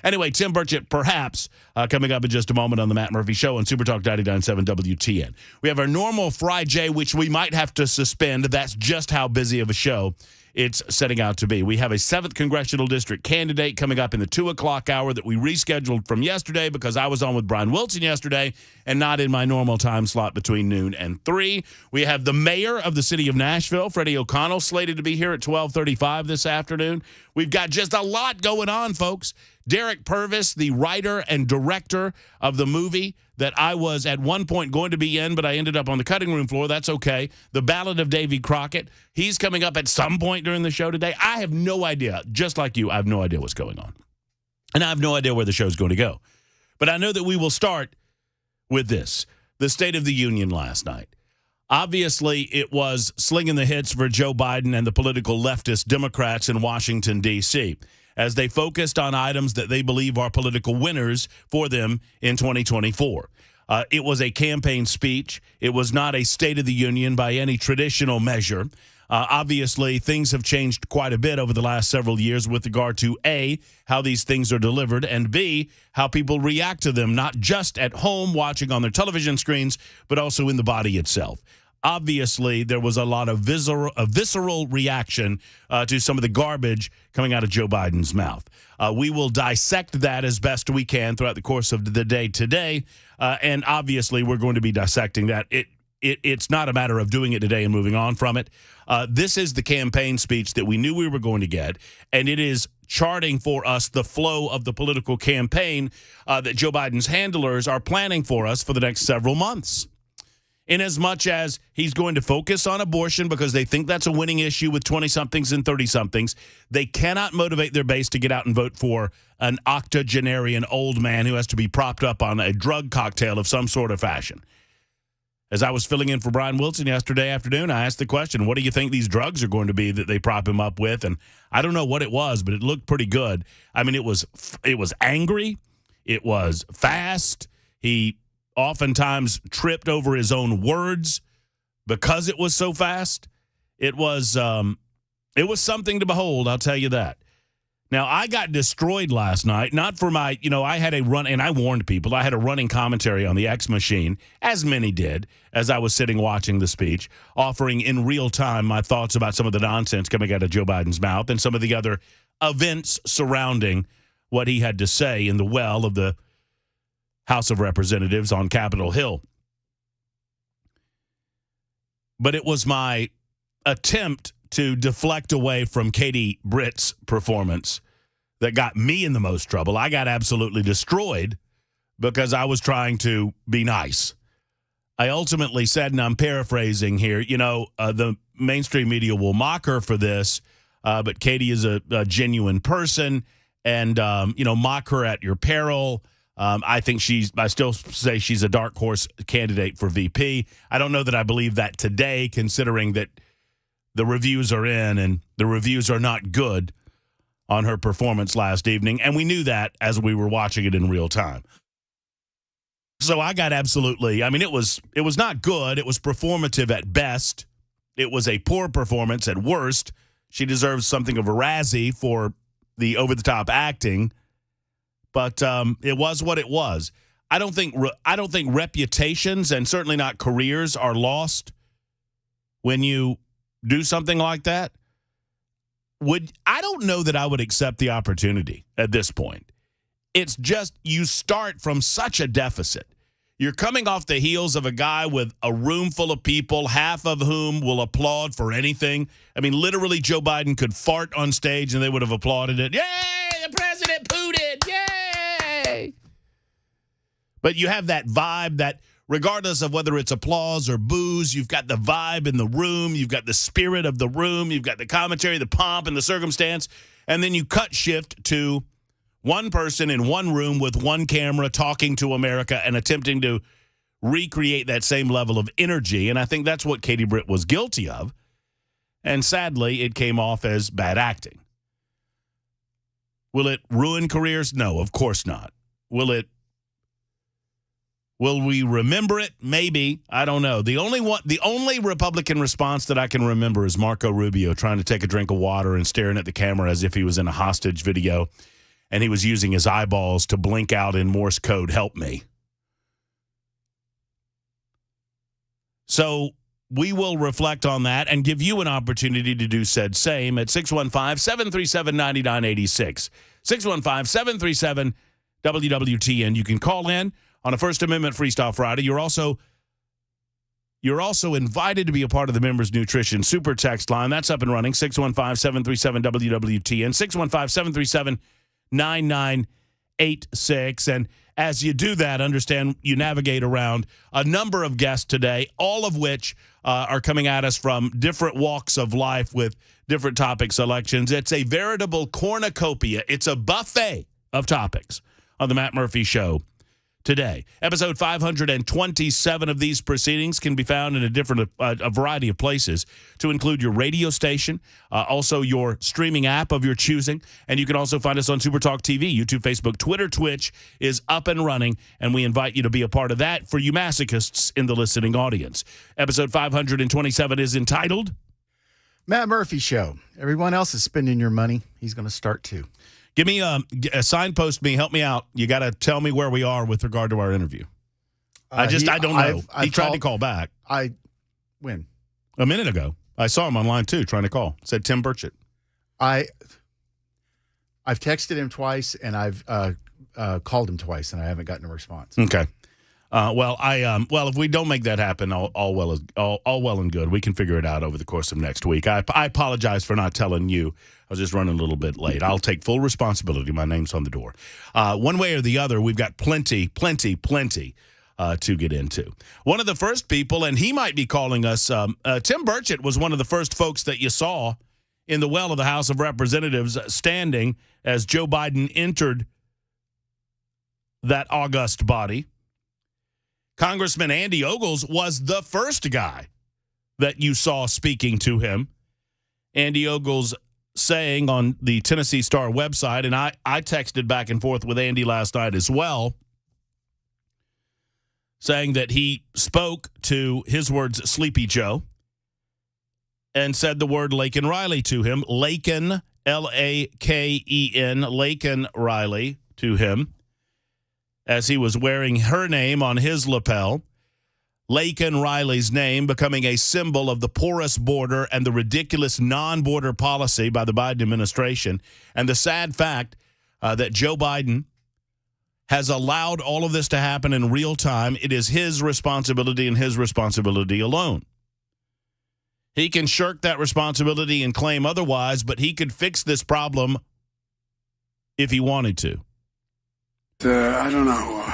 Anyway, Tim Burchett, perhaps, coming up in just a moment on the Matt Murphy Show on Super Talk 99.7 WTN. We have our normal Friday, which we might have to suspend. That's just how busy of a show it's setting out to be. We have a 7th Congressional District candidate coming up in the 2 o'clock hour that we rescheduled from yesterday because I was on with Brian Wilson yesterday and not in my normal time slot between noon and 3. We have the mayor of the city of Nashville, Freddie O'Connell, slated to be here at 12:35 this afternoon. We've got just a lot going on, folks. Derek Pervis, the writer and director of the movie that I was at one point going to be in, but I ended up on the cutting room floor. That's okay. The Ballad of Davy Crockett. He's coming up at some point during the show today. I have no idea. Just like you, I have no idea what's going on. And I have no idea where the show's going to go. But I know that we will start with this, the State of the Union last night. Obviously, it was slinging the hits for Joe Biden and the political leftist Democrats in Washington, D.C., as they focused on items that they believe are political winners for them in 2024. It was a campaign speech. It was not a State of the Union by any traditional measure. Obviously, things have changed quite a bit over the last several years with regard to, A, how these things are delivered, and B, how people react to them, not just at home watching on their television screens, but also in the body itself. Obviously, there was a lot of visceral reaction to some of the garbage coming out of Joe Biden's mouth. We will dissect that as best we can throughout the course of the day today, and obviously, we're going to be dissecting that. It's not a matter of doing it today and moving on from it. This is the campaign speech that we knew we were going to get, and it is charting for us the flow of the political campaign that Joe Biden's handlers are planning for us for the next several months. In as much as he's going to focus on abortion because they think that's a winning issue with 20-somethings and 30-somethings, they cannot motivate their base to get out and vote for an octogenarian old man who has to be propped up on a drug cocktail of some sort of fashion. As I was filling in for Brian Wilson yesterday afternoon, I asked the question, what do you think these drugs are going to be that they prop him up with? And I don't know what it was, but it looked pretty good. I mean, it was angry. It was fast. He oftentimes tripped over his own words because it was so fast. It was something to behold, I'll tell you that. Now, I got destroyed last night, not for my, I had a run, and I warned people, I had a running commentary on the X machine, as many did, as I was sitting watching the speech, offering in real time my thoughts about some of the nonsense coming out of Joe Biden's mouth and some of the other events surrounding what he had to say in the well of the House of Representatives on Capitol Hill. But it was my attempt to deflect away from Katie Britt's performance that got me in the most trouble. I got absolutely destroyed because I was trying to be nice. I ultimately said, and I'm paraphrasing here, the mainstream media will mock her for this, but Katie is a genuine person, and, mock her at your peril. I still say she's a dark horse candidate for VP. I don't know that I believe that today, considering that the reviews are in and the reviews are not good on her performance last evening. And we knew that as we were watching it in real time. So I got absolutely, it was not good. It was performative at best. It was a poor performance at worst. She deserves something of a Razzie for the over-the-top acting. But it was what it was. I don't think reputations and certainly not careers are lost when you do something like that. I don't know that I would accept the opportunity at this point. It's just you start from such a deficit. You're coming off the heels of a guy with a room full of people, half of whom will applaud for anything. Literally, Joe Biden could fart on stage and they would have applauded it. Yay, the president pooted. Yay. But you have that vibe that regardless of whether it's applause or boos, you've got the vibe in the room, you've got the spirit of the room, you've got the commentary, the pomp, and the circumstance, and then you cut shift to one person in one room with one camera talking to America and attempting to recreate that same level of energy, and I think that's what Katie Britt was guilty of, and sadly, it came off as bad acting. Will it ruin careers? No, of course not. Will we remember it? Maybe. I don't know. The only Republican response that I can remember is Marco Rubio trying to take a drink of water and staring at the camera as if he was in a hostage video. and he was using his eyeballs to blink out in Morse code, "Help me." So we will reflect on that and give you an opportunity to do said same at 615-737-9986. 615-737-WWTN. You can call in on a First Amendment Freestyle Friday. You're also invited to be a part of the Members Nutrition Super Text line. That's up and running, 615-737-WWTN, 615-737-9986. And as you do that, understand you navigate around a number of guests today, all of which are coming at us from different walks of life with different topic selections. It's a veritable cornucopia. It's a buffet of topics on the Matt Murphy Show today. Episode 527 of these proceedings can be found in a variety of places, to include your radio station, also your streaming app of your choosing, and you can also find us on SuperTalk TV, YouTube, Facebook, Twitter, Twitch is up and running, and we invite you to be a part of that for you masochists in the listening audience. Episode 527 is entitled Matt Murphy Show. Everyone else is spending your money. He's going to start too. Give me a signpost me. Help me out. You got to tell me where we are with regard to our interview. I don't know. He tried to call back. When? A minute ago. I saw him online too, trying to call. It said Tim Burchett. I've texted him twice, and I've called him twice, and I haven't gotten a response. Okay. Well, if we don't make that happen, all well and good. We can figure it out over the course of next week. I apologize for not telling you. I was just running a little bit late. I'll take full responsibility. My name's on the door. One way or the other, we've got plenty to get into. One of the first people, and he might be calling us, Tim Burchett was one of the first folks that you saw in the well of the House of Representatives standing as Joe Biden entered that august body. Congressman Andy Ogles was the first guy that you saw speaking to him. Andy Ogles saying on the Tennessee Star website, and I texted back and forth with Andy last night as well, saying that he spoke to, his words, Sleepy Joe, and said the word Laken Riley to him. Laken, L-A-K-E-N, Laken Riley to him, as he was wearing her name on his lapel. Laken Riley's name becoming a symbol of the porous border and the ridiculous non-border policy by the Biden administration, and the sad fact that Joe Biden has allowed all of this to happen in real time. It is his responsibility and his responsibility alone. He can shirk that responsibility and claim otherwise, but he could fix this problem if he wanted to. I don't know.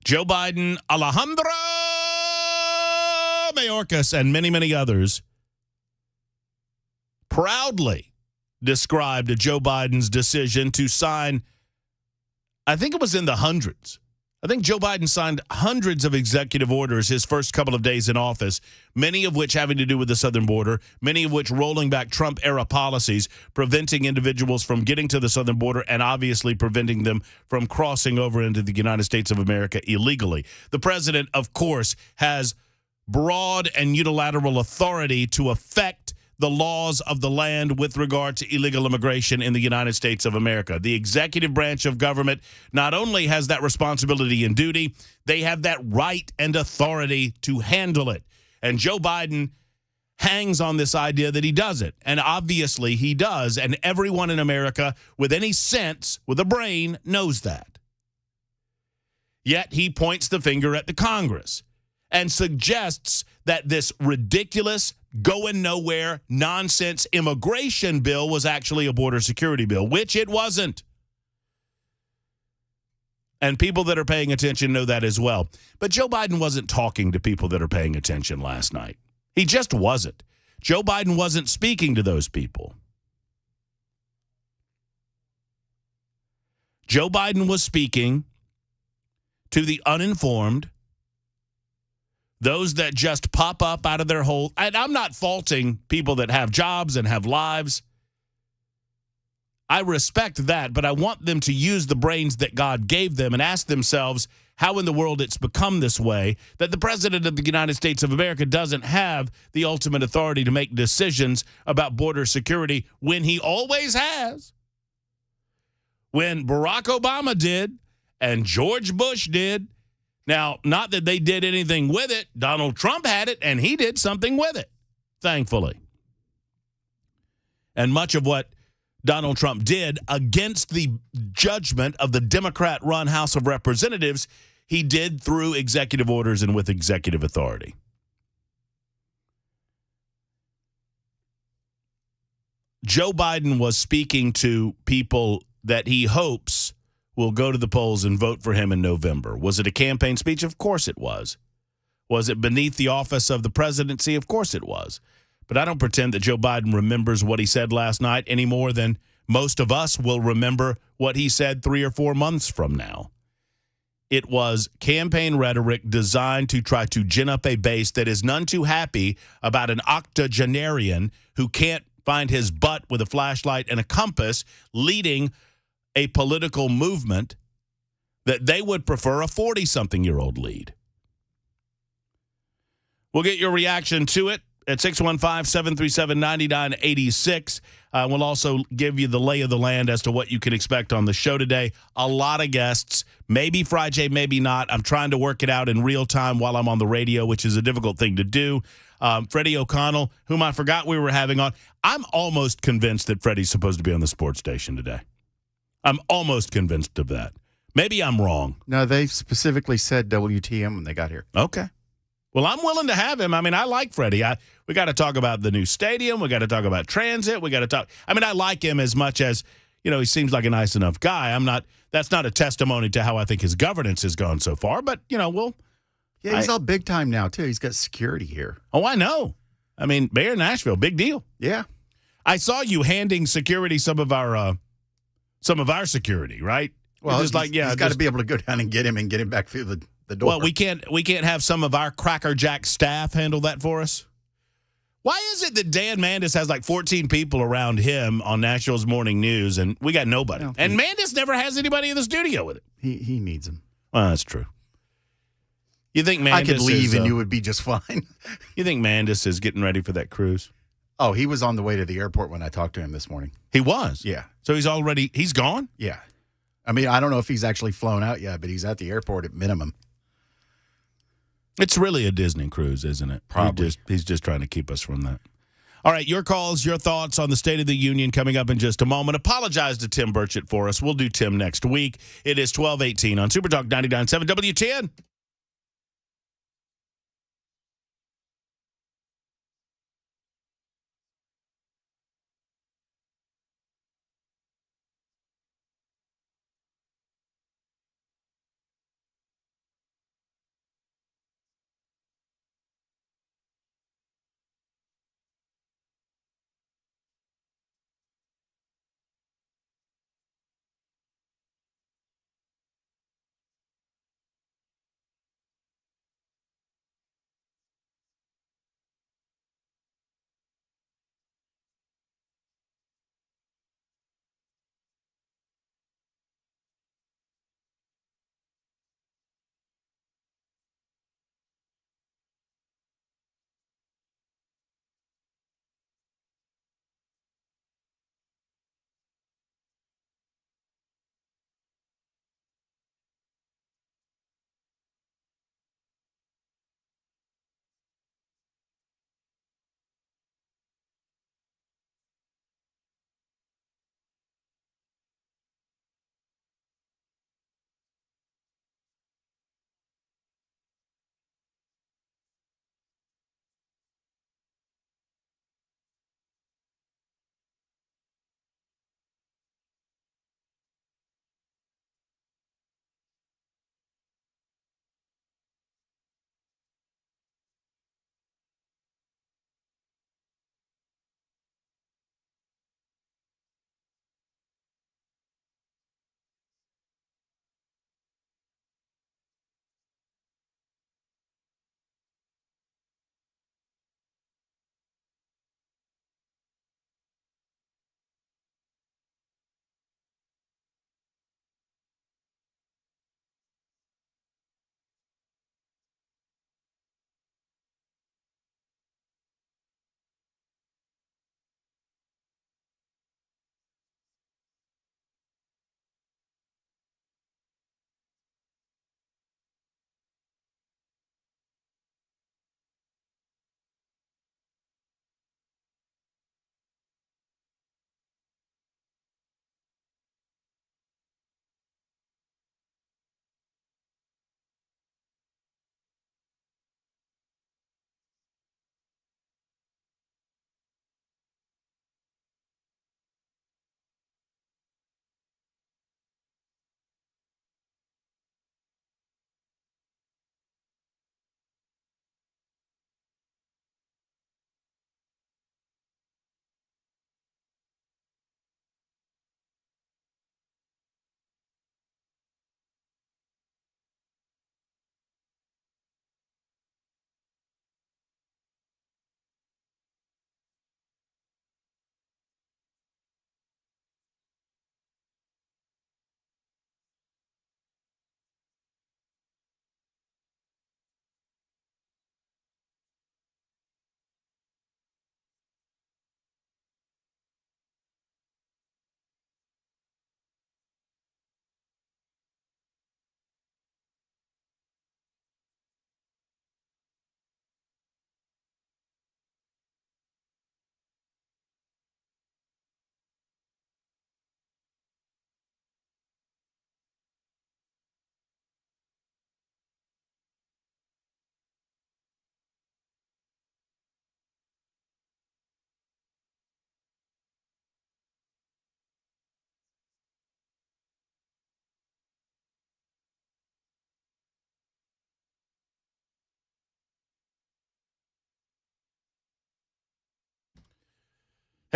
Joe Biden, Alejandro Mayorkas, and many, many others proudly described Joe Biden's decision to sign, I think it was in the hundreds. I think Joe Biden signed hundreds of executive orders his first couple of days in office, many of which having to do with the southern border, many of which rolling back Trump-era policies, preventing individuals from getting to the southern border and obviously preventing them from crossing over into the United States of America illegally. The president, of course, has broad and unilateral authority to affect the laws of the land with regard to illegal immigration in the United States of America. The executive branch of government not only has that responsibility and duty, they have that right and authority to handle it. And Joe Biden hangs on this idea that he does it. And obviously he does. And everyone in America with any sense, with a brain, knows that. Yet he points the finger at the Congress and suggests that this ridiculous, going nowhere, nonsense immigration bill was actually a border security bill, which it wasn't. And people that are paying attention know that as well. But Joe Biden wasn't talking to people that are paying attention last night. He just wasn't. Joe Biden wasn't speaking to those people. Joe Biden was speaking to the uninformed, those that just pop up out of their hole. And I'm not faulting people that have jobs and have lives. I respect that, but I want them to use the brains that God gave them and ask themselves how in the world it's become this way, that the president of the United States of America doesn't have the ultimate authority to make decisions about border security when he always has. when Barack Obama did and George Bush did. Now, not that they did anything with it. Donald Trump had it, and he did something with it, thankfully. And much of what Donald Trump did against the judgment of the Democrat-run House of Representatives, he did through executive orders and with executive authority. Joe Biden was speaking to people that he hopes will go to the polls and vote for him in November. Was it a campaign speech? Of course it was. Was it beneath the office of the presidency? Of course it was. But I don't pretend that Joe Biden remembers what he said last night any more than most of us will remember what he said 3 or 4 months from now. It was campaign rhetoric designed to try to gin up a base that is none too happy about an octogenarian who can't find his butt with a flashlight and a compass leading a political movement that they would prefer a 40-something-year-old lead. We'll get your reaction to it at 615-737-9986. We'll also give you the lay of the land as to what you can expect on the show today. A lot of guests, maybe Friday, maybe not. I'm trying to work it out in real time while I'm on the radio, which is a difficult thing to do. Freddie O'Connell, whom I forgot we were having on. I'm almost convinced that Freddie's supposed to be on the sports station today. I'm almost convinced of that. Maybe I'm wrong. No, they specifically said WTM when they got here. Okay. Well, I'm willing to have him. I mean, I like Freddie. We got to talk about the new stadium. We got to talk about transit. We got to talk. I mean, I like him as much as, he seems like a nice enough guy. That's not a testimony to how I think his governance has gone so far, but, Yeah, he's all big time now, too. He's got security here. Oh, I know. I mean, Mayor of Nashville, big deal. Yeah. I saw you handing security some of our security, right? Well, he's got to be able to go down and get him back through the door. Well, we can't have some of our Cracker Jack staff handle that for us? Why is it that Dan Mandis has like 14 people around him on Nashville's Morning News, and we got nobody? Well, and Mandis never has anybody in the studio with him. He needs them. Well, that's true. You think Mandis I could leave and you would be just fine. You think Mandis is getting ready for that cruise? Oh, he was on the way to the airport when I talked to him this morning. He was? Yeah. So he's gone? Yeah. I mean, I don't know if he's actually flown out yet, but he's at the airport at minimum. It's really a Disney cruise, isn't it? Probably. He's just trying to keep us from that. All right, your calls, your thoughts on the State of the Union coming up in just a moment. Apologize to Tim Burchett for us. We'll do Tim next week. It is 12:18 on Super Talk 99.7 WTN.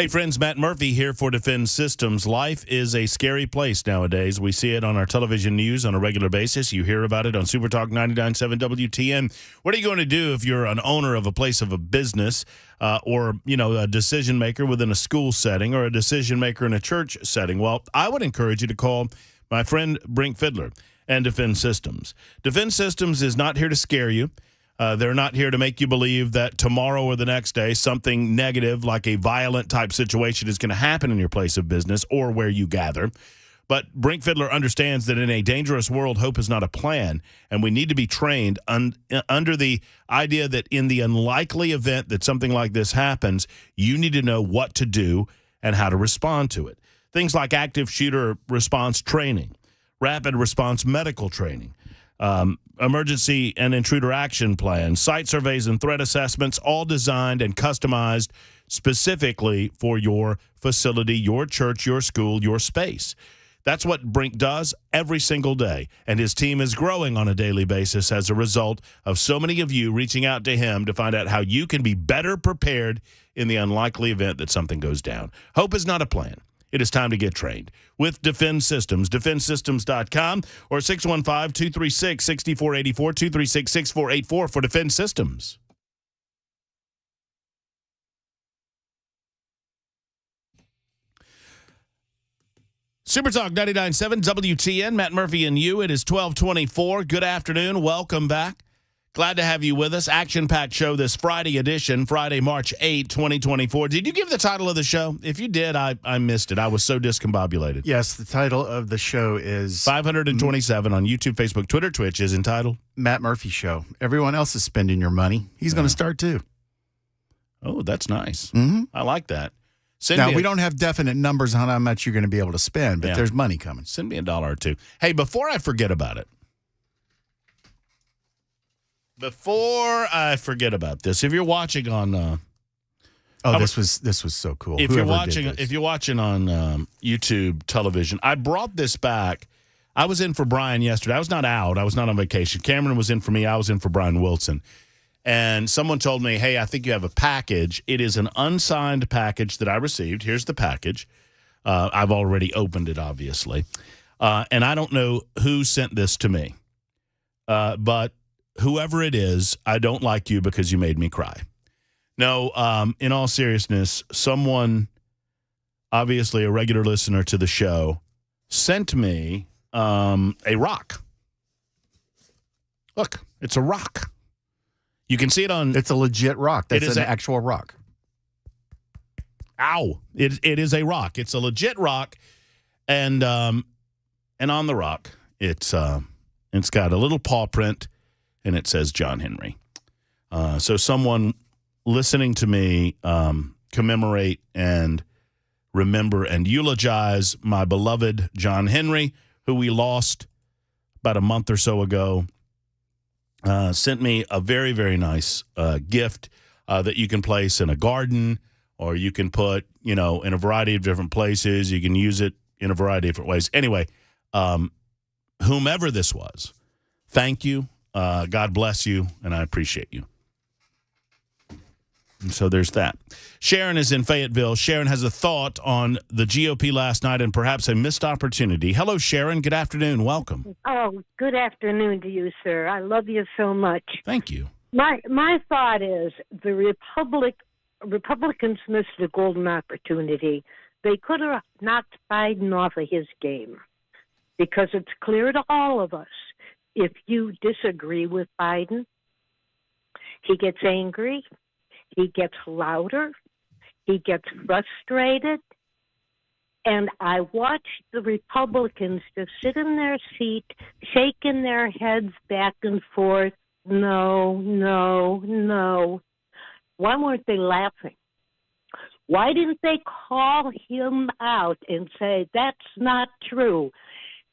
Hey, friends, Matt Murphy here for Defend Systems. Life is a scary place nowadays. We see it on our television news on a regular basis. You hear about it on Super Talk 99.7 WTN. What are you going to do if you're an owner of a place of a business or, a decision maker within a school setting or a decision maker in a church setting? Well, I would encourage you to call my friend Brink Fiddler and Defend Systems. Defend Systems is not here to scare you. They're not here to make you believe that tomorrow or the next day something negative like a violent type situation is going to happen in your place of business or where you gather. But Brink Fiddler understands that in a dangerous world, hope is not a plan, and we need to be trained under the idea that in the unlikely event that something like this happens, you need to know what to do and how to respond to it. Things like active shooter response training, rapid response medical training, emergency and intruder action plans, site surveys and threat assessments, all designed and customized specifically for your facility, your church, your school, your space. That's what Brink does every single day, and his team is growing on a daily basis as a result of so many of you reaching out to him to find out how you can be better prepared in the unlikely event that something goes down. Hope is not a plan. It is time to get trained with Defend Systems, defendsystems.com or 615-236-6484, 236-6484 for Defend Systems. Super Talk 99.7 WTN, Matt Murphy and you. It is 12:24. Good afternoon. Welcome back. Glad to have you with us. Action-packed show this Friday edition, Friday, March 8, 2024. Did you give the title of the show? If you did, I missed it. I was so discombobulated. Yes, the title of the show is 527 on YouTube, Facebook, Twitter, Twitch is entitled Matt Murphy Show. Everyone else is spending your money. He's going to start too. Oh, that's nice. Mm-hmm. I like that. Now, we don't have definite numbers on how much you're going to be able to spend, but there's money coming. Send me $1 or $2. Hey, before I forget about this, if you're watching on this was so cool. If you're watching on YouTube television, I brought this back. I was in for Brian yesterday. I was not out. I was not on vacation. Cameron was in for me. I was in for Brian Wilson. And someone told me, hey, I think you have a package. It is an unsigned package that I received. Here's the package. I've already opened it, obviously. And I don't know who sent this to me. But whoever it is, I don't like you because you made me cry. No, in all seriousness, someone, obviously a regular listener to the show, sent me a rock. Look, it's a rock. You can see it on... It's a legit rock. That's an actual rock. Ow. It is a rock. It's a legit rock. And on the rock, it's got a little paw print, and it says John Henry. So someone listening to me commemorate and remember and eulogize my beloved John Henry, who we lost about a month or so ago, sent me a very, very nice gift that you can place in a garden, or you can put, in a variety of different places. You can use it in a variety of different ways. Anyway, whomever this was, thank you. God bless you, and I appreciate you. And so there's that. Sharon is in Fayetteville. Sharon has a thought on the GOP last night and perhaps a missed opportunity. Hello, Sharon. Good afternoon. Welcome. Oh, good afternoon to you, sir. I love you so much. Thank you. My thought is the Republicans missed a golden opportunity. They could have knocked Biden off of his game, because it's clear to all of us, if you disagree with Biden, he gets angry, he gets louder, he gets frustrated. And I watched the Republicans just sit in their seat, shaking their heads back and forth. No, no, no. Why weren't they laughing? Why didn't they call him out and say, that's not true?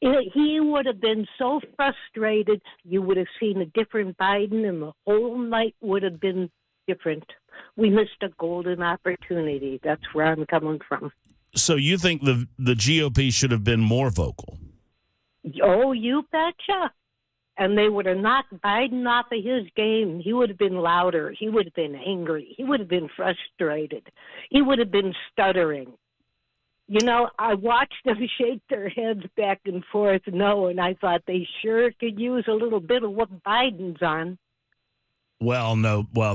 He would have been so frustrated, you would have seen a different Biden, and the whole night would have been different. We missed a golden opportunity. That's where I'm coming from. So you think the GOP should have been more vocal? Oh, you betcha. and they would have knocked Biden off of his game, he would have been louder. He would have been angry. He would have been frustrated. He would have been stuttering. You know, I watched them shake their heads back and forth, no, and I thought they sure could use a little bit of what Biden's on. Well, no. Well,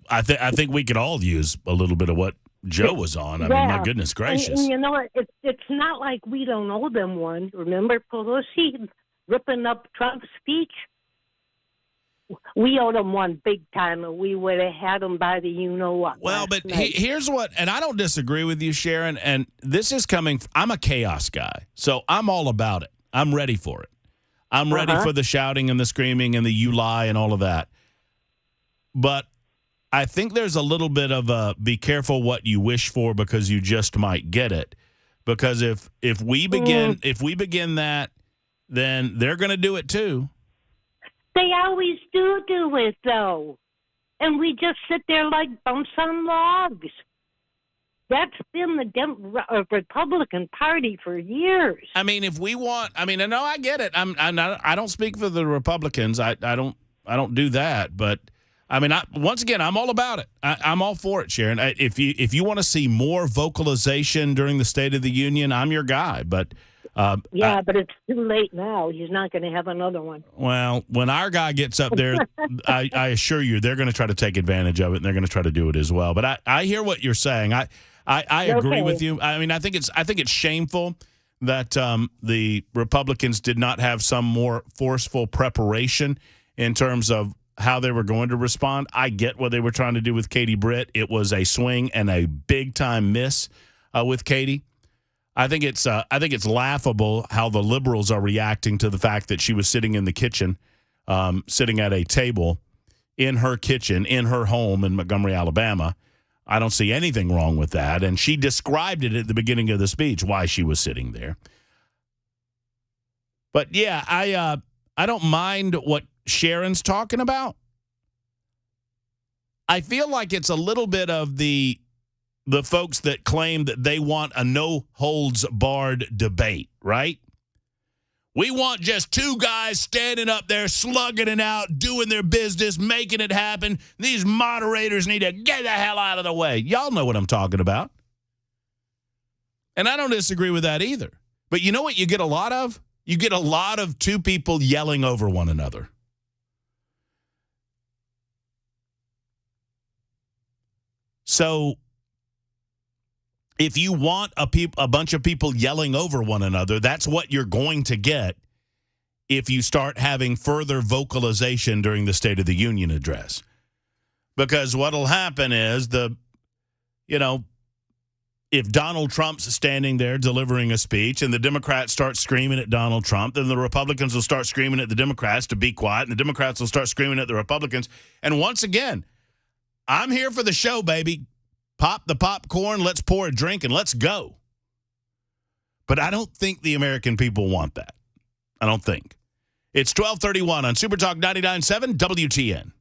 I think we could all use a little bit of what Joe was on. I mean, my goodness gracious. And you know what? It's not like we don't owe them one. Remember Pelosi ripping up Trump's speech? We owed them one big time, and we would have had them by the you-know-what. Well, but here's what, and I don't disagree with you, Sharon, and this is coming, I'm a chaos guy, so I'm all about it. I'm ready for it. I'm ready for the shouting and the screaming and the you lie and all of that. But I think there's a little bit of a be careful what you wish for because you just might get it. Because if we begin that, then they're going to do it too. They always do it, though. And we just sit there like bumps on logs. That's been the Republican Party for years. I mean, if we want, I mean, I know I get it. I don't speak for the Republicans. I don't do that. But I mean, once again, I'm all about it. I'm all for it, Sharon. If you want to see more vocalization during the State of the Union, I'm your guy. But but it's too late now. He's not going to have another one. Well, when our guy gets up there, I assure you, they're going to try to take advantage of it, and they're going to try to do it as well. But I hear what you're saying. I agree with you. I mean, I think it's shameful that the Republicans did not have some more forceful preparation in terms of how they were going to respond. I get what they were trying to do with Katie Britt. It was a swing and a big time miss with Katie. I think it's laughable how the liberals are reacting to the fact that she was sitting in the kitchen, sitting at a table in her kitchen, in her home in Montgomery, Alabama. I don't see anything wrong with that. And she described it at the beginning of the speech, why she was sitting there. But, yeah, I don't mind what Sharon's talking about. I feel like it's a little bit of the folks that claim that they want a no-holds-barred debate, right? We want just two guys standing up there, slugging it out, doing their business, making it happen. These moderators need to get the hell out of the way. Y'all know what I'm talking about. And I don't disagree with that either. But you know what you get a lot of? You get a lot of two people yelling over one another. So if you want a bunch of people yelling over one another, that's what you're going to get if you start having further vocalization during the State of the Union address. Because what'll happen is if Donald Trump's standing there delivering a speech and the Democrats start screaming at Donald Trump, then the Republicans will start screaming at the Democrats to be quiet, and the Democrats will start screaming at the Republicans. And once again, I'm here for the show, baby. Pop the popcorn, let's pour a drink, and let's go. But I don't think the American people want that. I don't think. It's 12:31 on Super Talk 99.7 WTN.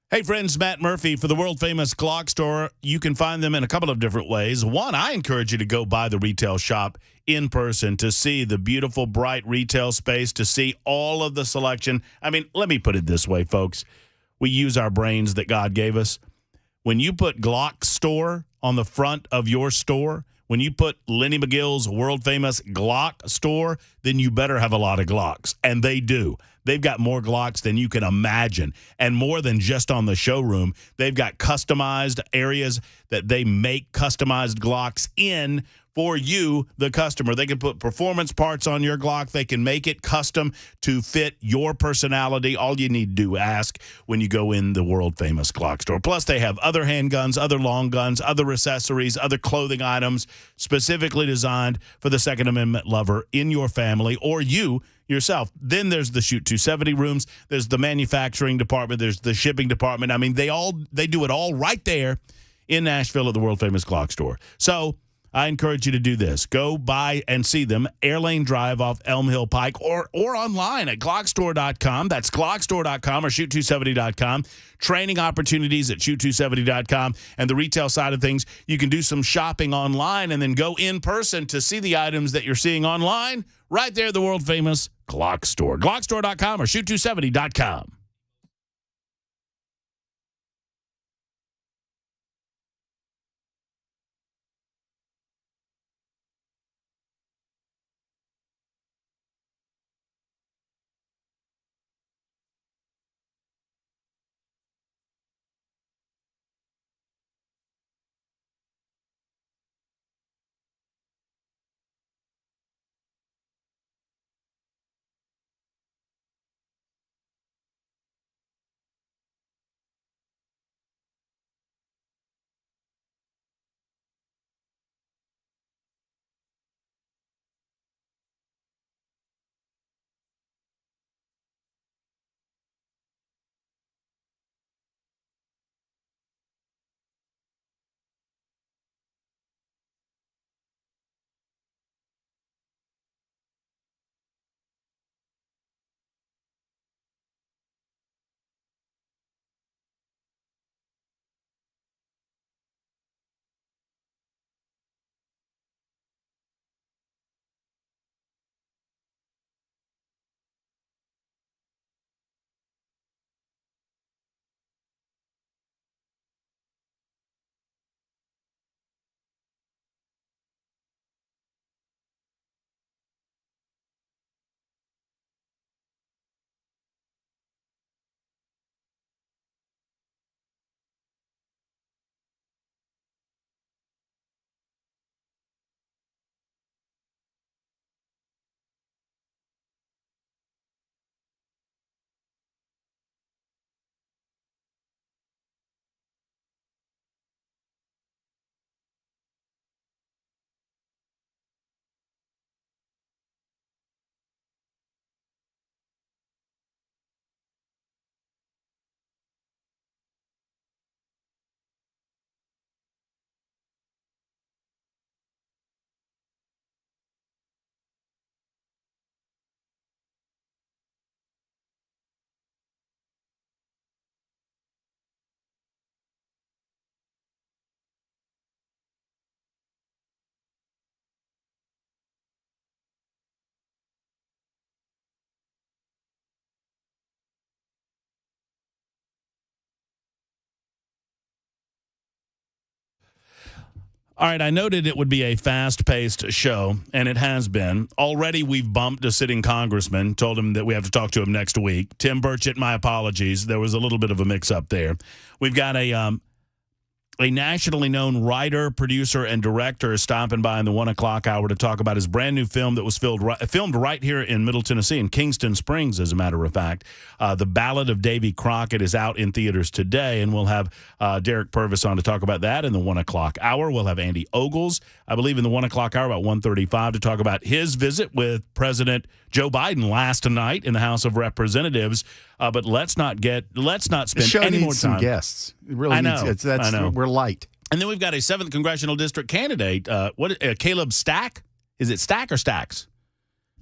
Hey, friends, Matt Murphy for the world-famous Glock Store. You can find them in a couple of different ways. One, I encourage you to go by the retail shop in person to see the beautiful, bright retail space, to see all of the selection. I mean, let me put it this way, folks. We use our brains that God gave us. When you put Glock Store on the front of your store, when you put Lenny McGill's world-famous Glock Store, then you better have a lot of Glocks, and they do. they've got more Glocks than you can imagine, and more than just on the showroom. They've got customized areas that they make customized Glocks in for you, the customer. They can put performance parts on your Glock. They can make it custom to fit your personality. All you need to do ask when you go in the world-famous Glock store. Plus, they have other handguns, other long guns, other accessories, other clothing items specifically designed for the Second Amendment lover in your family or you yourself. Then there's the Shoot 270 rooms. There's the manufacturing department. There's the shipping department. I mean, they do it all right there in Nashville at the world-famous Glock store. So I encourage you to do this. Go by and see them, Airlane Drive off Elm Hill Pike, or online at Glockstore.com. That's Glockstore.com or Shoot270.com. Training opportunities at Shoot270.com. And the retail side of things, you can do some shopping online and then go in person to see the items that you're seeing online right there at the world-famous Glock Store. Glockstore.com or Shoot270.com. All right, I noted it would be a fast-paced show, and it has been. Already we've bumped a sitting congressman, told him that we have to talk to him next week. Tim Burchett, my apologies. There was a little bit of a mix-up there. We've got a nationally known writer, producer, and director is stopping by in the 1 o'clock hour to talk about his brand new film that was filmed right here in Middle Tennessee, in Kingston Springs, as a matter of fact. The Ballad of Davy Crockett is out in theaters today, and we'll have Derek Pervis on to talk about that in the 1 o'clock hour. We'll have Andy Ogles, I believe, in the 1 o'clock hour, about 1:35, to talk about his visit with President Joe Biden last night in the House of Representatives. But let's not spend any more time. Some guests. It really I know. I know. We're light. And then we've got a 7th congressional district candidate. Caleb Stack? Is it Stack or Stacks?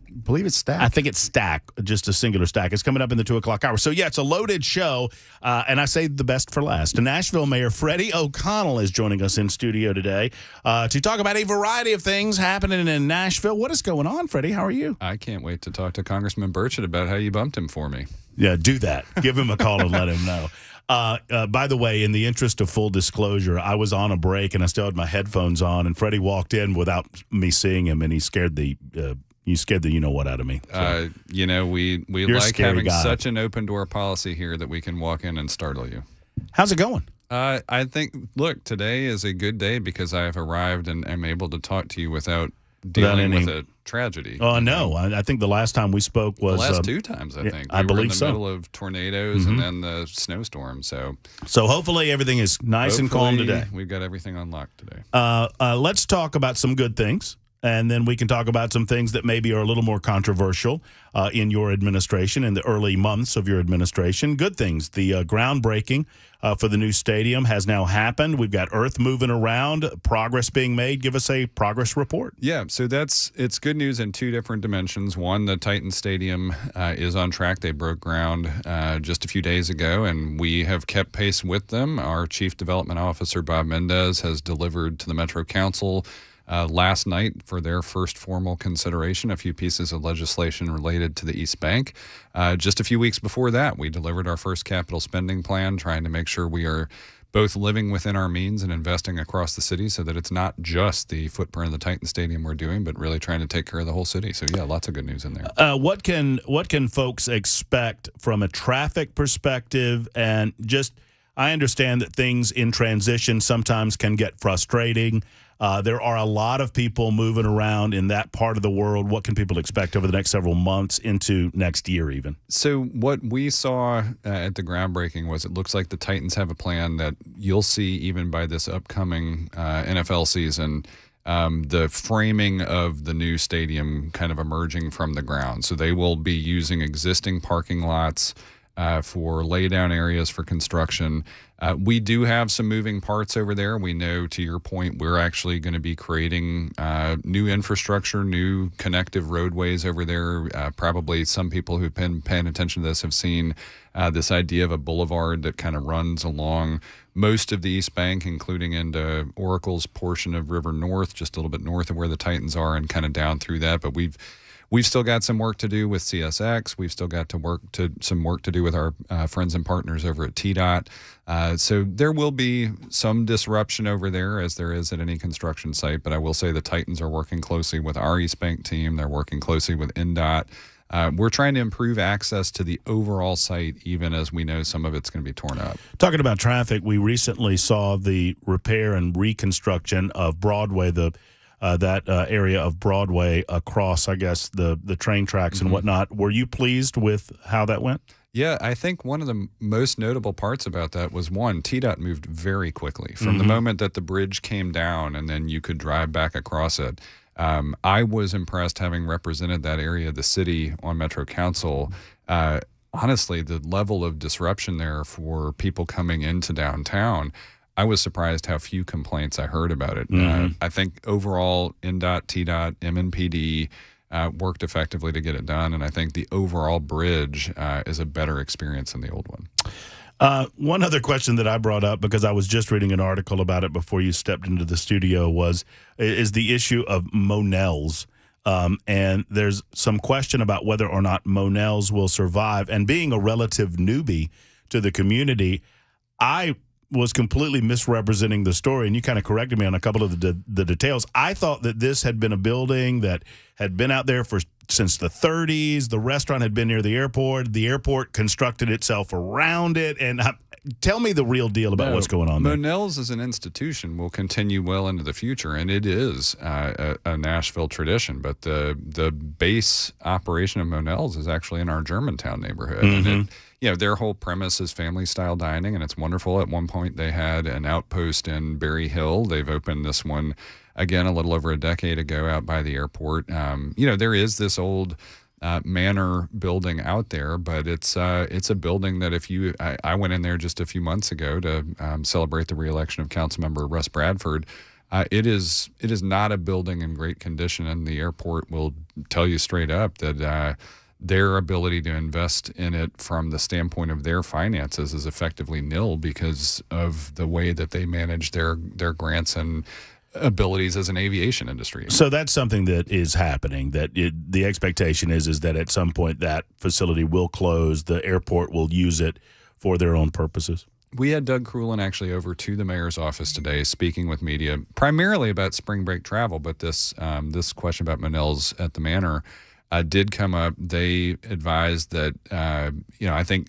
I believe it's Stack. I think it's Stack, just a singular Stack. It's coming up in the 2 o'clock hour. So, yeah, it's a loaded show, and I say the best for last. Nashville Mayor Freddie O'Connell is joining us in studio today to talk about a variety of things happening in Nashville. What is going on, Freddie? How are you? I can't wait to talk to Congressman Burchett about how you bumped him for me. Yeah, do that. Give him a call and let him know. By the way, in the interest of full disclosure, I was on a break and I still had my headphones on, and Freddie walked in without me seeing him, and he scared the You scared the you-know-what out of me. So. We You're a like scary having guy. such an open-door policy here that we can walk in and startle you. How's it going? I think, look, today is a good day because I have arrived and am able to talk to you without dealing with a tragedy. Oh, no. I think the last time we spoke was... The last two times, I think. I we believe were in the so. middle of tornadoes and then the snowstorm. So hopefully everything is nice and calm today. We've got everything unlocked today. Let's talk about some good things, and then we can talk about some things that maybe are a little more controversial in your administration, in the early months of your administration. Good things. The groundbreaking for the new stadium has now happened. We've got earth moving around, progress being made. Give us a progress report. Yeah, so it's good news in two different dimensions. One, the Titan Stadium is on track. They broke ground just a few days ago, and we have kept pace with them. Our Chief Development Officer, Bob Mendez, has delivered to the Metro Council last night for their first formal consideration a few pieces of legislation related to the East Bank. Just a few weeks before that, we delivered our first capital spending plan, trying to make sure we are both living within our means and investing across the city so that it's not just the footprint of the Titan Stadium we're doing, but really trying to take care of the whole city. So, yeah, lots of good news in there. What can folks expect from a traffic perspective? And just, I understand that things in transition sometimes can get frustrating. There are a lot of people moving around in that part of the world. What can people expect over the next several months into next year even? So what we saw at the groundbreaking was it looks like the Titans have a plan that you'll see even by this upcoming NFL season, the framing of the new stadium kind of emerging from the ground. So they will be using existing parking lots for laydown areas for construction. We do have some moving parts over there. We know, to your point, we're actually going to be creating new infrastructure, new connective roadways over there. Probably some people who've been paying attention to this have seen this idea of a boulevard that kind of runs along most of the East Bank, including into Oracle's portion of River North, just a little bit north of where the Titans are, and kind of down through that. But we've still got some work to do with CSX. We've still got some work to do with our friends and partners over at TDOT. So there will be some disruption over there, as there is at any construction site. But I will say the Titans are working closely with our East Bank team. They're working closely with NDOT. We're trying to improve access to the overall site, even as we know some of it's going to be torn up. Talking about traffic, we recently saw the repair and reconstruction of Broadway, that area of Broadway across, I guess, the train tracks and whatnot. Were you pleased with how that went? Yeah, I think one of the most notable parts about that was, one, TDOT moved very quickly. From the moment that the bridge came down and then you could drive back across it. I was impressed, having represented that area of the city on Metro Council. Honestly, the level of disruption there for people coming into downtown, I was surprised how few complaints I heard about it. I think overall, NDOT, TDOT, MNPD worked effectively to get it done, and I think the overall bridge is a better experience than the old one. One other question that I brought up, because I was just reading an article about it before you stepped into the studio, is the issue of Monell's. And there's some question about whether or not Monell's will survive. And being a relative newbie to the community, I was completely misrepresenting the story, and you kind of corrected me on a couple of the details. I thought that this had been a building that had been out there since the 30s. The restaurant had been near the airport. The airport constructed itself around it. And tell me the real deal about what's going on there. Monell's as an institution will continue well into the future, and it is a Nashville tradition. But the base operation of Monell's is actually in our Germantown neighborhood. And their whole premise is family-style dining, and it's wonderful. At one point, they had an outpost in Berry Hill. They've opened this one, again, a little over a decade ago out by the airport. There is this old manor building out there, but it's a building that I went in there just a few months ago to celebrate the reelection of Councilmember Russ Bradford. It is not a building in great condition, and the airport will tell you straight up that their ability to invest in it from the standpoint of their finances is effectively nil because of the way that they manage their grants and abilities as an aviation industry. So that's something that is happening, that the expectation is that at some point that facility will close, the airport will use it for their own purposes. We had Doug Crulin actually over to the mayor's office today, speaking with media, primarily about spring break travel. But this question about Manil's at the Manor did come up. They advised that I think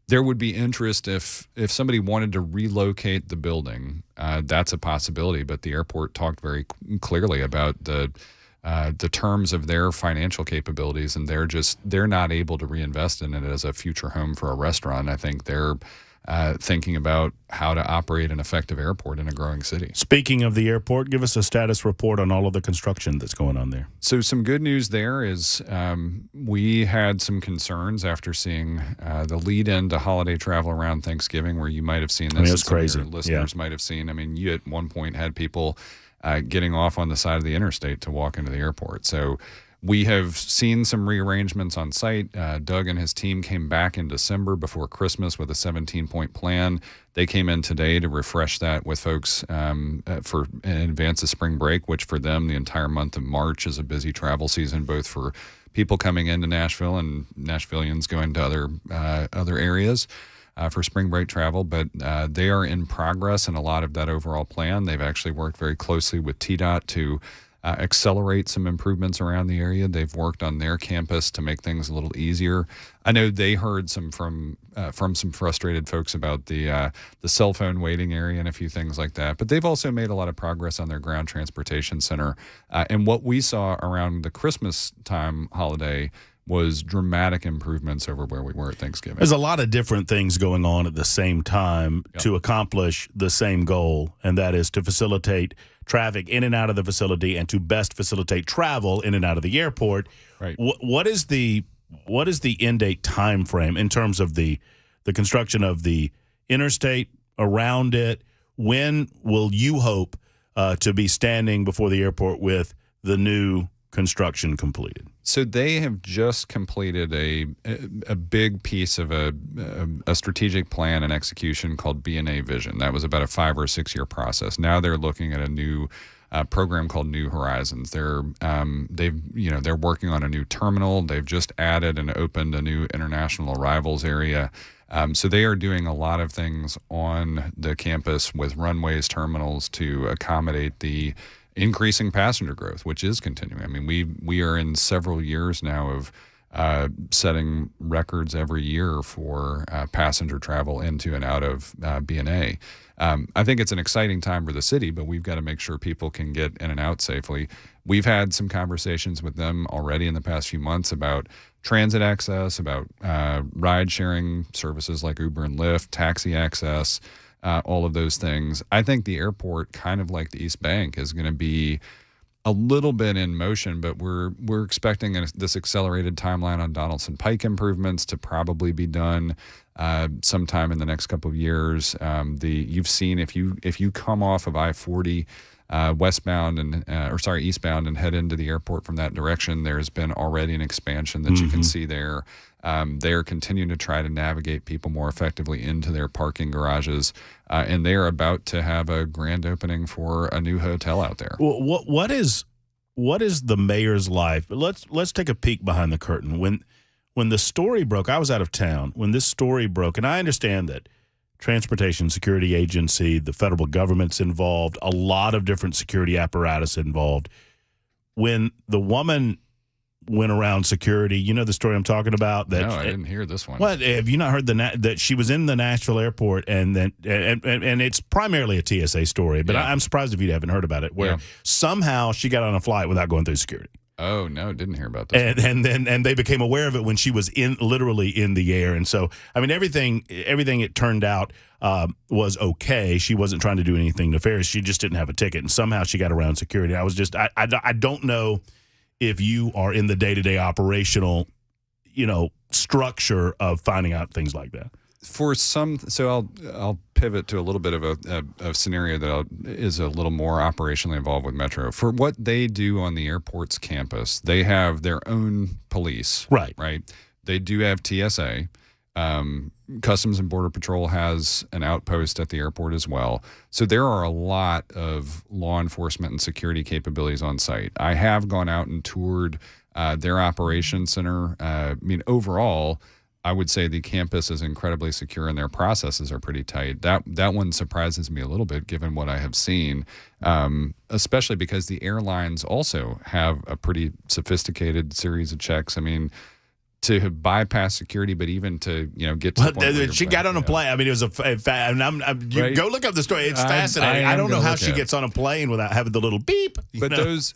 there would be interest if somebody wanted to relocate the building. That's a possibility. But the airport talked very clearly about the terms of their financial capabilities, and they're not able to reinvest in it as a future home for a restaurant. I think they're thinking about how to operate an effective airport in a growing city. Speaking of the airport, give us a status report on all of the construction that's going on there. So some good news there is we had some concerns after seeing the lead into holiday travel around Thanksgiving, where you might have seen this. It's crazy. Your listeners might have seen. I mean, you at one point had people getting off on the side of the interstate to walk into the airport. So we have seen some rearrangements on site. Doug and his team came back in December before Christmas with a 17-point plan. They came in today to refresh that with folks in advance of spring break, which for them, the entire month of March is a busy travel season, both for people coming into Nashville and Nashvillians going to other areas for spring break travel. But they are in progress in a lot of that overall plan. They've actually worked very closely with TDOT to accelerate some improvements around the area. They've worked on their campus to make things a little easier. I know they heard from some frustrated folks about the cell phone waiting area and a few things like that. But they've also made a lot of progress on their ground transportation center. And what we saw around the Christmas time holiday was dramatic improvements over where we were at Thanksgiving. There's a lot of different things going on at the same time to accomplish the same goal, and that is to facilitate traffic in and out of the facility and to best facilitate travel in and out of the airport. Right. What is the end date time frame in terms of the construction of the interstate around it? When will you hope to be standing before the airport with the new construction completed? So they have just completed a big piece of a strategigic plan and execution called B&A Vision. That was about a 5 or 6 year process. Now they're looking at a new program called New Horizons. They're working on a new terminal. They've just added and opened a new international arrivals area. So they are doing a lot of things on the campus with runways, terminals to accommodate the increasing passenger growth, which is continuing. I mean, we are in several years now of setting records every year for passenger travel into and out of B&A. I think it's an exciting time for the city, but we've got to make sure people can get in and out safely. We've had some conversations with them already in the past few months about transit access, about ride-sharing services like Uber and Lyft, taxi access, all of those things. I think the airport, kind of like the East Bank, is going to be a little bit in motion, but we're expecting this accelerated timeline on Donaldson Pike improvements to probably be done sometime in the next couple of years. You've seen if you come off of I-40 eastbound and head into the airport from that direction, there's been already an expansion that you can see there. They're continuing to try to navigate people more effectively into their parking garages, and they are about to have a grand opening for a new hotel out there. Well, what is the mayor's life? Let's take a peek behind the curtain. When the story broke, I was out of town. When this story broke, and I understand that Transportation Security Agency, the federal government's involved, a lot of different security apparatus involved. When the woman went around security, you know the story I'm talking about? No, I didn't hear this one. What, have you not heard that she was in the Nashville airport and it's primarily a TSA story, but I'm surprised if you haven't heard about it, where somehow she got on a flight without going through security. Oh no, didn't hear about this. And they became aware of it when she was literally in the air. And so, I mean, everything it turned out was okay. She wasn't trying to do anything nefarious. She just didn't have a ticket, and somehow she got around security. I don't know if you are in the day-to-day operational, structure of finding out things like that. For some, so I'll pivot to a little bit of a scenario that is a little more operationally involved with Metro. For what they do on the airport's campus, they have their own police. Right. They do have TSA. Customs and Border Patrol has an outpost at the airport as well. So there are a lot of law enforcement and security capabilities on site. I have gone out and toured their operations center. Overall, I would say the campus is incredibly secure and their processes are pretty tight. That one surprises me a little bit given what I have seen, especially because the airlines also have a pretty sophisticated series of checks. I mean, to bypass security, but even to get to the point where she got on a plane. I mean, it was Right. Go look up the story. It's fascinating. I don't know how she gets on a plane without having the little beep. But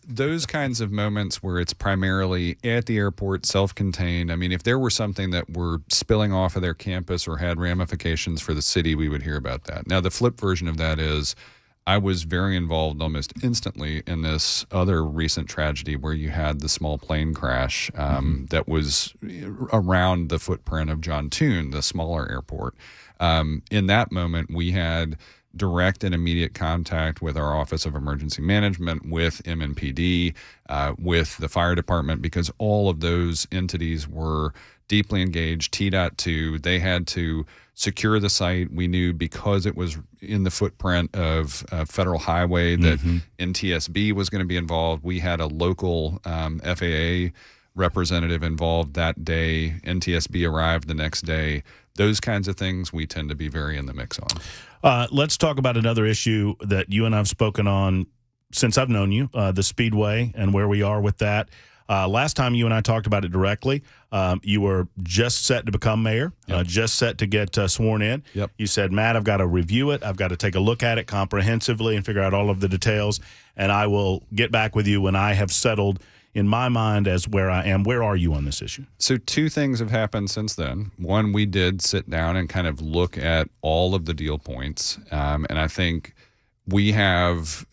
those kinds of moments where it's primarily at the airport, self-contained. I mean, if there were something that were spilling off of their campus or had ramifications for the city, we would hear about that. Now, the flip version of that is I was very involved almost instantly in this other recent tragedy where you had the small plane crash that was around the footprint of John Toon, the smaller airport. In that moment, we had direct and immediate contact with our Office of Emergency Management, with MNPD, with the fire department, because all of those entities were deeply engaged. TDOT 2, they had to secure the site. We knew because it was in the footprint of federal highway that NTSB was going to be involved. We had a local FAA representative involved that day. NTSB arrived the next day. Those kinds of things we tend to be very in the mix on. Let's talk about another issue that you and I have spoken on since I've known you, the Speedway and where we are with that. Last time you and I talked about it directly, you were just set to become mayor, just set to get sworn in. Yep. You said, Matt, I've got to review it. I've got to take a look at it comprehensively and figure out all of the details, and I will get back with you when I have settled in my mind as where I am. Where are you on this issue? So two things have happened since then. One, we did sit down and kind of look at all of the deal points, and I think we have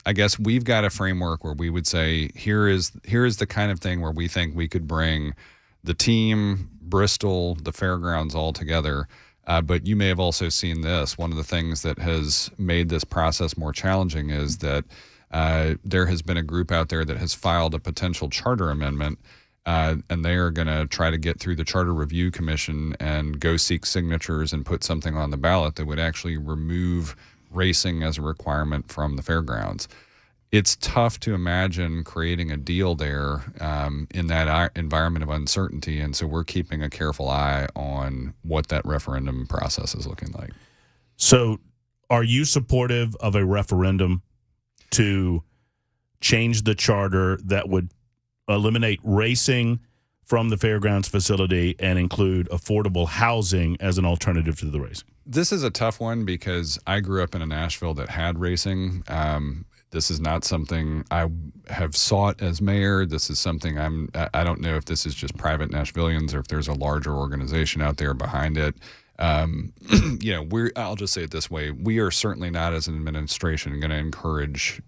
I guess we've got a framework where we would say here is the kind of thing where we think we could bring the team, Bristol, the fairgrounds all together. But you may have also seen this. One of the things that has made this process more challenging is that there has been a group out there that has filed a potential charter amendment, and they are going to try to get through the Charter Review Commission and go seek signatures and put something on the ballot that would actually remove racing as a requirement from the fairgrounds. It's tough to imagine creating a deal there in that environment of uncertainty, and so we're keeping a careful eye on what that referendum process is looking like. So are you supportive of a referendum to change the charter that would eliminate racing from the fairgrounds facility and include affordable housing as an alternative to the racing? This is a tough one because I grew up in a Nashville that had racing. This is not something I have sought as mayor. This is something I don't know if this is just private Nashvillians or if there's a larger organization out there behind it. I'll just say it this way. We are certainly not, as an administration, going to encourage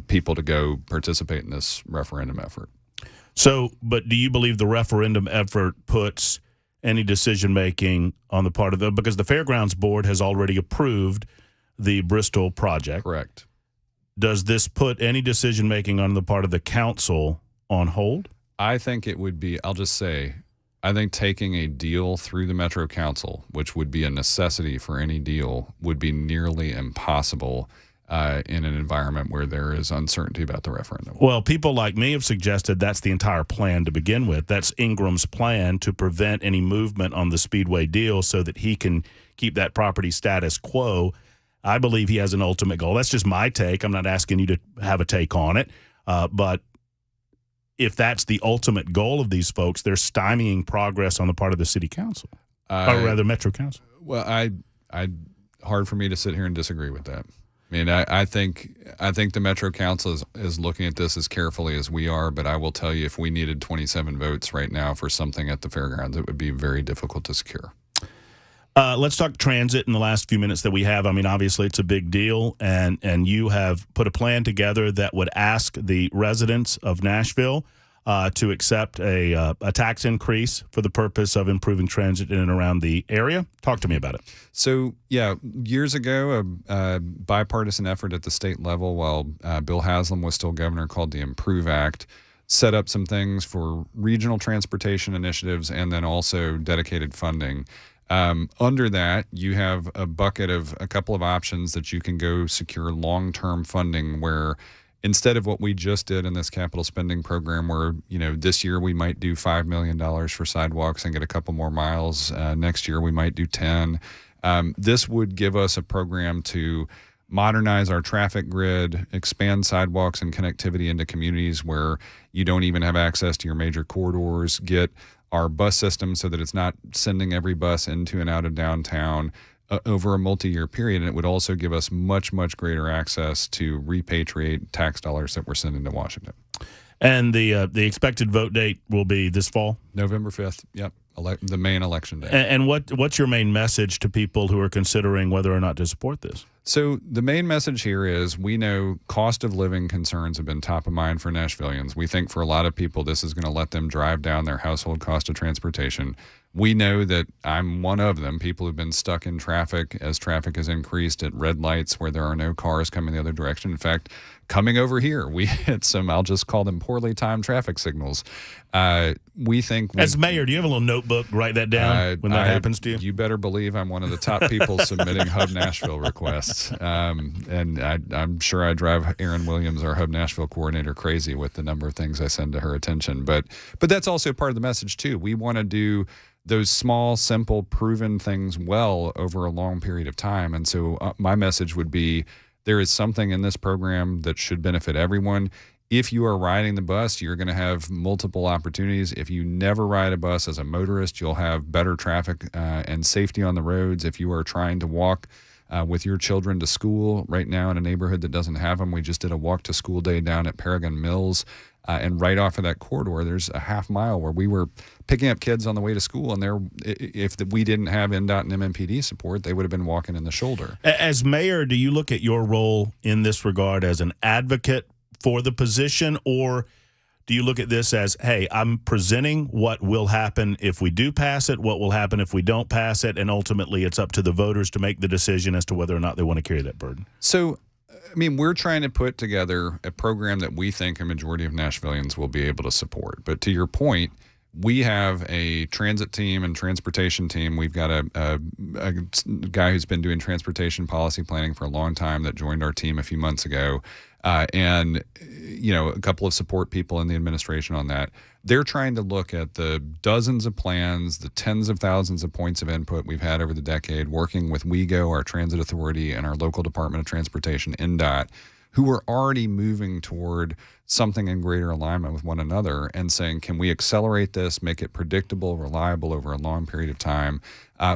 people to go participate in this referendum effort. So, but do you believe the referendum effort puts any decision-making on the part of because the Fairgrounds Board has already approved the Bristol project. Correct. Does this put any decision-making on the part of the council on hold? I think it would be, I'll just say, I think taking a deal through the Metro Council, which would be a necessity for any deal, would be nearly impossible in an environment where there is uncertainty about the referendum. Well, people like me have suggested that's the entire plan to begin with. That's Ingram's plan to prevent any movement on the Speedway deal so that he can keep that property status quo. I believe he has an ultimate goal. That's just my take. I'm not asking you to have a take on it. But if that's the ultimate goal of these folks, they're stymieing progress on the part of the city council, or rather Metro Council. Well, hard for me to sit here and disagree with that. I mean, I think the Metro Council is looking at this as carefully as we are, but I will tell you, if we needed 27 votes right now for something at the fairgrounds, it would be very difficult to secure. Let's talk transit in the last few minutes that we have. I mean, obviously, it's a big deal, and you have put a plan together that would ask the residents of Nashville to accept a tax increase for the purpose of improving transit in and around the area. Talk to me about it. So, yeah, years ago, a bipartisan effort at the state level while Bill Haslam was still governor called the Improve Act set up some things for regional transportation initiatives and then also dedicated funding. Under that, you have a bucket of a couple of options that you can go secure long-term funding where instead of what we just did in this capital spending program where, this year we might do $5 million for sidewalks and get a couple more miles. Next year we might do 10. This would give us a program to modernize our traffic grid, expand sidewalks and connectivity into communities where you don't even have access to your major corridors, get our bus system so that it's not sending every bus into and out of downtown over a multi-year period. And it would also give us much, much greater access to repatriate tax dollars that we're sending to Washington. And the expected vote date will be this fall? November 5th. Yep. The main election day. And what's your main message to people who are considering whether or not to support this? So the main message here is we know cost of living concerns have been top of mind for Nashvillians. We think for a lot of people this is going to let them drive down their household cost of transportation. We know that I'm one of them, people who've been stuck in traffic as traffic has increased at red lights where there are no cars coming the other direction. In fact, coming over here, we hit some, I'll just call them poorly timed traffic signals. We think... As mayor, do you have a little notebook, write that down when that happens to you? You better believe I'm one of the top people submitting Hub Nashville requests. And I'm sure I drive Erin Williams, our Hub Nashville coordinator, crazy with the number of things I send to her attention. But that's also part of the message, too. We want to do those small, simple, proven things well over a long period of time. And so my message would be there is something in this program that should benefit everyone. If you are riding the bus, you're going to have multiple opportunities. If you never ride a bus as a motorist, you'll have better traffic and safety on the roads. If you are trying to walk with your children to school right now in a neighborhood that doesn't have them, we just did a walk to school day down at Paragon Mills. And right off of that corridor, there's a half mile where we were picking up kids on the way to school. And if we didn't have NDOT and MMPD support, they would have been walking in the shoulder. As mayor, do you look at your role in this regard as an advocate for the position, or do you look at this as, hey, I'm presenting what will happen if we do pass it, what will happen if we don't pass it, and ultimately it's up to the voters to make the decision as to whether or not they want to carry that burden? So, we're trying to put together a program that we think a majority of Nashvillians will be able to support. But to your point, we have a transit team and transportation team. We've got a guy who's been doing transportation policy planning for a long time that joined our team a few months ago. And a couple of support people in the administration on that. They're trying to look at the dozens of plans, the tens of thousands of points of input we've had over the decade, working with WeGo, our transit authority, and our local Department of Transportation, NDOT, who are already moving toward something in greater alignment with one another and saying, can we accelerate this, make it predictable, reliable over a long period of time?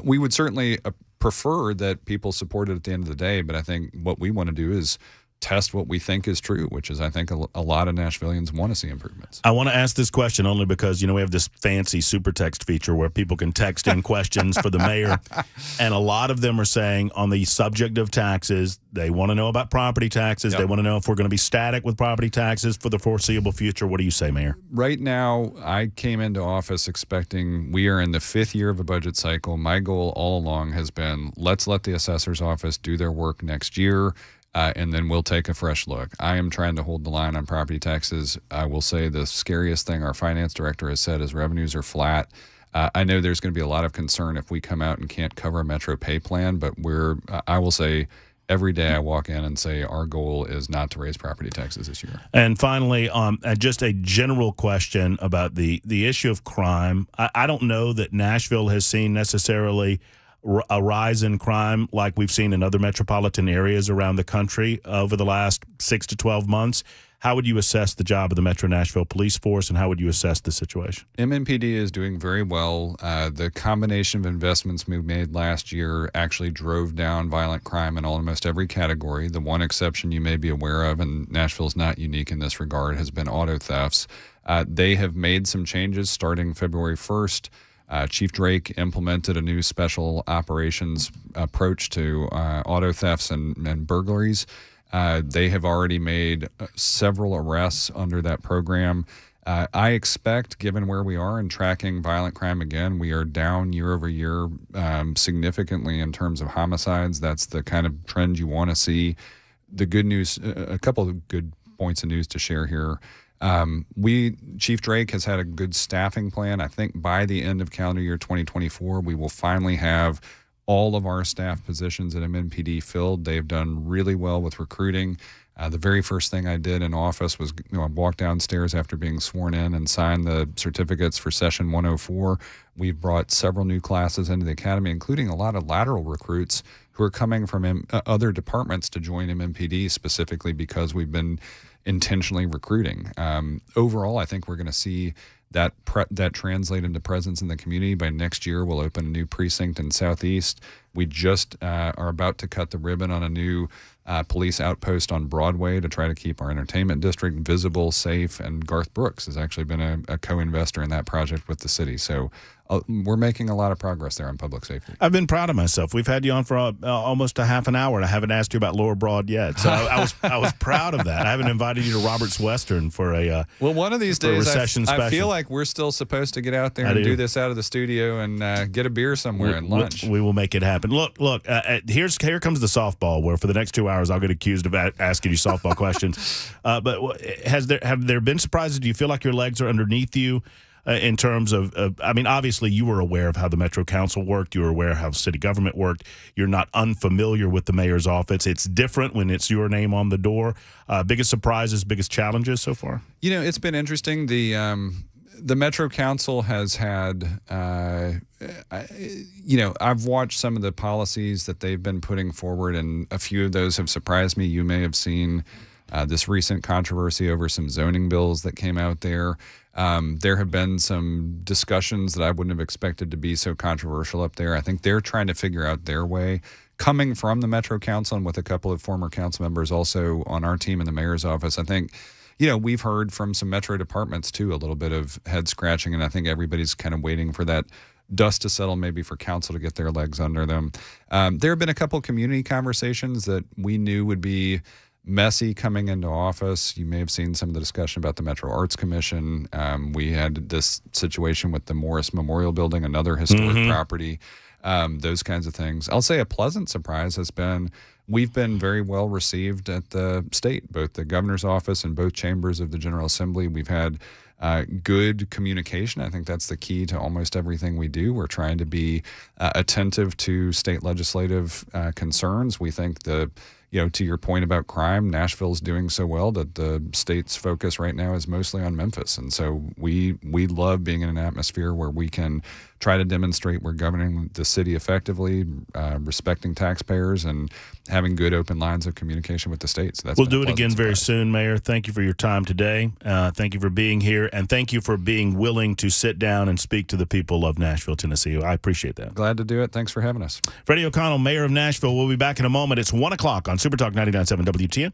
We would certainly prefer that people support it at the end of the day, but I think what we want to do is test what we think is true, which is I think a lot of Nashvillians want to see improvements. I want to ask this question only because, we have this fancy super text feature where people can text in questions for the mayor, and a lot of them are saying on the subject of taxes, they want to know about property taxes. Yep. They want to know if we're going to be static with property taxes for the foreseeable future. What do you say, Mayor? Right now, I came into office expecting we are in the 5th year of a budget cycle. My goal all along has been let's let the assessor's office do their work next year. And then we'll take a fresh look. I am trying to hold the line on property taxes. I will say the scariest thing our finance director has said is revenues are flat. I know there's going to be a lot of concern if we come out and can't cover a Metro pay plan, but I will say every day I walk in and say our goal is not to raise property taxes this year. And finally, just a general question about the issue of crime. I don't know that Nashville has seen necessarily a rise in crime like we've seen in other metropolitan areas around the country over the last 6 to 12 months. How would you assess the job of the Metro Nashville Police Force, and how would you assess the situation? MMPD is doing very well. The combination of investments we made last year actually drove down violent crime in almost every category. The one exception you may be aware of, and Nashville's not unique in this regard, has been auto thefts. They have made some changes starting February 1st. Chief Drake implemented a new special operations approach to auto thefts and burglaries. They have already made several arrests under that program. I expect, given where we are in tracking violent crime again, we are down year over year significantly in terms of homicides. That's the kind of trend you want to see. The good news, a couple of good points of news to share here. Chief Drake has had a good staffing plan. I think by the end of calendar year 2024, we will finally have all of our staff positions at MNPD filled. They've done really well with recruiting. The very first thing I did in office was, I walked downstairs after being sworn in and signed the certificates for Session 104. We've brought several new classes into the academy, including a lot of lateral recruits who are coming from other departments to join MNPD specifically because we've been intentionally recruiting. Overall, I think we're going to see that translate into presence in the community. By next year, we'll open a new precinct in Southeast. We just are about to cut the ribbon on a new police outpost on Broadway to try to keep our entertainment district visible, safe, and Garth Brooks has actually been a co-investor in that project with the city. So we're making a lot of progress there on public safety. I've been proud of myself. We've had you on for almost a half an hour, and I haven't asked you about Lower Broad yet. So I was proud of that. I haven't invited you to Robert's Western for a well, one of these days, I feel like we're still supposed to get out there and do this out of the studio and get a beer somewhere and lunch. We will make it happen. Look. Here comes the softball. Where for the next 2 hours, I'll get accused of asking you softball questions. But have there been surprises? Do you feel like your legs are underneath you? In terms of, I mean, obviously you were aware of how the Metro Council worked. You were aware of how city government worked. You're not unfamiliar with the mayor's office. It's different when it's your name on the door. Biggest surprises, biggest challenges so far? It's been interesting. The Metro Council has had, I've watched some of the policies that they've been putting forward, and a few of those have surprised me. You may have seen this recent controversy over some zoning bills that came out there. There have been some discussions that I wouldn't have expected to be so controversial up there. I think they're trying to figure out their way. Coming from the Metro Council and with a couple of former council members also on our team in the mayor's office, I think, we've heard from some Metro departments too, a little bit of head scratching, and I think everybody's kind of waiting for that dust to settle, maybe for council to get their legs under them. There have been a couple of community conversations that we knew would be messy coming into office. You may have seen some of the discussion about the Metro Arts Commission. We had this situation with the Morris Memorial Building, another historic property, those kinds of things. I'll say a pleasant surprise has been we've been very well received at the state, both the governor's office and both chambers of the General Assembly. We've had good communication. I think that's the key to almost everything we do. We're trying to be attentive to state legislative concerns. We think to your point about crime, Nashville's doing so well that the state's focus right now is mostly on Memphis. And so we love being in an atmosphere where we can try to demonstrate we're governing the city effectively, respecting taxpayers, and having good open lines of communication with the state. So we'll do it again very soon, Mayor. Thank you for your time today. Thank you for being here, and thank you for being willing to sit down and speak to the people of Nashville, Tennessee. I appreciate that. Glad to do it. Thanks for having us. Freddie O'Connell, Mayor of Nashville. We'll be back in a moment. It's 1 o'clock on Super Talk 99.7 WTN.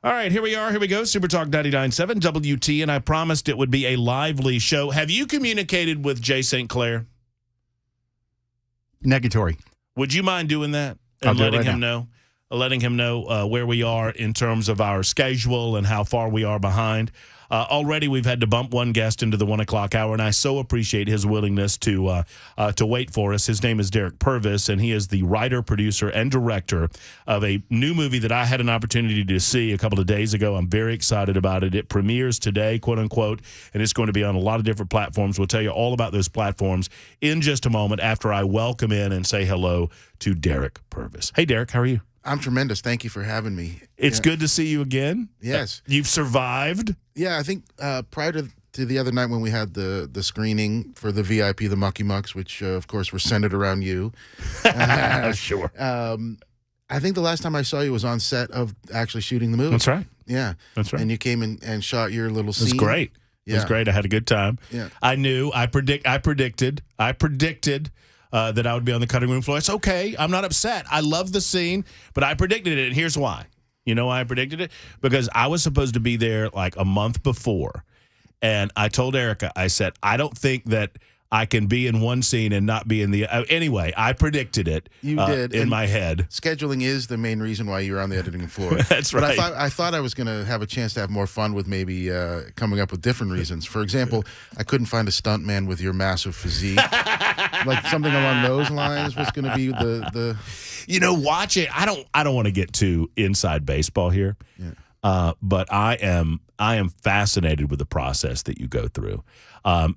All right, here we are. Here we go. Super Talk 99.7 WT, and I promised it would be a lively show. Have you communicated with Jay St. Clair? Negatory. Would you mind doing that I'll and do it letting right him know? Letting him know where we are in terms of our schedule and how far we are behind. Already, we've had to bump one guest into the 1 o'clock hour, and I so appreciate his willingness to wait for us. His name is Derek Pervis, and he is the writer, producer, and director of a new movie that I had an opportunity to see a couple of days ago. I'm very excited about it. It premieres today, quote unquote, and it's going to be on a lot of different platforms. We'll tell you all about those platforms in just a moment after I welcome in and say hello to Derek Pervis. Hey, Derek, how are you? I'm tremendous. Thank you for having me. It's good to see you again. Yes. You've survived. Yeah, I think prior to the other night when we had the screening for the VIP, the Mucky Mucks, which, of course, were centered around you. Sure. I think the last time I saw you was on set of actually shooting the movie. That's right. Yeah. That's right. And you came in and shot your little scene. It was great. It was great. I had a good time. Yeah. I knew. I predicted that I would be on the cutting room floor. It's okay. I'm not upset. I love the scene, but I predicted it, and here's why. You know why I predicted it? Because I was supposed to be there like a month before, and I told Erica, I said, I don't think that I can be in one scene and not be in the anyway, I predicted it. You did. In my head. Scheduling is the main reason why you're on the editing floor. That's right. But I thought I was going to have a chance to have more fun with maybe coming up with different reasons. For example, I couldn't find a stuntman with your massive physique. Like something along those lines was going to be the. You know, watch it. I don't want to get too inside baseball here. Yeah. But I am fascinated with the process that you go through.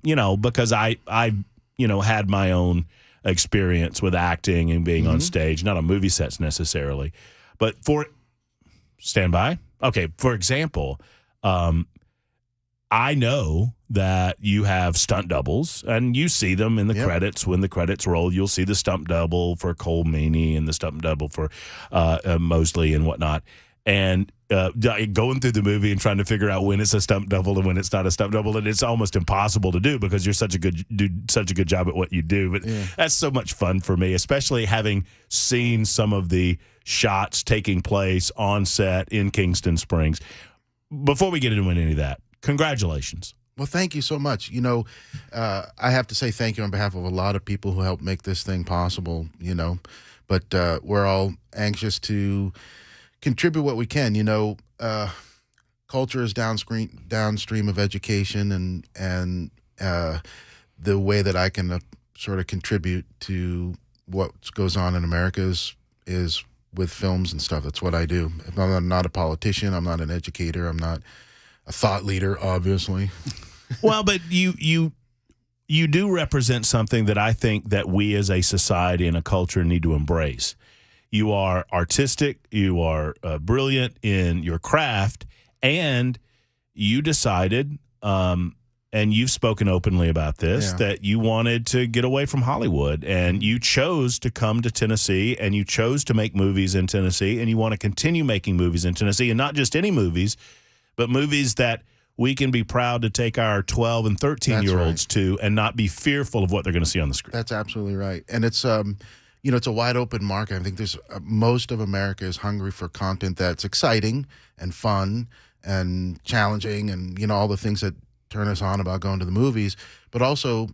You know, because I had my own experience with acting and being on stage, not on movie sets necessarily, but stand by. Okay, for example, I know that you have stunt doubles, and you see them in the credits. When the credits roll, you'll see the stunt double for Cole Meany and the stunt double for Mosley and whatnot. And going through the movie and trying to figure out when it's a stunt double and when it's not a stunt double, and it's almost impossible to do because you're such a good job at what you do. But that's so much fun for me, especially having seen some of the shots taking place on set in Kingston Springs. Before we get into any of that, congratulations. Well, thank you so much. You know, I have to say thank you on behalf of a lot of people who helped make this thing possible, you know, but we're all anxious to contribute what we can. You know, culture is downstream of education, and the way that I can sort of contribute to what goes on in America is with films and stuff. That's what I do. I'm not a politician. I'm not an educator. I'm not a thought leader, obviously. Well, but you do represent something that I think that we as a society and a culture need to embrace. You are artistic, you are brilliant in your craft, and you decided, and you've spoken openly about this, that you wanted to get away from Hollywood, and you chose to come to Tennessee, and you chose to make movies in Tennessee, and you want to continue making movies in Tennessee, and not just any movies, but movies that we can be proud to take our 12 and 13-year-olds to and not be fearful of what they're going to see on the screen. That's absolutely right. And it's, you know, it's a wide open market. I think there's most of America is hungry for content that's exciting and fun and challenging and, you know, all the things that turn us on about going to the movies, but also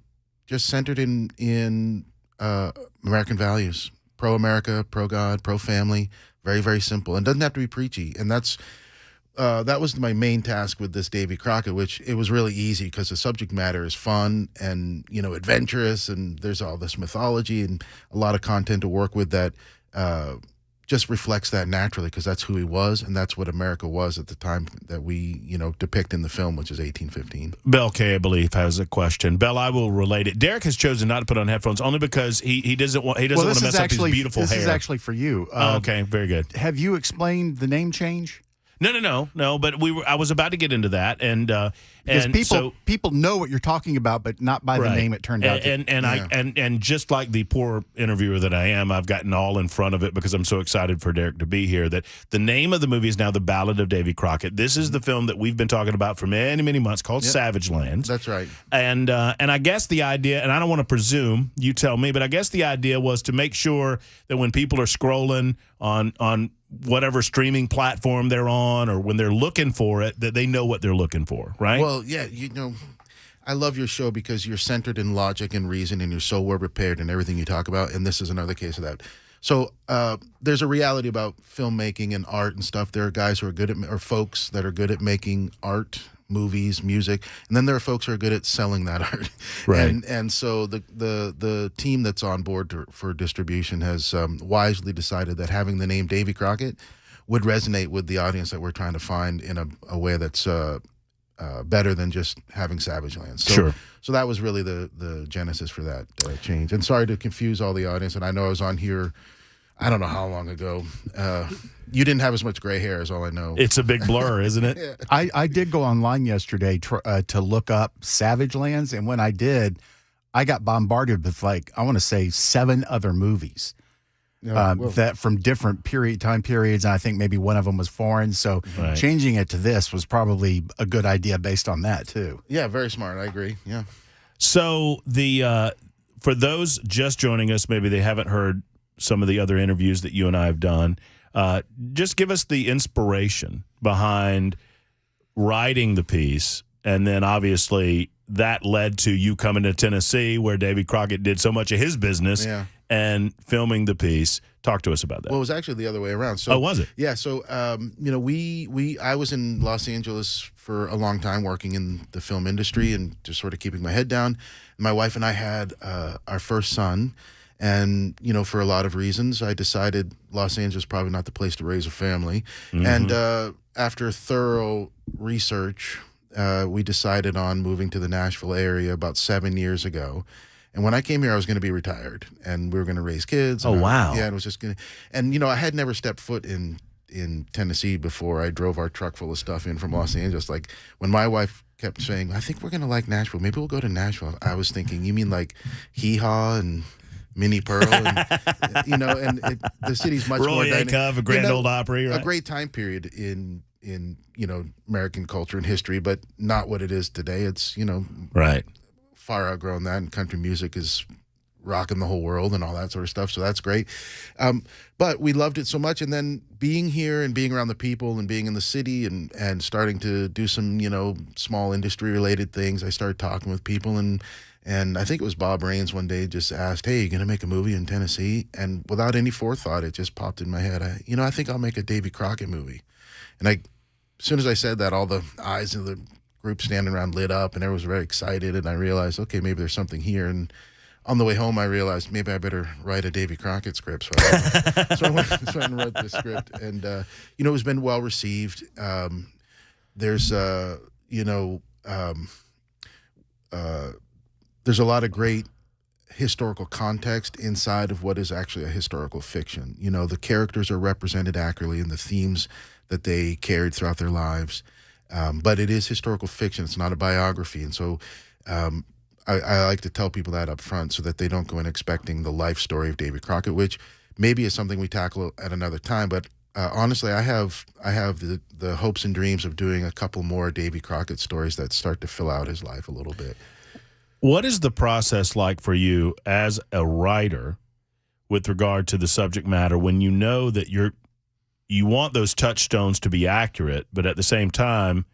just centered in American values, pro-America, pro-God, pro-family, very, very simple. And doesn't have to be preachy. And that was my main task with this Davy Crockett, which it was really easy because the subject matter is fun and, you know, adventurous, and there's all this mythology and a lot of content to work with that just reflects that naturally because that's who he was and that's what America was at the time that we, you know, depict in the film, which is 1815. Bell K, I believe, has a question. Bell, I will relate it. Derek has chosen not to put on headphones only because he doesn't want to mess up his beautiful hair. This is actually for you. Okay, very good. Have you explained the name change? No. But I was about to get into that, and Because And people know what you're talking about, but not by the name it turned out to. And just like the poor interviewer that I am, I've gotten all in front of it because I'm so excited for Derek to be here. That the name of the movie is now The Ballad of Davy Crockett. This is the film that we've been talking about for many, many months, called Savage Lands. That's right. And I guess the idea, and I don't want to presume, you tell me, but I guess the idea was to make sure that when people are scrolling on whatever streaming platform they're on, or when they're looking for it, that they know what they're looking for, right? Well, yeah, I love your show because you're centered in logic and reason, and you're so well prepared in everything you talk about, and this is another case of that. So there's a reality about filmmaking and art and stuff. There are guys who are good at, or folks that are good at making art, movies, music, and then there are folks who are good at selling that art. Right. And so the team that's on board for distribution has wisely decided that having the name Davy Crockett would resonate with the audience that we're trying to find in a way that's better than just having Savage Lands. So, Sure. So that was really the genesis for that change. And sorry to confuse all the audience. And I know I was on here, I don't know how long ago. You didn't have as much gray hair, is all I know. It's a big blur, isn't it? Yeah. I did go online yesterday to look up Savage Lands, and when I did, I got bombarded with, like, I want to say 7 other movies that from different time periods, and I think maybe one of them was foreign. So changing it to this was probably a good idea based on that too. Yeah, very smart. I agree. Yeah. So for those just joining us, maybe they haven't heard some of the other interviews that you and I have done. Just give us the inspiration behind writing the piece, and then obviously that led to you coming to Tennessee, where Davy Crockett did so much of his business, and filming the piece. Talk to us about that. Well, it was actually the other way around. So, was it? Yeah. So, I was in Los Angeles for a long time working in the film industry and just sort of keeping my head down. My wife and I had our first son. And, for a lot of reasons, I decided Los Angeles is probably not the place to raise a family. Mm-hmm. And after thorough research, we decided on moving to the Nashville area about 7 years ago. And when I came here, I was going to be retired, and we were going to raise kids. Oh, wow. Yeah, and it was just going to. And, I had never stepped foot in Tennessee before. I drove our truck full of stuff in from Los Angeles. Like, when my wife kept saying, I think we're going to like Nashville. Maybe we'll go to Nashville. I was thinking, you mean like Hee Haw and Minnie Pearl, and the city's much more dynamic. Roy Acuff, a Grand Ole Opry, right? A great time period in American culture and history, but not what it is today. It's right, far outgrown that, and country music is rocking the whole world and all that sort of stuff. So that's great. But we loved it so much, and then being here and being around the people and being in the city and starting to do some small industry related things. I started talking with people, and I think it was Bob Raines one day just asked, "Hey, you going to make a movie in Tennessee?" And without any forethought, it just popped in my head. I think I'll make a Davy Crockett movie. And as soon as I said that, all the eyes of the group standing around lit up, and everyone was very excited. And I realized, okay, maybe there's something here. And on the way home, I realized maybe I better write a Davy Crockett script. So I went and wrote the script, and it's been well received. There's there's a lot of great historical context inside of what is actually a historical fiction. The characters are represented accurately in the themes that they carried throughout their lives. But it is historical fiction. It's not a biography. And so I like to tell people that up front so that they don't go in expecting the life story of Davy Crockett, which maybe is something we tackle at another time. But honestly, I have the hopes and dreams of doing a couple more Davy Crockett stories that start to fill out his life a little bit. What is the process like for you as a writer with regard to the subject matter when you know that you want those touchstones to be accurate, but at the same time,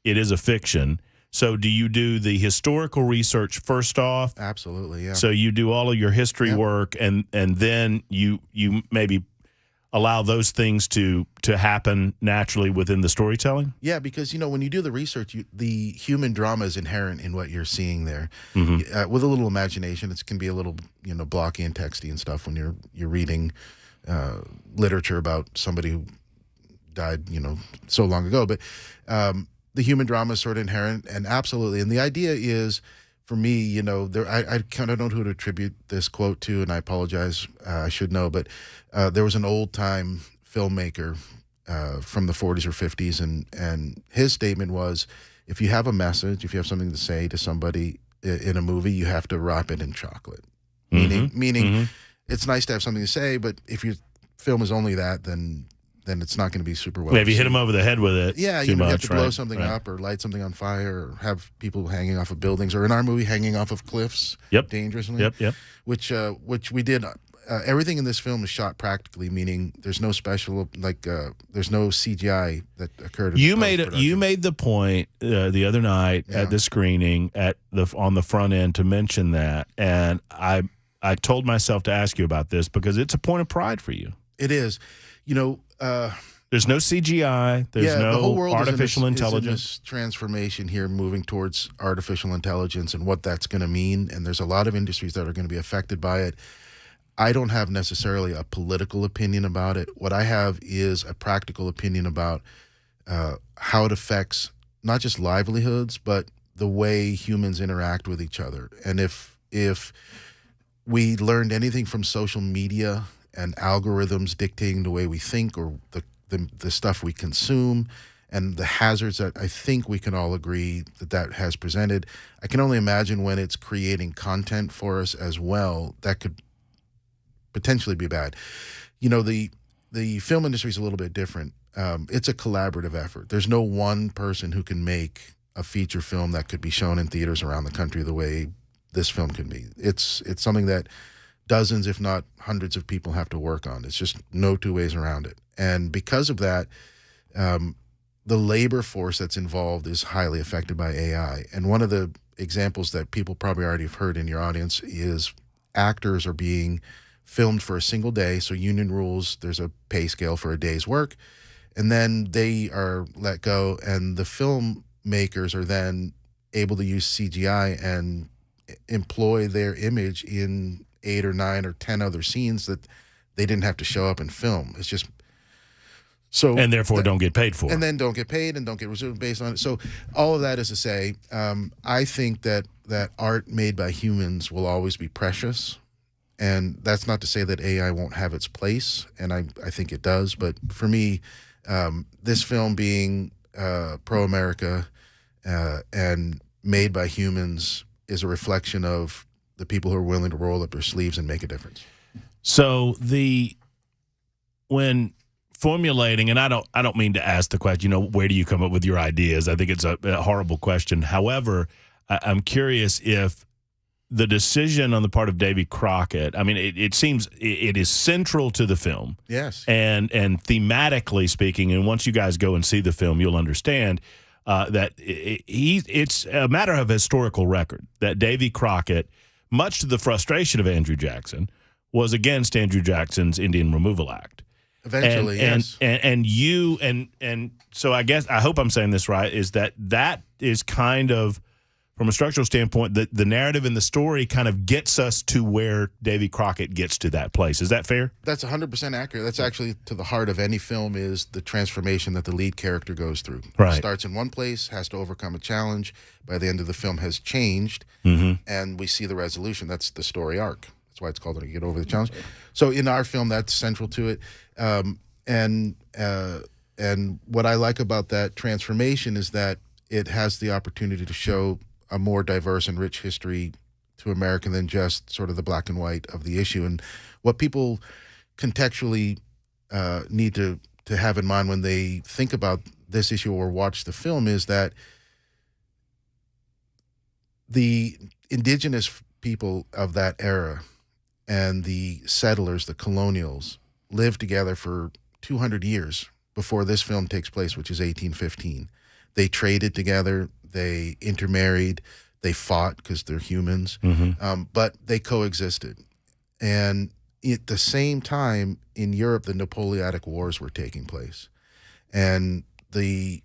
it is a fiction? So do you do the historical research first off? Absolutely, yeah. So you do all of your history work, and then you maybe allow those things to happen naturally within the storytelling? Yeah, because, when you do the research, the human drama is inherent in what you're seeing there. Mm-hmm. With a little imagination, it can be a little, blocky and texty and stuff when you're reading literature about somebody who died, so long ago. But the human drama is sort of inherent, and absolutely. And the idea is, for me, I kind of don't know who to attribute this quote to, and I apologize, I should know, but there was an old-time filmmaker from the 40s or 50s, and his statement was, if you have a message, if you have something to say to somebody in a movie, you have to wrap it in chocolate. Meaning, it's nice to have something to say, but if your film is only that, then it's not going to be super well. Maybe hit them over the head with it. Yeah, you have to blow something up or light something on fire or have people hanging off of buildings, or in our movie, hanging off of cliffs dangerously. Yep. Which we did. Everything in this film is shot practically, meaning there's no special, there's no CGI that occurred. You made the point the other night at the screening on the front end to mention that, and I told myself to ask you about this because it's a point of pride for you. It is, there's no CGI. There's no the whole world artificial intelligence. Is in this transformation here, moving towards artificial intelligence and what that's going to mean. And there's a lot of industries that are going to be affected by it. I don't have necessarily a political opinion about it. What I have is a practical opinion about how it affects not just livelihoods, but the way humans interact with each other. And if we learned anything from social media and algorithms dictating the way we think or the stuff we consume and the hazards that I think we can all agree that has presented, I can only imagine when it's creating content for us as well that could potentially be bad. The film industry is a little bit different. It's a collaborative effort. There's no one person who can make a feature film that could be shown in theaters around the country the way this film can be. It's something that dozens, if not hundreds of people have to work on. It's just no two ways around it. And because of that, the labor force that's involved is highly affected by AI. And one of the examples that people probably already have heard in your audience is actors are being filmed for a single day. So union rules, there's a pay scale for a day's work. And then they are let go, and the filmmakers are then able to use CGI and employ their image in 8 or 9 or 10 other scenes that they didn't have to show up and film. It's just so, and therefore don't get paid for, and then don't get paid and don't get reserved based on it. So all of that is to say, I think that art made by humans will always be precious. And that's not to say that AI won't have its place, and I think it does. But for me, this film being pro-America and made by humans is a reflection of the people who are willing to roll up their sleeves and make a difference. So when formulating, and I don't mean to ask the question, where do you come up with your ideas? I think it's a horrible question. However, I'm curious if the decision on the part of Davy Crockett, I mean, it seems it is central to the film. Yes. And thematically speaking, and once you guys go and see the film, you'll understand that it's a matter of historical record that Davy Crockett, much to the frustration of Andrew Jackson, was against Andrew Jackson's Indian Removal Act. Eventually, yes. And so I hope I'm saying this right, is that is kind of, from a structural standpoint, the narrative and the story kind of gets us to where Davy Crockett gets to that place. Is that fair? That's 100% accurate. That's actually to the heart of any film, is the transformation that the lead character goes through. Right. Starts in one place, has to overcome a challenge. By the end of the film has changed, and we see the resolution. That's the story arc. That's why it's called Get Over the Challenge. So in our film, that's central to it. And what I like about that transformation is that it has the opportunity to show a more diverse and rich history to America than just sort of the black and white of the issue. And what people contextually need to have in mind when they think about this issue or watch the film is that the indigenous people of that era and the settlers, the colonials, lived together for 200 years before this film takes place, which is 1815. They traded together, they intermarried, they fought because they're humans, but they coexisted. And at the same time, in Europe, the Napoleonic Wars were taking place. And the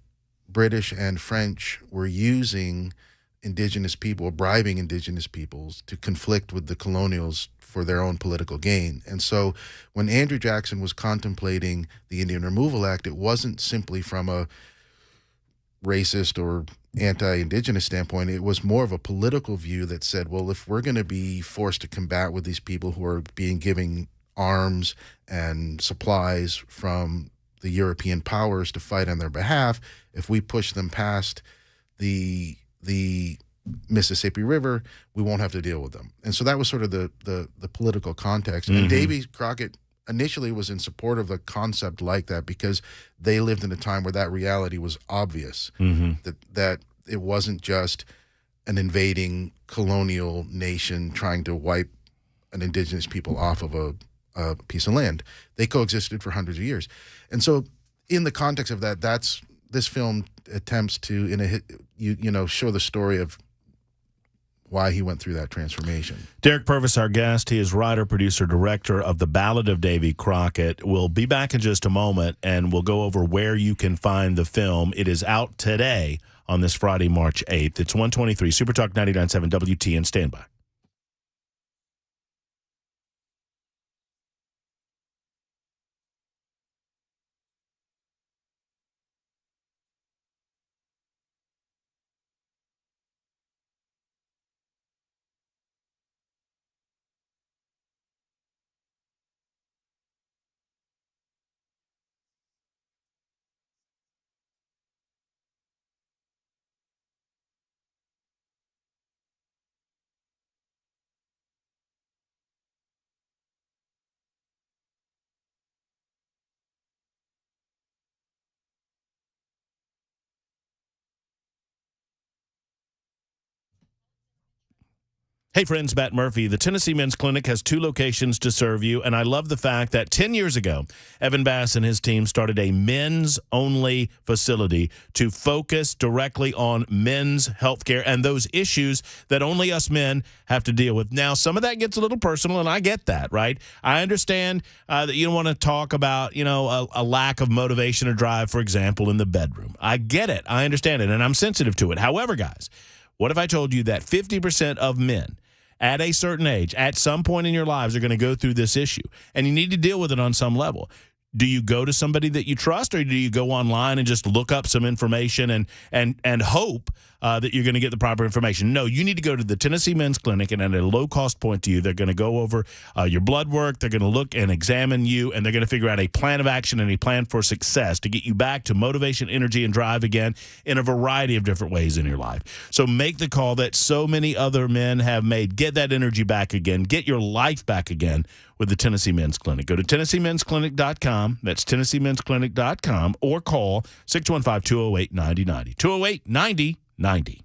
British and French were using indigenous people, bribing indigenous peoples to conflict with the colonials for their own political gain. And so when Andrew Jackson was contemplating the Indian Removal Act, it wasn't simply from a racist or anti-indigenous standpoint. It was more of a political view that said, well, if we're going to be forced to combat with these people who are being given arms and supplies from the European powers to fight on their behalf, if we push them past the Mississippi River, we won't have to deal with them. And so that was sort of the political context. And Davy Crockett initially was in support of the concept like that because they lived in a time where that reality was obvious, that it wasn't just an invading colonial nation trying to wipe an indigenous people off of a piece of land. They coexisted for hundreds of years. And so in the context of that, this film attempts to show the story of why he went through that transformation. Derek Pervis, our guest. He is writer, producer, director of The Ballad of Davy Crockett. We'll be back in just a moment, and we'll go over where you can find the film. It is out today on this Friday, March 8th. It's 123 Super Talk 99.7 WTN. Stand by. Hey, friends, Matt Murphy. The Tennessee Men's Clinic has 2 locations to serve you, and I love the fact that 10 years ago, Evan Bass and his team started a men's-only facility to focus directly on men's health care and those issues that only us men have to deal with. Now, some of that gets a little personal, and I get that, right? I understand that you don't want to talk about, a lack of motivation or drive, for example, in the bedroom. I get it. I understand it, and I'm sensitive to it. However, guys, what if I told you that 50% of men at a certain age, at some point in your lives, are going to go through this issue, and you need to deal with it on some level? Do you go to somebody that you trust, or do you go online and just look up some information and hope that you're going to get the proper information? No, you need to go to the Tennessee Men's Clinic, and at a low-cost point to you, they're going to go over your blood work, they're going to look and examine you, and they're going to figure out a plan of action and a plan for success to get you back to motivation, energy, and drive again in a variety of different ways in your life. So make the call that so many other men have made. Get that energy back again. Get your life back again with the Tennessee Men's Clinic. Go to TennesseeMen'sClinic.com. That's TennesseeMen'sClinic.com, or call 615-208-9090. 208-9090.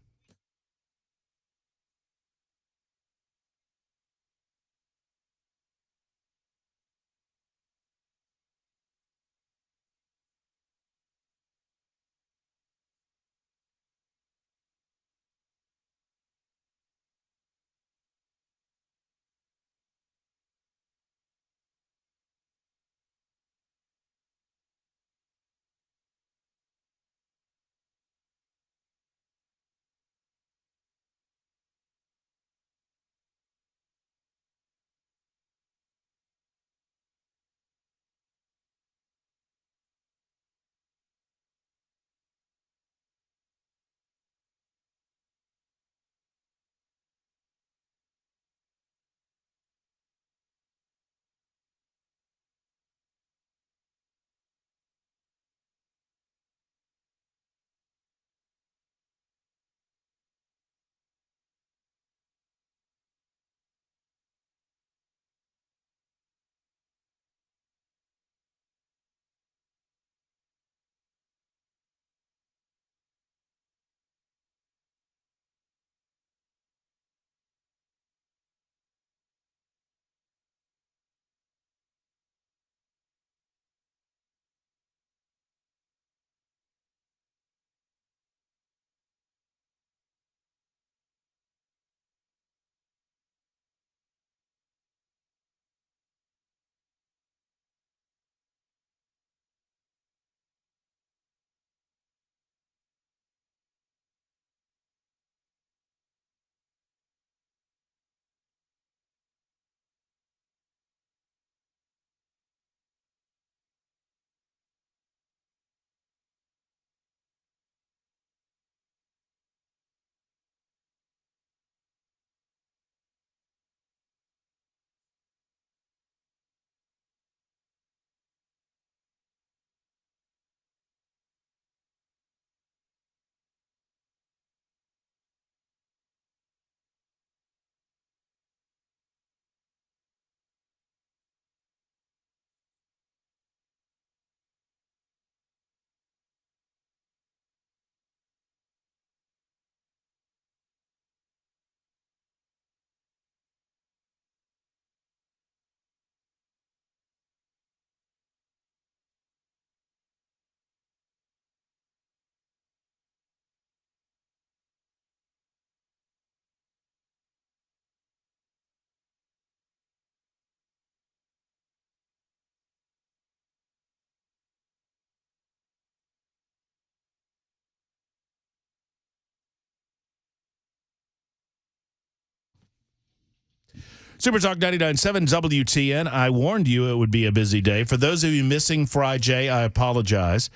Super Talk 99.7 WTN. I warned you it would be a busy day. For those of you missing Fry J, I apologize.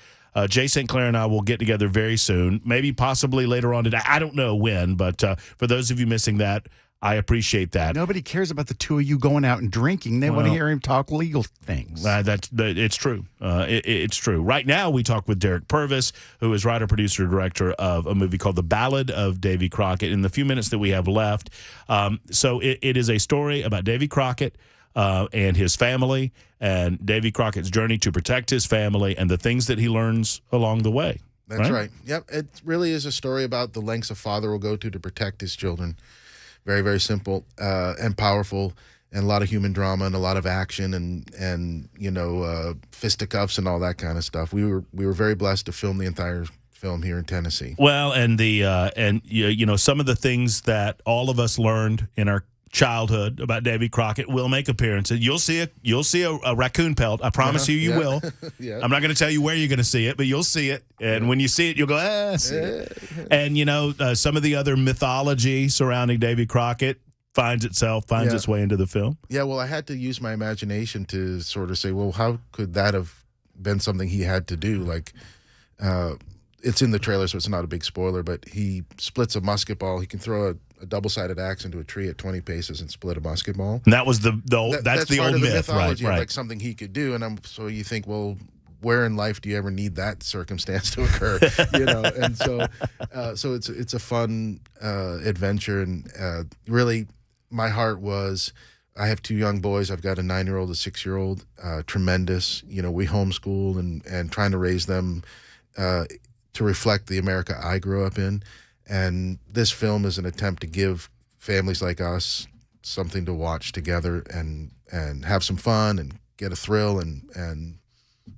Jay St. Clair and I will get together very soon, maybe possibly later on today. I don't know when, but for those of you missing that, I appreciate that. Nobody cares about the two of you going out and drinking. They want to hear him talk legal things. It's true. It's true. Right now, we talk with Derek Pervis, who is writer, producer, director of a movie called The Ballad of Davy Crockett. In the few minutes that we have left, so it is a story about Davy Crockett and his family, and Davy Crockett's journey to protect his family and the things that he learns along the way. That's right. Yep. It really is a story about the lengths a father will go to protect his children. Very, very simple and powerful, and a lot of human drama and a lot of action and fisticuffs and all that kind of stuff. We were very blessed to film the entire film here in Tennessee. Well, and some of the things that all of us learned in our childhood about Davy Crockett will make appearances. You'll see a raccoon pelt. I promise you will. Yeah. I'm not going to tell you where you're going to see it, but you'll see it. And when you see it, you'll go, see it. And some of the other mythology surrounding Davy Crockett finds its way into the film. Yeah, well, I had to use my imagination to sort of say, well, how could that have been something he had to do? Like, it's in the trailer, so it's not a big spoiler, but he splits a musket ball. He can throw a double-sided axe into a tree at 20 paces and split a musket ball. And that was that's the old old myth, mythology, right? Like something he could do, so you think, well, where in life do you ever need that circumstance to occur? And so it's a fun adventure, and really, my heart was. I have two young boys. I've got a 9-year-old, a 6-year-old. Tremendous. We homeschool and trying to raise them to reflect the America I grew up in. And this film is an attempt to give families like us something to watch together and have some fun and get a thrill and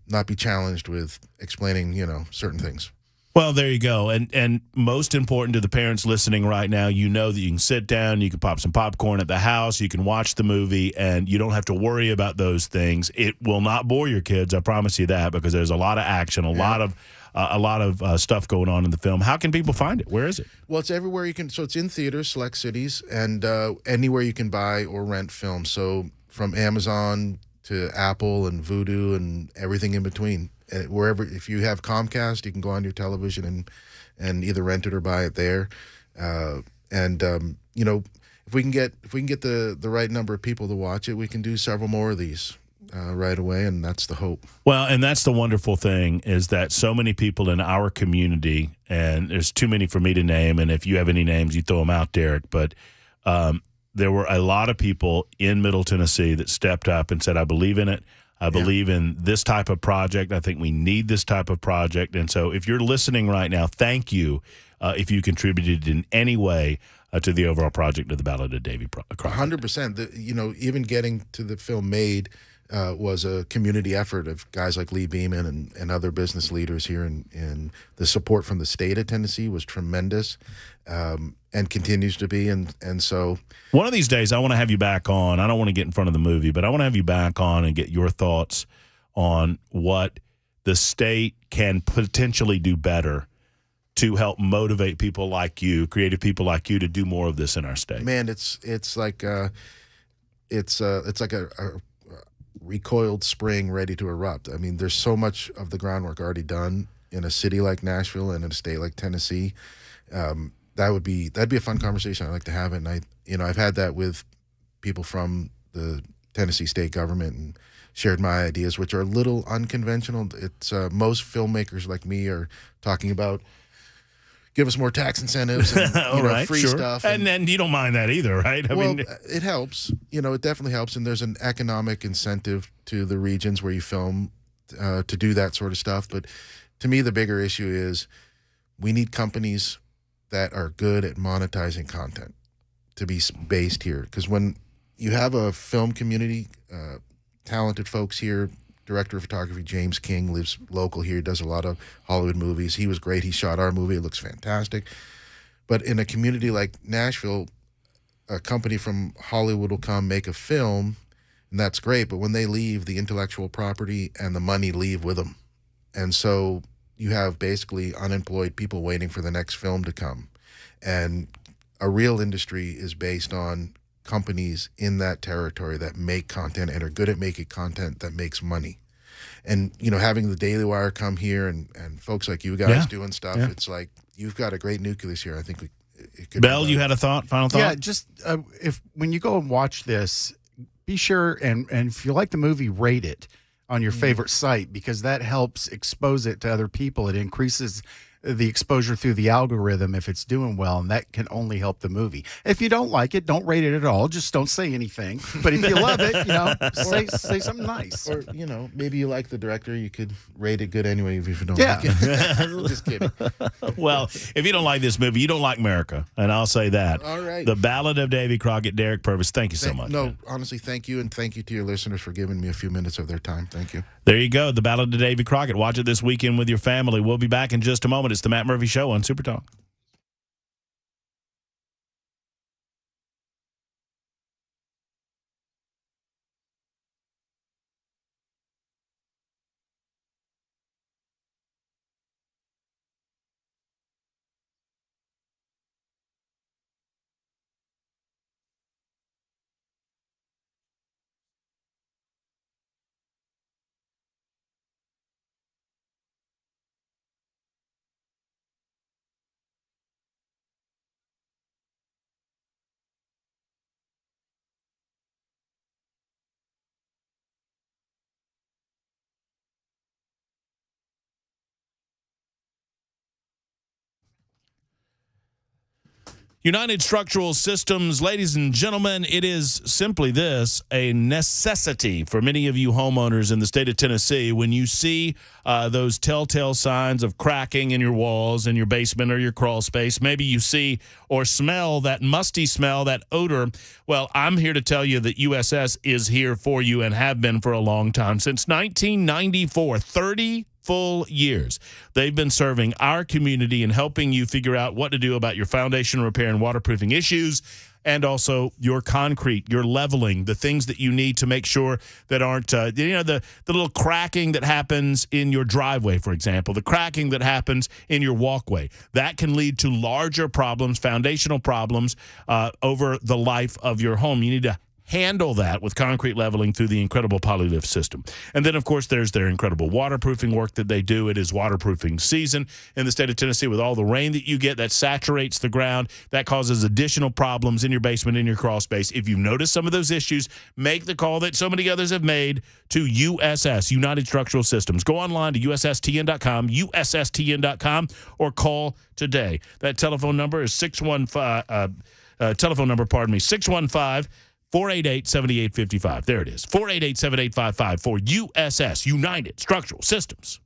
not be challenged with explaining, certain things. Well, there you go. And most important to the parents listening right now, that you can sit down, you can pop some popcorn at the house, you can watch the movie, and you don't have to worry about those things. It will not bore your kids, I promise you that, because there's a lot of action, a lot of stuff going on in the film. How can people find it? Where is it? Well, it's everywhere you can. So it's in theaters, select cities, and anywhere you can buy or rent films. So from Amazon to Apple and Vudu and everything in between. Wherever, if you have Comcast, you can go on your television and either rent it or buy it there. If we can get the right number of people to watch it, we can do several more of these right away, and that's the hope. Well, and that's the wonderful thing is that so many people in our community, and there's too many for me to name, and if you have any names, you throw them out, Derek, but there were a lot of people in Middle Tennessee that stepped up and said, I believe in it. I believe in this type of project. I think we need this type of project. And so if you're listening right now, thank you if you contributed in any way to the overall project of The Ballad of Davy Crockett. 100%. Even getting to the film made was a community effort of guys like Lee Beeman and other business leaders here. And the support from the state of Tennessee was tremendous. And continues to be, and so one of these days I want to have you back on. I don't want to get in front of the movie, but I want to have you back on and get your thoughts on what the state can potentially do better to help motivate people like you, creative people like you, to do more of this in our state. Man, it's like a recoiled spring ready to erupt. I mean, there's so much of the groundwork already done in a city like Nashville and in a state like Tennessee. That'd be a fun conversation. I'd like to have it. And I've had that with people from the Tennessee state government and shared my ideas, which are a little unconventional. It's most filmmakers like me are talking about give us more tax incentives and free stuff. And then you don't mind that either, right? I mean, it helps. It definitely helps. And there's an economic incentive to the regions where you film to do that sort of stuff. But to me, the bigger issue is we need companies that are good at monetizing content to be based here. Because when you have a film community, talented folks here, director of photography James King lives local here, does a lot of Hollywood movies. He was great. He shot our movie. It looks fantastic. But in a community like Nashville, a company from Hollywood will come make a film, and that's great. But when they leave, the intellectual property and the money leave with them. And so you have basically unemployed people waiting for the next film to come. And a real industry is based on companies in that territory that make content and are good at making content that makes money. And, having the Daily Wire come here and folks like you guys doing stuff, it's like you've got a great nucleus here. I think it could Bell, you had a final thought? Yeah, just when you go and watch this, be sure and if you like the movie, rate it on your favorite site, because that helps expose it to other people. It increases the exposure through the algorithm if it's doing well, and that can only help the movie. If you don't like it, don't rate it at all. Just don't say anything. But if you love it, say something nice. Or, maybe you like the director, you could rate it good anyway if you don't like it. Just kidding. Well, if you don't like this movie, you don't like America, and I'll say that. All right. The Ballad of Davy Crockett, Derek Pervis, thank you so much. No, honestly, thank you, and thank you to your listeners for giving me a few minutes of their time. Thank you. There you go, The Ballad of Davy Crockett. Watch it this weekend with your family. We'll be back in just a moment. It's the Matt Murphy Show on Super Talk. United Structural Systems, ladies and gentlemen, it is simply this, a necessity for many of you homeowners in the state of Tennessee. When you see those telltale signs of cracking in your walls, in your basement or your crawl space, maybe you see or smell that musty smell, that odor, well, I'm here to tell you that USS is here for you and have been for a long time. Since 1994, 30 full years. They've been serving our community and helping you figure out what to do about your foundation repair and waterproofing issues, and also your concrete, your leveling, the things that you need to make sure that aren't, the little cracking that happens in your driveway, for example, the cracking that happens in your walkway. That can lead to larger problems, foundational problems over the life of your home. You need to handle that with concrete leveling through the incredible Polylift system. And then, of course, there's their incredible waterproofing work that they do. It is waterproofing season in the state of Tennessee. With all the rain that you get, that saturates the ground. That causes additional problems in your basement, in your crawl space. If you've noticed some of those issues, make the call that so many others have made to USS, United Structural Systems. Go online to USSTN.com, USSTN.com, or call today. That telephone number is 615, 488-7855. There it is, 488-7855 for USS, United Structural Systems.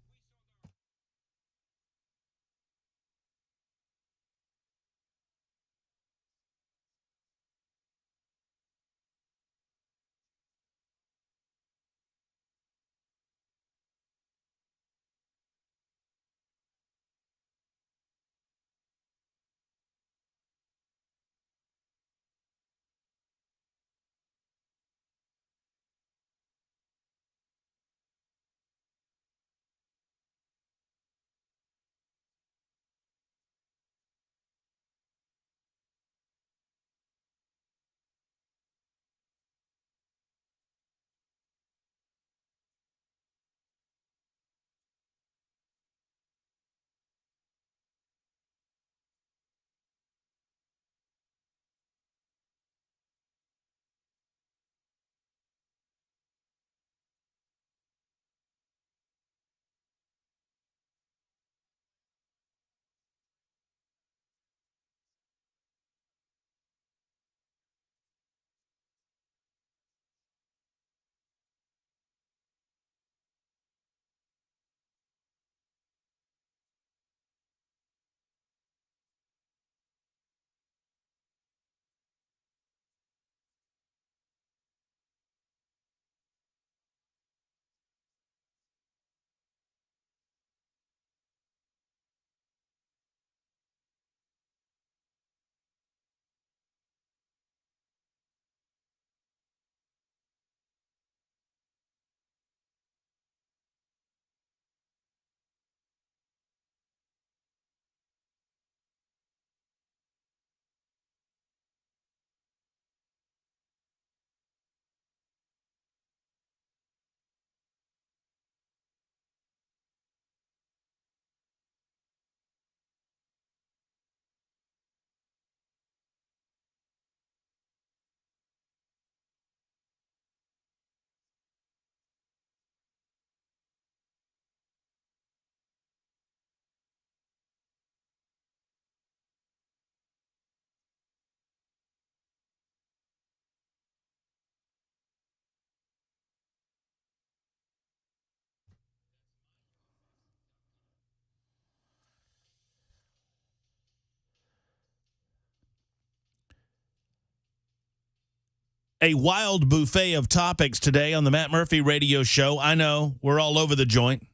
A wild buffet of topics today on the Matt Murphy Radio Show. I know we're all over the joint.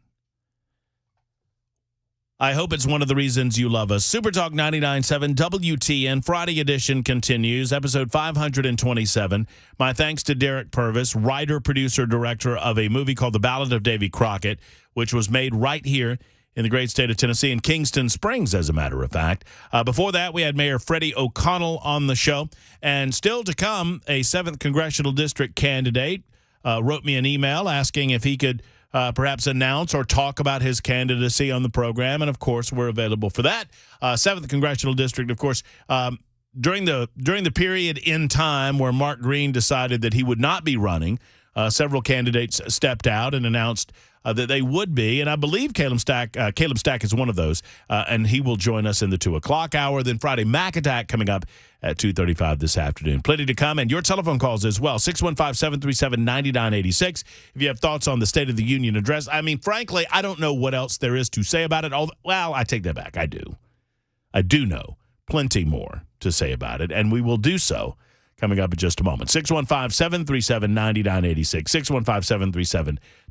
I hope it's one of the reasons you love us. Super Talk 99.7 WTN Friday edition continues, episode 527. My thanks to Derek Pervis, writer, producer, director of a movie called The Ballad of Davy Crockett, which was made right here in the great state of Tennessee, in Kingston Springs, as a matter of fact. Before that, we had Mayor Freddie O'Connell on the show. And still to come, a 7th Congressional District candidate wrote me an email asking if he could perhaps announce or talk about his candidacy on the program. And, of course, we're available for that. 7th Congressional District, of course, during the period in time where Mark Green decided that he would not be running, several candidates stepped out and announced that they would be, and I believe Caleb Stack is one of those, and he will join us in the 2 o'clock hour. Then Friday Mac Attack coming up at 2:35 this afternoon. Plenty to come, and your telephone calls as well, 615-737-9986. If you have thoughts on the State of the Union address, I mean, frankly, I don't know what else there is to say about it. Well, I take that back. I do know plenty more to say about it, and we will do so coming up in just a moment. 615-737-9986,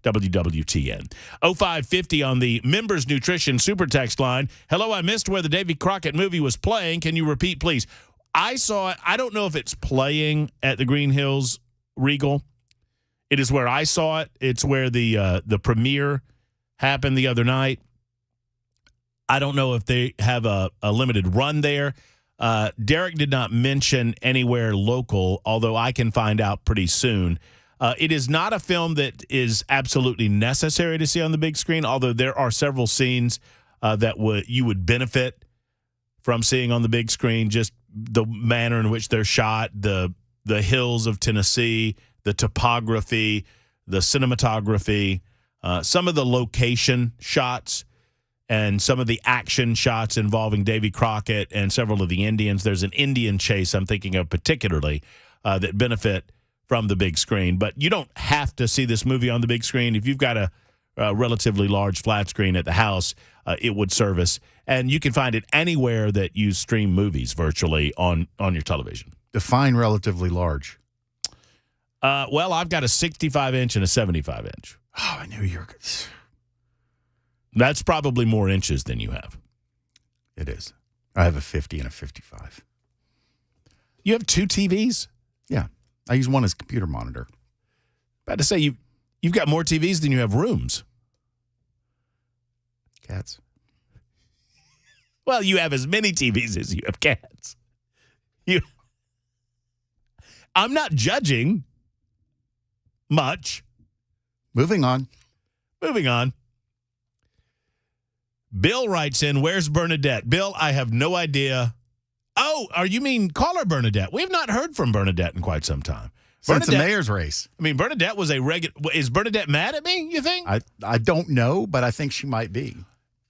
615-737-WWTN. 0550 on the Members Nutrition Super Text line. Hello, I missed where the Davy Crockett movie was playing. Can you repeat, please? I saw it. I don't know if it's playing at the Green Hills Regal. It is where I saw it. It's where the premiere happened the other night. I don't know if they have a limited run there. Derek did not mention anywhere local, although I can find out pretty soon. It is not a film that is absolutely necessary to see on the big screen, although there are several scenes that you would benefit from seeing on the big screen, just the manner in which they're shot, the hills of Tennessee, the topography, the cinematography, some of the location shots, and some of the action shots involving Davy Crockett and several of the Indians. There's an Indian chase I'm thinking of particularly that benefit from the big screen. But you don't have to see this movie on the big screen. If you've got a relatively large flat screen at the house, it would service. And you can find it anywhere that you stream movies virtually on your television. Define relatively large. Well, I've got a 65-inch and a 75-inch. Oh, I knew you were good. That's probably more inches than you have. It is. I have a 50 and a 55. You have 2 TVs? Yeah. I use one as a computer monitor. About to say, you've got more TVs than you have rooms. Cats. Well, you have as many TVs as you have cats. I'm not judging much. Moving on. Bill writes in, where's Bernadette? Bill, I have no idea. Oh, you mean caller Bernadette? We have not heard from Bernadette in quite some time. Since the mayor's race. I mean, Bernadette was a regular. Is Bernadette mad at me, you think? I don't know, but I think she might be.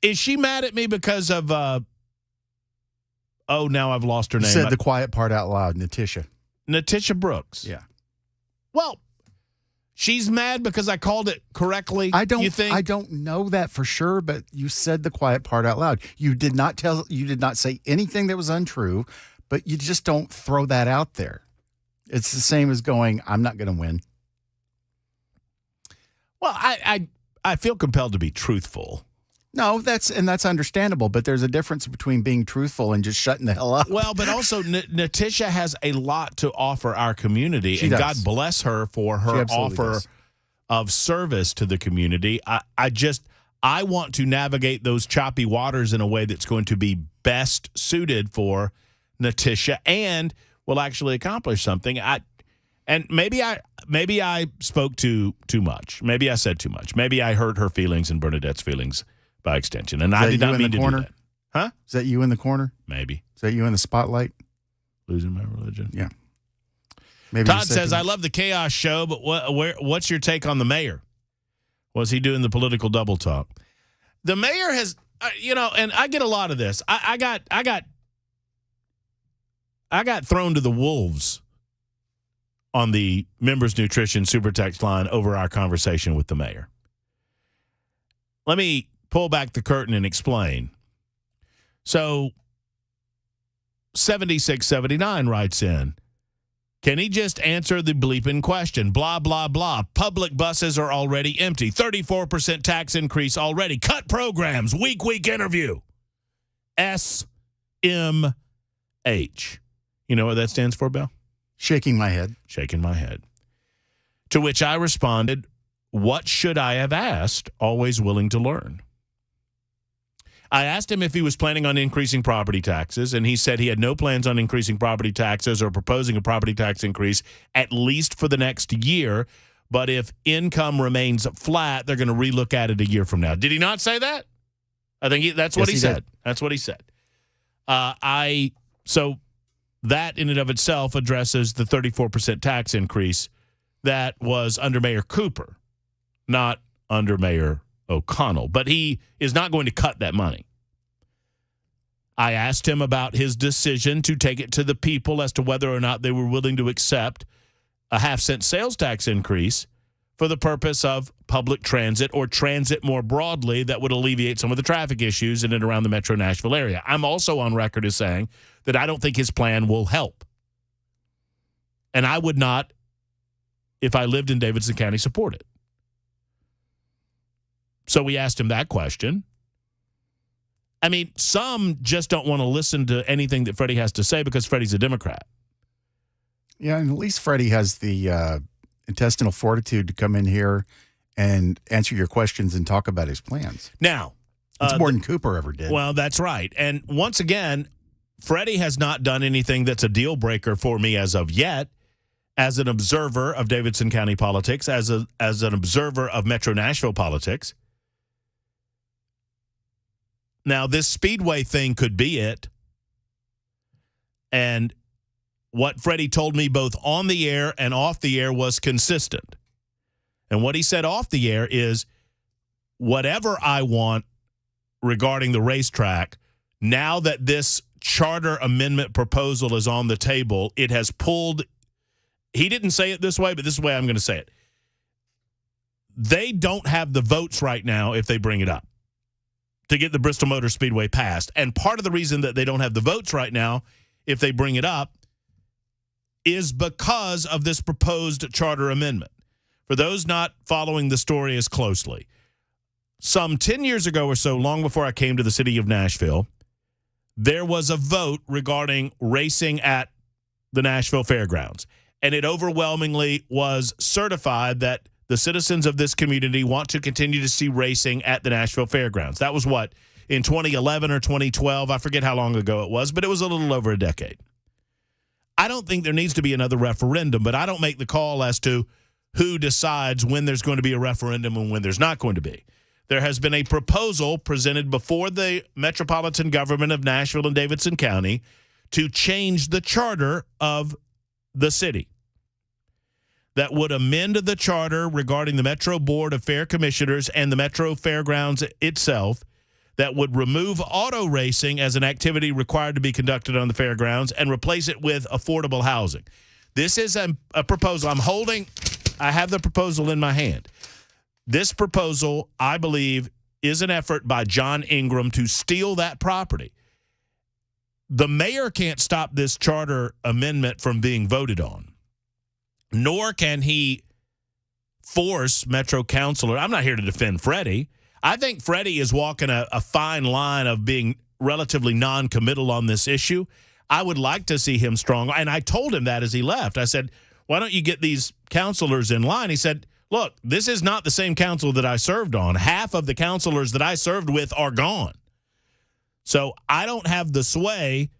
Is she mad at me because of, now I've lost her name. You said the quiet part out loud, Natisha Brooks. Yeah. Well, she's mad because I called it correctly. You think? I don't know that for sure, but you said the quiet part out loud. You did not say anything that was untrue, but you just don't throw that out there. It's the same as going, I'm not going to win. Well, I feel compelled to be truthful. No, that's understandable, but there's a difference between being truthful and just shutting the hell up. Well, but also Natisha has a lot to offer our community, She and does. God bless her for her offer of service to the community. I want to navigate those choppy waters in a way that's going to be best suited for Natisha and will actually accomplish something. And maybe I spoke too much. Maybe I said too much. Maybe I hurt her feelings and Bernadette's feelings by extension. And I did not mean to do that. Huh? Is that you in the corner? Maybe. Is that you in the spotlight? Losing my religion? Yeah. Maybe Todd says, I love the chaos show, but what's your take on the mayor? Was he doing the political double talk? The mayor has, and I get a lot of this. I got thrown to the wolves on the Members Nutrition Super Text line over our conversation with the mayor. Let me pull back the curtain and explain. So 7679 writes in, Can he just answer the bleeping question? Blah, blah, blah. Public buses are already empty. 34% tax increase already. Cut programs. Week interview. SMH. You know what that stands for, Bill? Shaking my head. Shaking my head. To which I responded, what should I have asked? Always willing to learn. I asked him if he was planning on increasing property taxes, and he said he had no plans on increasing property taxes or proposing a property tax increase, at least for the next year. But if income remains flat, they're going to relook at it a year from now. Did he not say that? I think that's what he said. That's what he said. So that in and of itself addresses the 34% tax increase that was under Mayor Cooper, not under Mayor O'Connell. But he is not going to cut that money. I asked him about his decision to take it to the people as to whether or not they were willing to accept a half-cent sales tax increase for the purpose of public transit or transit more broadly that would alleviate some of the traffic issues in and around the Metro Nashville area. I'm also on record as saying that I don't think his plan will help. And I would not, if I lived in Davidson County, support it. So we asked him that question. I mean, some just don't want to listen to anything that Freddie has to say because Freddie's a Democrat. Yeah, and at least Freddie has the intestinal fortitude to come in here and answer your questions and talk about his plans. Now, it's more than Cooper ever did. Well, that's right. And once again, Freddie has not done anything that's a deal breaker for me as of yet. As an observer of Davidson County politics, as an observer of Metro Nashville politics. Now, this Speedway thing could be it. And what Freddie told me both on the air and off the air was consistent. And what he said off the air is, whatever I want regarding the racetrack, now that this charter amendment proposal is on the table, it has pulled. He didn't say it this way, but this is the way I'm going to say it. They don't have the votes right now if they bring it up to get the Bristol Motor Speedway passed. And part of the reason that they don't have the votes right now if they bring it up is because of this proposed charter amendment. For those not following the story as closely, some 10 years ago or so, long before I came to the city of Nashville, there was a vote regarding racing at the Nashville Fairgrounds. And it overwhelmingly was certified that the citizens of this community want to continue to see racing at the Nashville Fairgrounds. That was what, in 2011 or 2012? I forget how long ago it was, but it was a little over a decade. I don't think there needs to be another referendum, but I don't make the call as to who decides when there's going to be a referendum and when there's not going to be. There has been a proposal presented before the metropolitan government of Nashville and Davidson County to change the charter of the city that would amend the charter regarding the Metro Board of Fair Commissioners and the Metro Fairgrounds itself that would remove auto racing as an activity required to be conducted on the fairgrounds and replace it with affordable housing. This is a proposal. I have the proposal in my hand. This proposal, I believe, is an effort by John Ingram to steal that property. The mayor can't stop this charter amendment from being voted on, nor can he force Metro Councilor. I'm not here to defend Freddie. I think Freddie is walking a fine line of being relatively non-committal on this issue. I would like to see him strong. And I told him that as he left. I said, why don't you get these councilors in line? He said, look, this is not the same council that I served on. Half of the councilors that I served with are gone. So I don't have the sway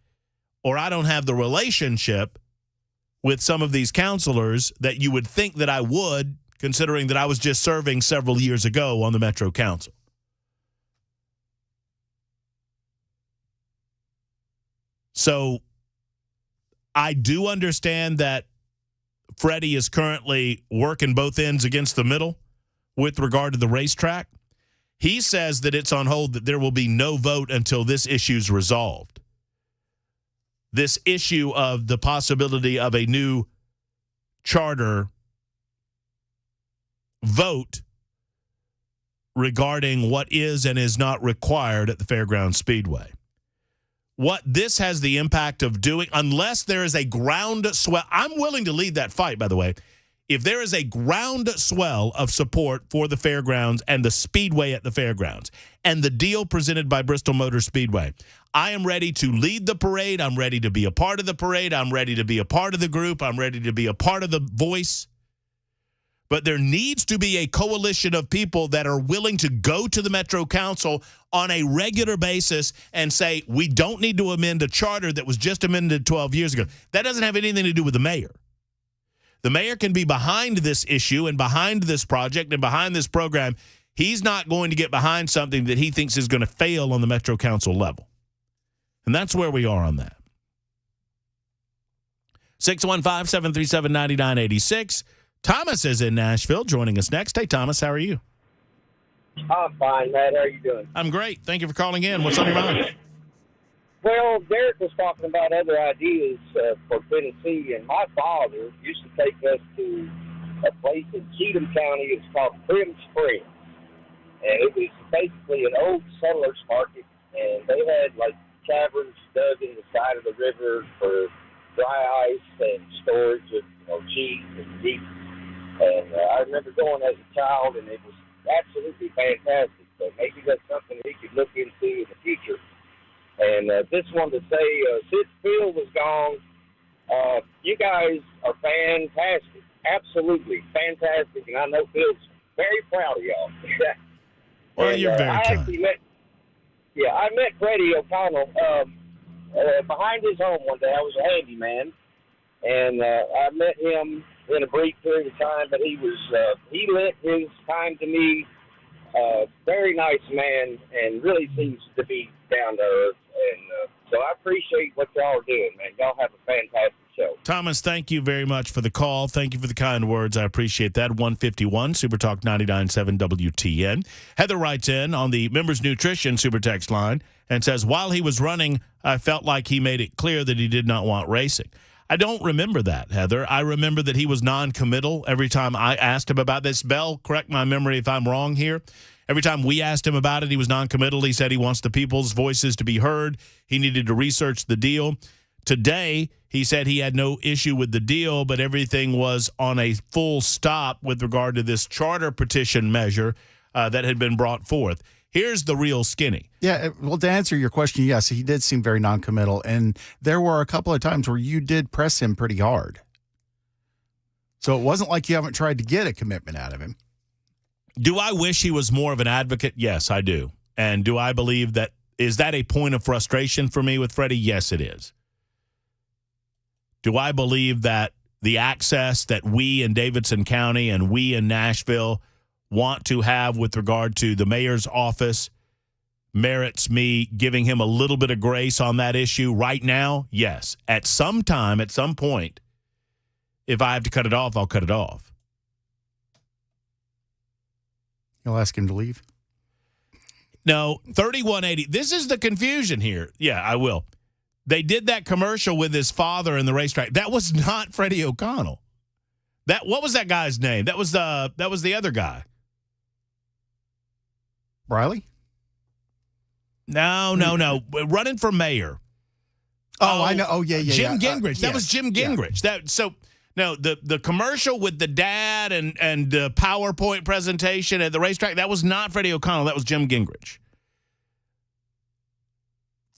or I don't have the relationship with some of these councilors that you would think that I would, considering that I was just serving several years ago on the Metro Council. So I do understand that Freddie is currently working both ends against the middle with regard to the racetrack. He says that it's on hold, that there will be no vote until this issue's resolved. This issue of the possibility of a new charter vote regarding what is and is not required at the Fairgrounds Speedway. what this has the impact of doing, unless there is a ground swell. I'm willing to lead that fight, by the way. If there is a ground swell of support for the fairgrounds and the speedway at the fairgrounds and the deal presented by Bristol Motor Speedway, I am ready to lead the parade. I'm ready to be a part of the parade. I'm ready to be a part of the group. I'm ready to be a part of the voice. But there needs to be a coalition of people that are willing to go to the Metro Council on a regular basis and say, we don't need to amend a charter that was just amended 12 years ago. That doesn't have anything to do with the mayor. The mayor can be behind this issue and behind this project and behind this program. He's not going to get behind something that he thinks is going to fail on the Metro Council level. And that's where we are on that. 615-737-9986. Thomas is in Nashville joining us next. Hey, Thomas, how are you? I'm fine, Matt. How are you doing? I'm great. Thank you for calling in. What's on your mind? Well, Derek was talking about other ideas for Tennessee, and my father used to take us to a place in Cheatham County. It's called Prim Springs, and it was basically an old settlers market, and they had like caverns dug in the side of the river for dry ice and storage of cheese and meat. And I remember going as a child, and it was absolutely fantastic. So maybe that's something we could look into in the future. And just wanted to say, since Phil was gone, you guys are fantastic. Absolutely fantastic. And I know Phil's very proud of y'all. Well, you're very kind. I met Freddie O'Connell behind his home one day. I was a handyman. And I met him in a brief period of time, but he lent his time to me. Very nice man, and really seems to be down to earth. And so I appreciate what y'all are doing, man. Y'all have a fantastic show. Thomas, thank you very much for the call. Thank you for the kind words. I appreciate that. 151 Super Talk 99.7 WTN. Heather writes in on the Members Nutrition Super Text line and says, while he was running, I felt like he made it clear that he did not want racing. I don't remember that, Heather. I remember that he was non-committal every time I asked him about this. Bell, correct my memory if I'm wrong here. Every time we asked him about it, he was non-committal. He said he wants the people's voices to be heard. He needed to research the deal. Today, he said he had no issue with the deal, but everything was on a full stop with regard to this charter petition measure that had been brought forth. Here's the real skinny. Yeah, well, to answer your question, yes, he did seem very non-committal, and there were a couple of times where you did press him pretty hard. So it wasn't like you haven't tried to get a commitment out of him. Do I wish he was more of an advocate? Yes, I do. And do I believe that, is that a point of frustration for me with Freddie? Yes, it is. Do I believe that the access that we in Davidson County and we in Nashville want to have with regard to the mayor's office merits me giving him a little bit of grace on that issue right now? Yes. At some time, at some point, if I have to cut it off, I'll cut it off. You'll ask him to leave? No, 3180. This is the confusion here. Yeah, I will. They did that commercial with his father in the racetrack. That was not Freddie O'Connell. What was that guy's name? That was the other guy. Riley? No. Running for mayor. Oh, I know. Oh, yeah. Jim Gingrich. That yes. was Jim Gingrich. Yeah. No, the commercial with the dad and the PowerPoint presentation at the racetrack, that was not Freddie O'Connell. That was Jim Gingrich.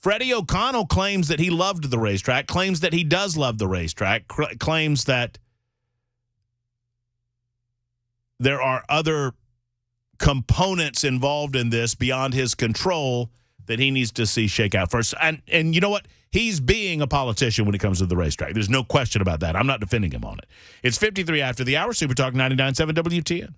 Freddie O'Connell claims that he loved the racetrack, claims that he does love the racetrack, claims that there are other components involved in this beyond his control that he needs to see shake out first. And you know what? He's being a politician when it comes to the racetrack. There's no question about that. I'm not defending him on it. It's 53 after the hour. Super Talk 99.7 WTN.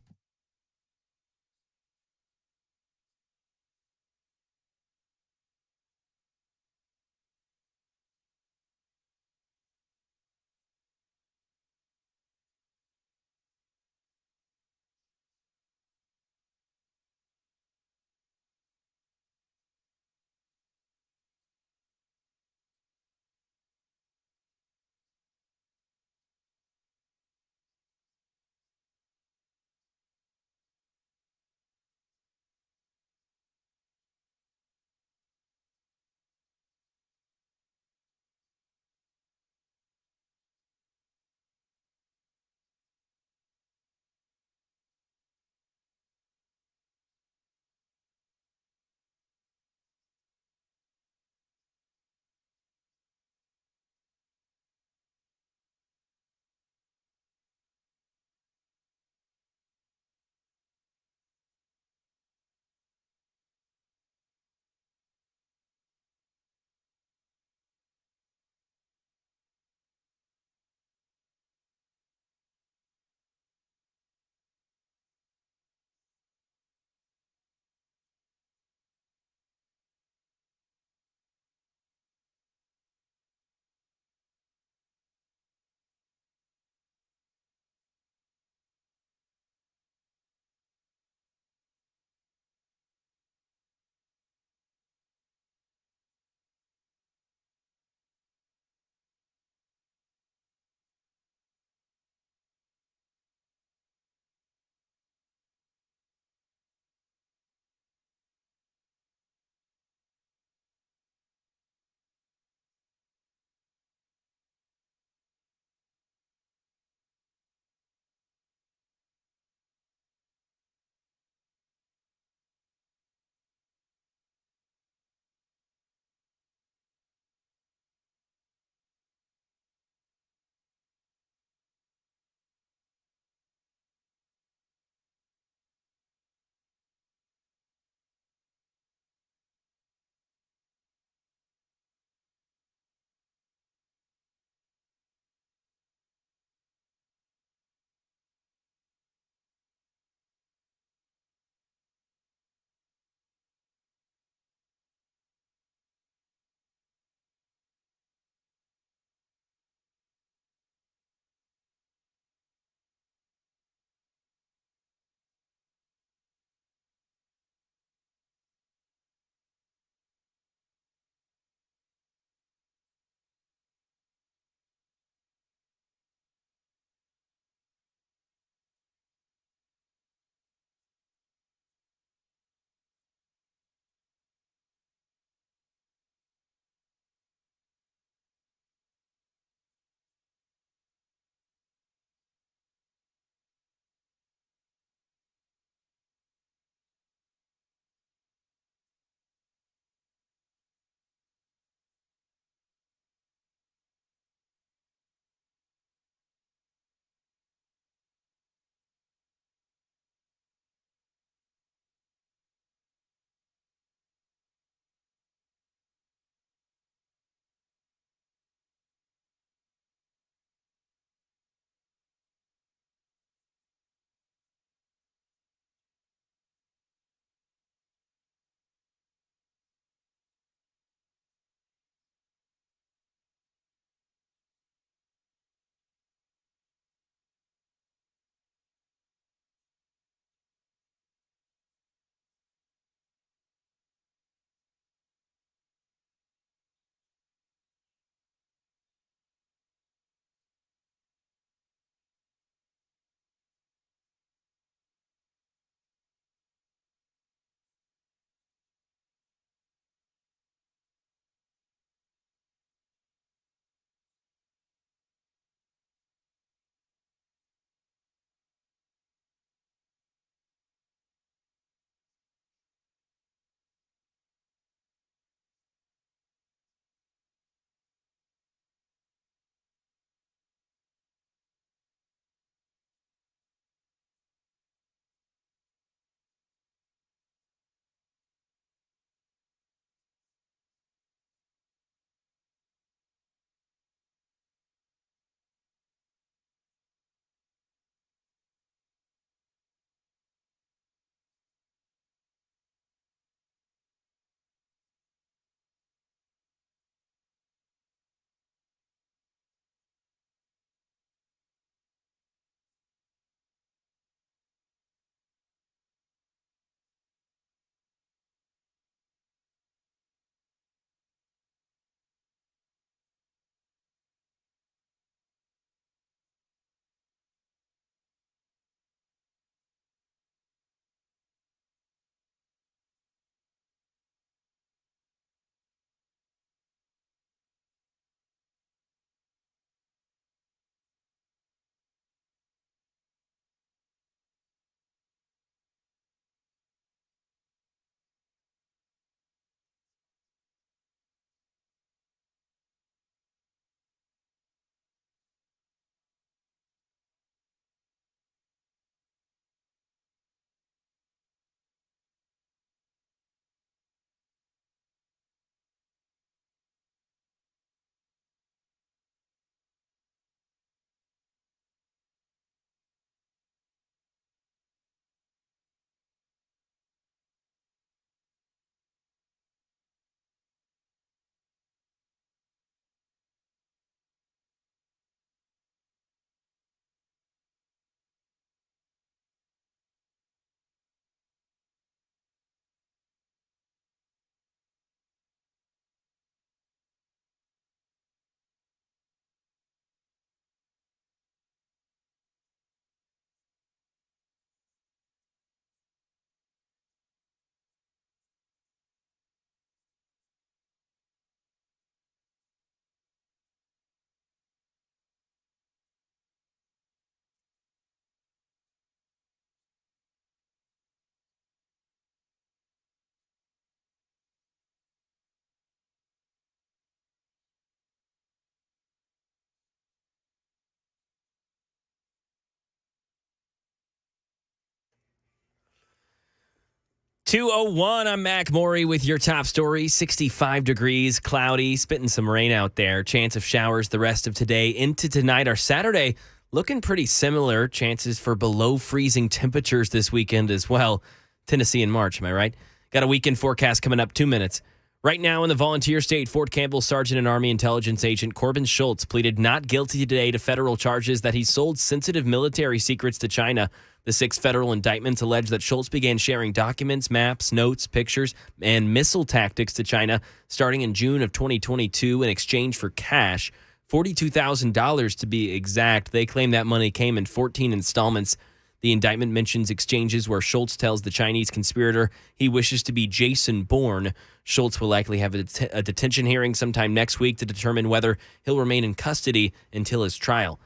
2:01, I'm Mac Maury with your top story. 65 degrees, cloudy, spitting some rain out there. Chance of showers the rest of today into tonight. Our Saturday looking pretty similar. Chances for below freezing temperatures this weekend as well. Tennessee in March, am I right? Got a weekend forecast coming up 2 minutes. Right now in the volunteer state, Fort Campbell Sergeant and Army Intelligence Agent Corbin Schultz pleaded not guilty today to federal charges that he sold sensitive military secrets to China. The 6 federal indictments allege that Schultz began sharing documents, maps, notes, pictures, and missile tactics to China starting in June of 2022 in exchange for cash, $42,000 to be exact. They claim that money came in 14 installments. The indictment mentions exchanges where Schultz tells the Chinese conspirator he wishes to be Jason Bourne. Schultz will likely have a detention hearing sometime next week to determine whether he'll remain in custody until his trial.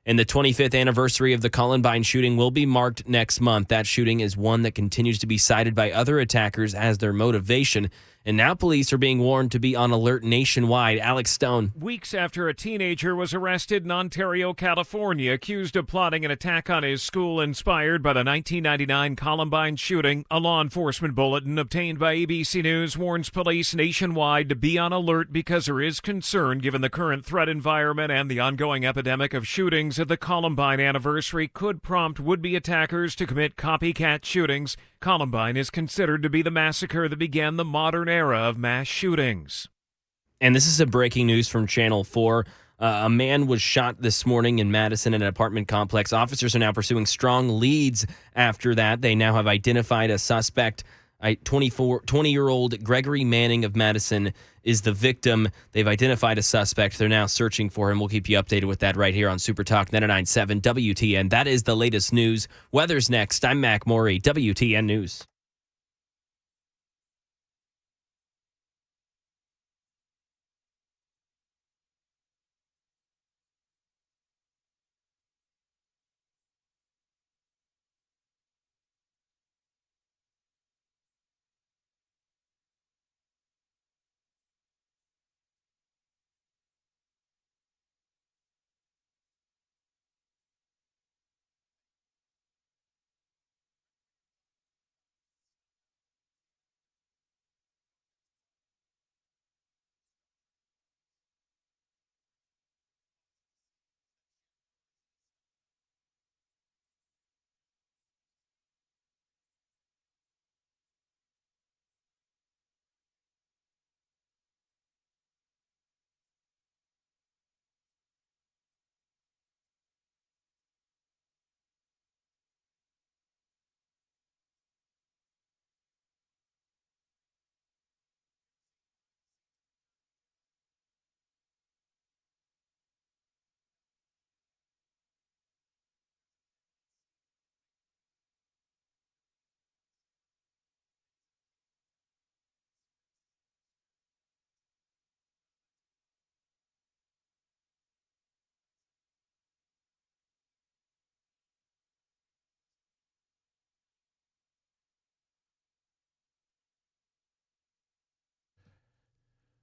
And the 25th anniversary of the Columbine shooting will be marked next month. That shooting is one that continues to be cited by other attackers as their motivation. And now police are being warned to be on alert nationwide. Alex Stone. Weeks after a teenager was arrested in Ontario, California, accused of plotting an attack on his school inspired by the 1999 Columbine shooting, a law enforcement bulletin obtained by ABC News warns police nationwide to be on alert because there is concern given the current threat environment and the ongoing epidemic of shootings at the Columbine anniversary could prompt would-be attackers to commit copycat shootings. Columbine is considered to be the massacre that began the modern era of mass shootings. And this is a breaking news from Channel 4. A man was shot this morning in Madison in an apartment complex. Officers are now pursuing strong leads after that. They now have identified a suspect. 20-year-old Gregory Manning of Madison is the victim. They've identified a suspect. They're now searching for him. We'll keep you updated with that right here on Super Talk 99.7 WTN. That is the latest news. Weather's next. I'm Mac Maury, WTN News.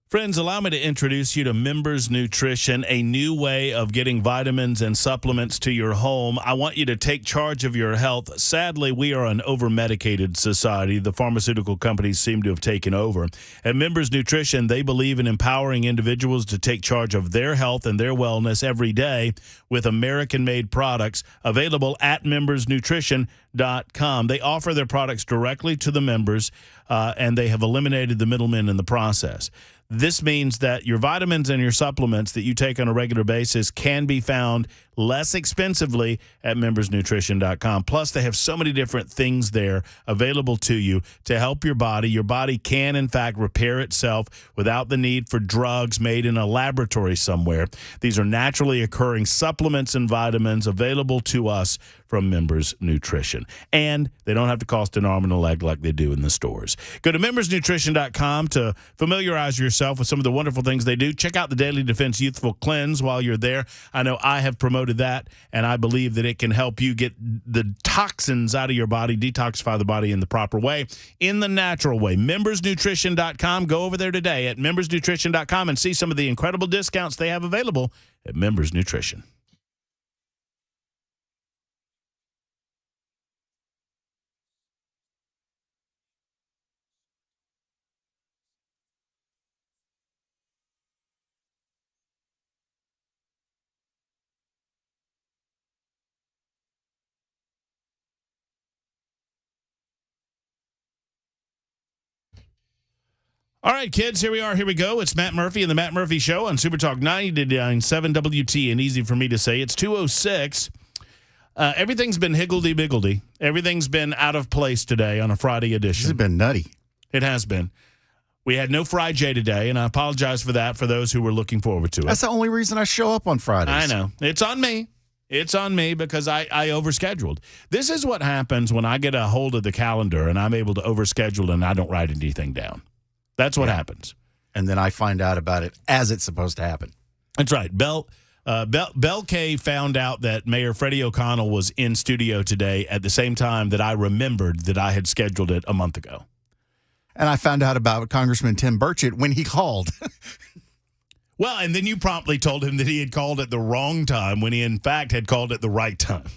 Friends, allow me to introduce you to Members Nutrition, a new way of getting vitamins and supplements to your home. I want you to take charge of your health. Sadly, we are an over-medicated society. The pharmaceutical companies seem to have taken over. At Members Nutrition, they believe in empowering individuals to take charge of their health and their wellness every day with American-made products available at membersnutrition.com. They offer their products directly to the members, and they have eliminated the middlemen in the process. This means that your vitamins and your supplements that you take on a regular basis can be found less expensively at membersnutrition.com. Plus, they have so many different things there available to you to help your body. Your body can, in fact, repair itself without the need for drugs made in a laboratory somewhere. These are naturally occurring supplements and vitamins available to us from Members Nutrition. And they don't have to cost an arm and a leg like they do in the stores. Go to membersnutrition.com to familiarize yourself with some of the wonderful things they do. Check out the Daily Defense Youthful Cleanse while you're there. I know I have promoted that, and I believe that it can help you get the toxins out of your body, detoxify the body in the proper way, in the natural way. Membersnutrition.com. Go over there today at membersnutrition.com and see some of the incredible discounts they have available at Members Nutrition. All right, kids, here we are. Here we go. It's Matt Murphy and the Matt Murphy Show on Super Talk 99.7 WT, and easy for me to say. It's 2:06. Everything's been higgledy-biggledy. Everything's been out of place today on a Friday edition. This has been nutty. It has been. We had no Fry J today, and I apologize for that for those who were looking forward to it. That's the only reason I show up on Fridays. I know. It's on me. It's on me because I overscheduled. This is what happens when I get a hold of the calendar and I'm able to overschedule and I don't write anything down. That's what happens. And then I find out about it as it's supposed to happen. That's right. Bell K found out that Mayor Freddie O'Connell was in studio today at the same time that I remembered that I had scheduled it a month ago. And I found out about Congressman Tim Burchett when he called. Well, and then you promptly told him that he had called at the wrong time when he, in fact, had called at the right time.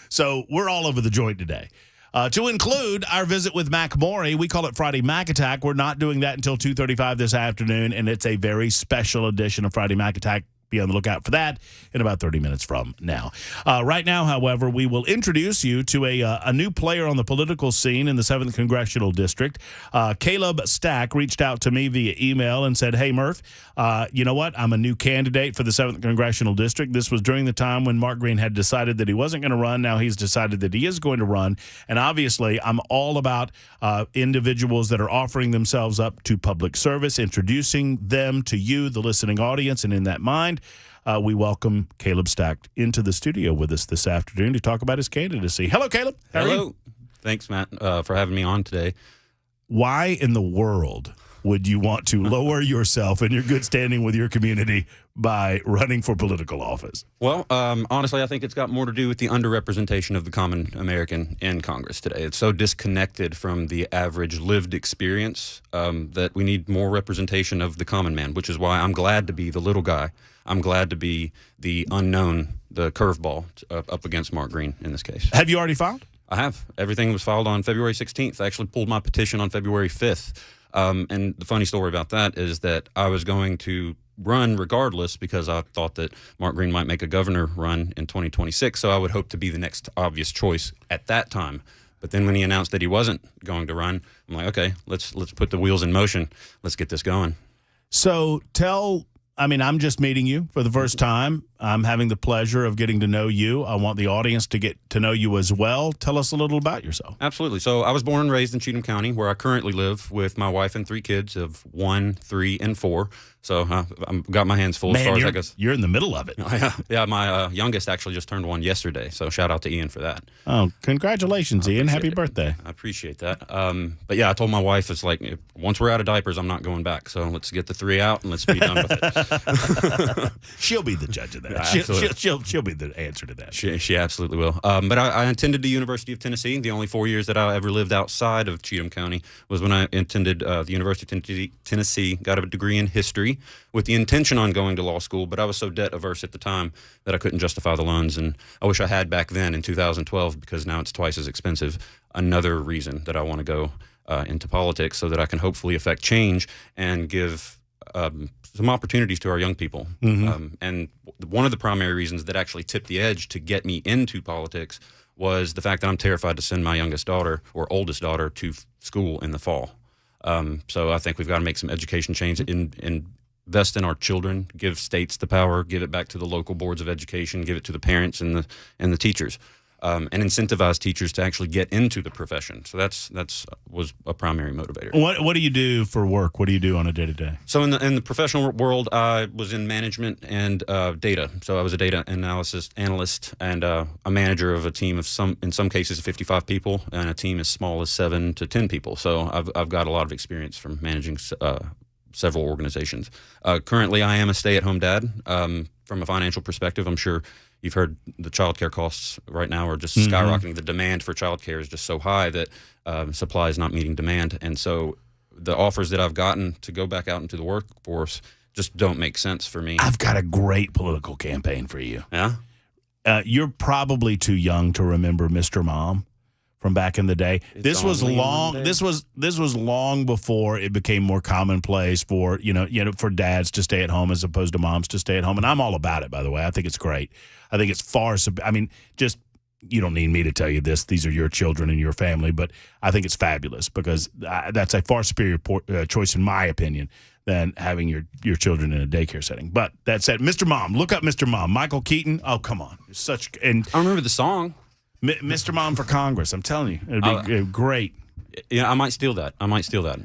So we're all over the joint today. To include our visit with Mac Morey, we call it Friday Mac Attack. We're not doing that until 2:35 this afternoon, and it's a very special edition of Friday Mac Attack. Be on the lookout for that in about 30 minutes from now. Right now, however, we will introduce you to a new player on the political scene in the 7th Congressional District. Caleb Stack reached out to me via email and said, hey, Murph, you know what? I'm a new candidate for the 7th Congressional District. This was during the time when Mark Green had decided that he wasn't going to run. Now he's decided that he is going to run. And obviously, I'm all about individuals that are offering themselves up to public service, introducing them to you, the listening audience, and in that mind, we welcome Caleb Stack into the studio with us this afternoon to talk about his candidacy. Hello, Caleb. How are you? Hello. Thanks, Matt, for having me on today. Why in the world would you want to lower yourself and your good standing with your community by running for political office? Well, honestly, I think it's got more to do with the underrepresentation of the common American in Congress today. It's so disconnected from the average lived experience that we need more representation of the common man, which is why I'm glad to be the little guy. I'm glad to be the unknown, the curveball up against Mark Green in this case. Have you already filed? I have. Everything was filed on February 16th. I actually pulled my petition on February 5th. And the funny story about that is that I was going to run regardless because I thought that Mark Green might make a governor run in 2026. So I would hope to be the next obvious choice at that time. But then when he announced that he wasn't going to run, I'm like, okay, let's put the wheels in motion. Let's get this going. So I'm just meeting you for the first time. I'm having the pleasure of getting to know you. I want the audience to get to know you as well. Tell us a little about yourself. Absolutely. So I was born and raised in Cheatham County, where I currently live with my wife and 3 kids of 1, 3, and 4. So I've got my hands full as far as I guess. You're in the middle of it. Yeah, my youngest actually just turned 1 yesterday. So shout out to Ian for that. Oh, congratulations, Ian. Happy birthday. I appreciate that. But yeah, I told my wife, it's like, once we're out of diapers, I'm not going back. So let's get the 3 out and let's be done with it. She'll be the judge of that. She'll be the answer to that. She absolutely will. But I attended the University of Tennessee. The only 4 years that I ever lived outside of Cheatham County was when I attended the University of Tennessee, got a degree in history with the intention on going to law school, but I was so debt averse at the time that I couldn't justify the loans, and I wish I had back then in 2012 because now it's twice as expensive. Another reason that I want to go into politics so that I can hopefully affect change and give some opportunities to our young people. Mm-hmm. And one of the primary reasons that actually tipped the edge to get me into politics was the fact that I'm terrified to send my youngest daughter or oldest daughter to school in the fall. So I think we've got to make some education change, invest in our children, give states the power, give it back to the local boards of education, give it to the parents and the teachers. And incentivize teachers to actually get into the profession. So that's was a primary motivator. What do you do for work? What do you do on a day-to-day? So in the professional world, I was in management and data. So I was a data analyst and a manager of a team of in some cases 55 people and a team as small as 7 to 10 people. So I've got a lot of experience from managing several organizations. Currently, I am a stay-at-home dad. From a financial perspective, I'm sure you've heard the child care costs right now are just skyrocketing. The demand for child care is just so high that supply is not meeting demand. And so the offers that I've gotten to go back out into the workforce just don't make sense for me. I've got a great political campaign for you. Yeah? You're probably too young to remember Mr. Mom from back in the day. This was long before it became more commonplace for for dads to stay at home as opposed to moms to stay at home. And I'm all about it, by the way. I think it's great. I think it's just you don't need me to tell you this. These are your children and your family, but I think it's fabulous because that's a far superior choice, in my opinion, than having your children in a daycare setting. But that said, Mr. Mom, look up Mr. Mom. Michael Keaton. Oh, come on. And I remember the song. Mr. Mom for Congress. I'm telling you, it'd be great. Yeah, I might steal that.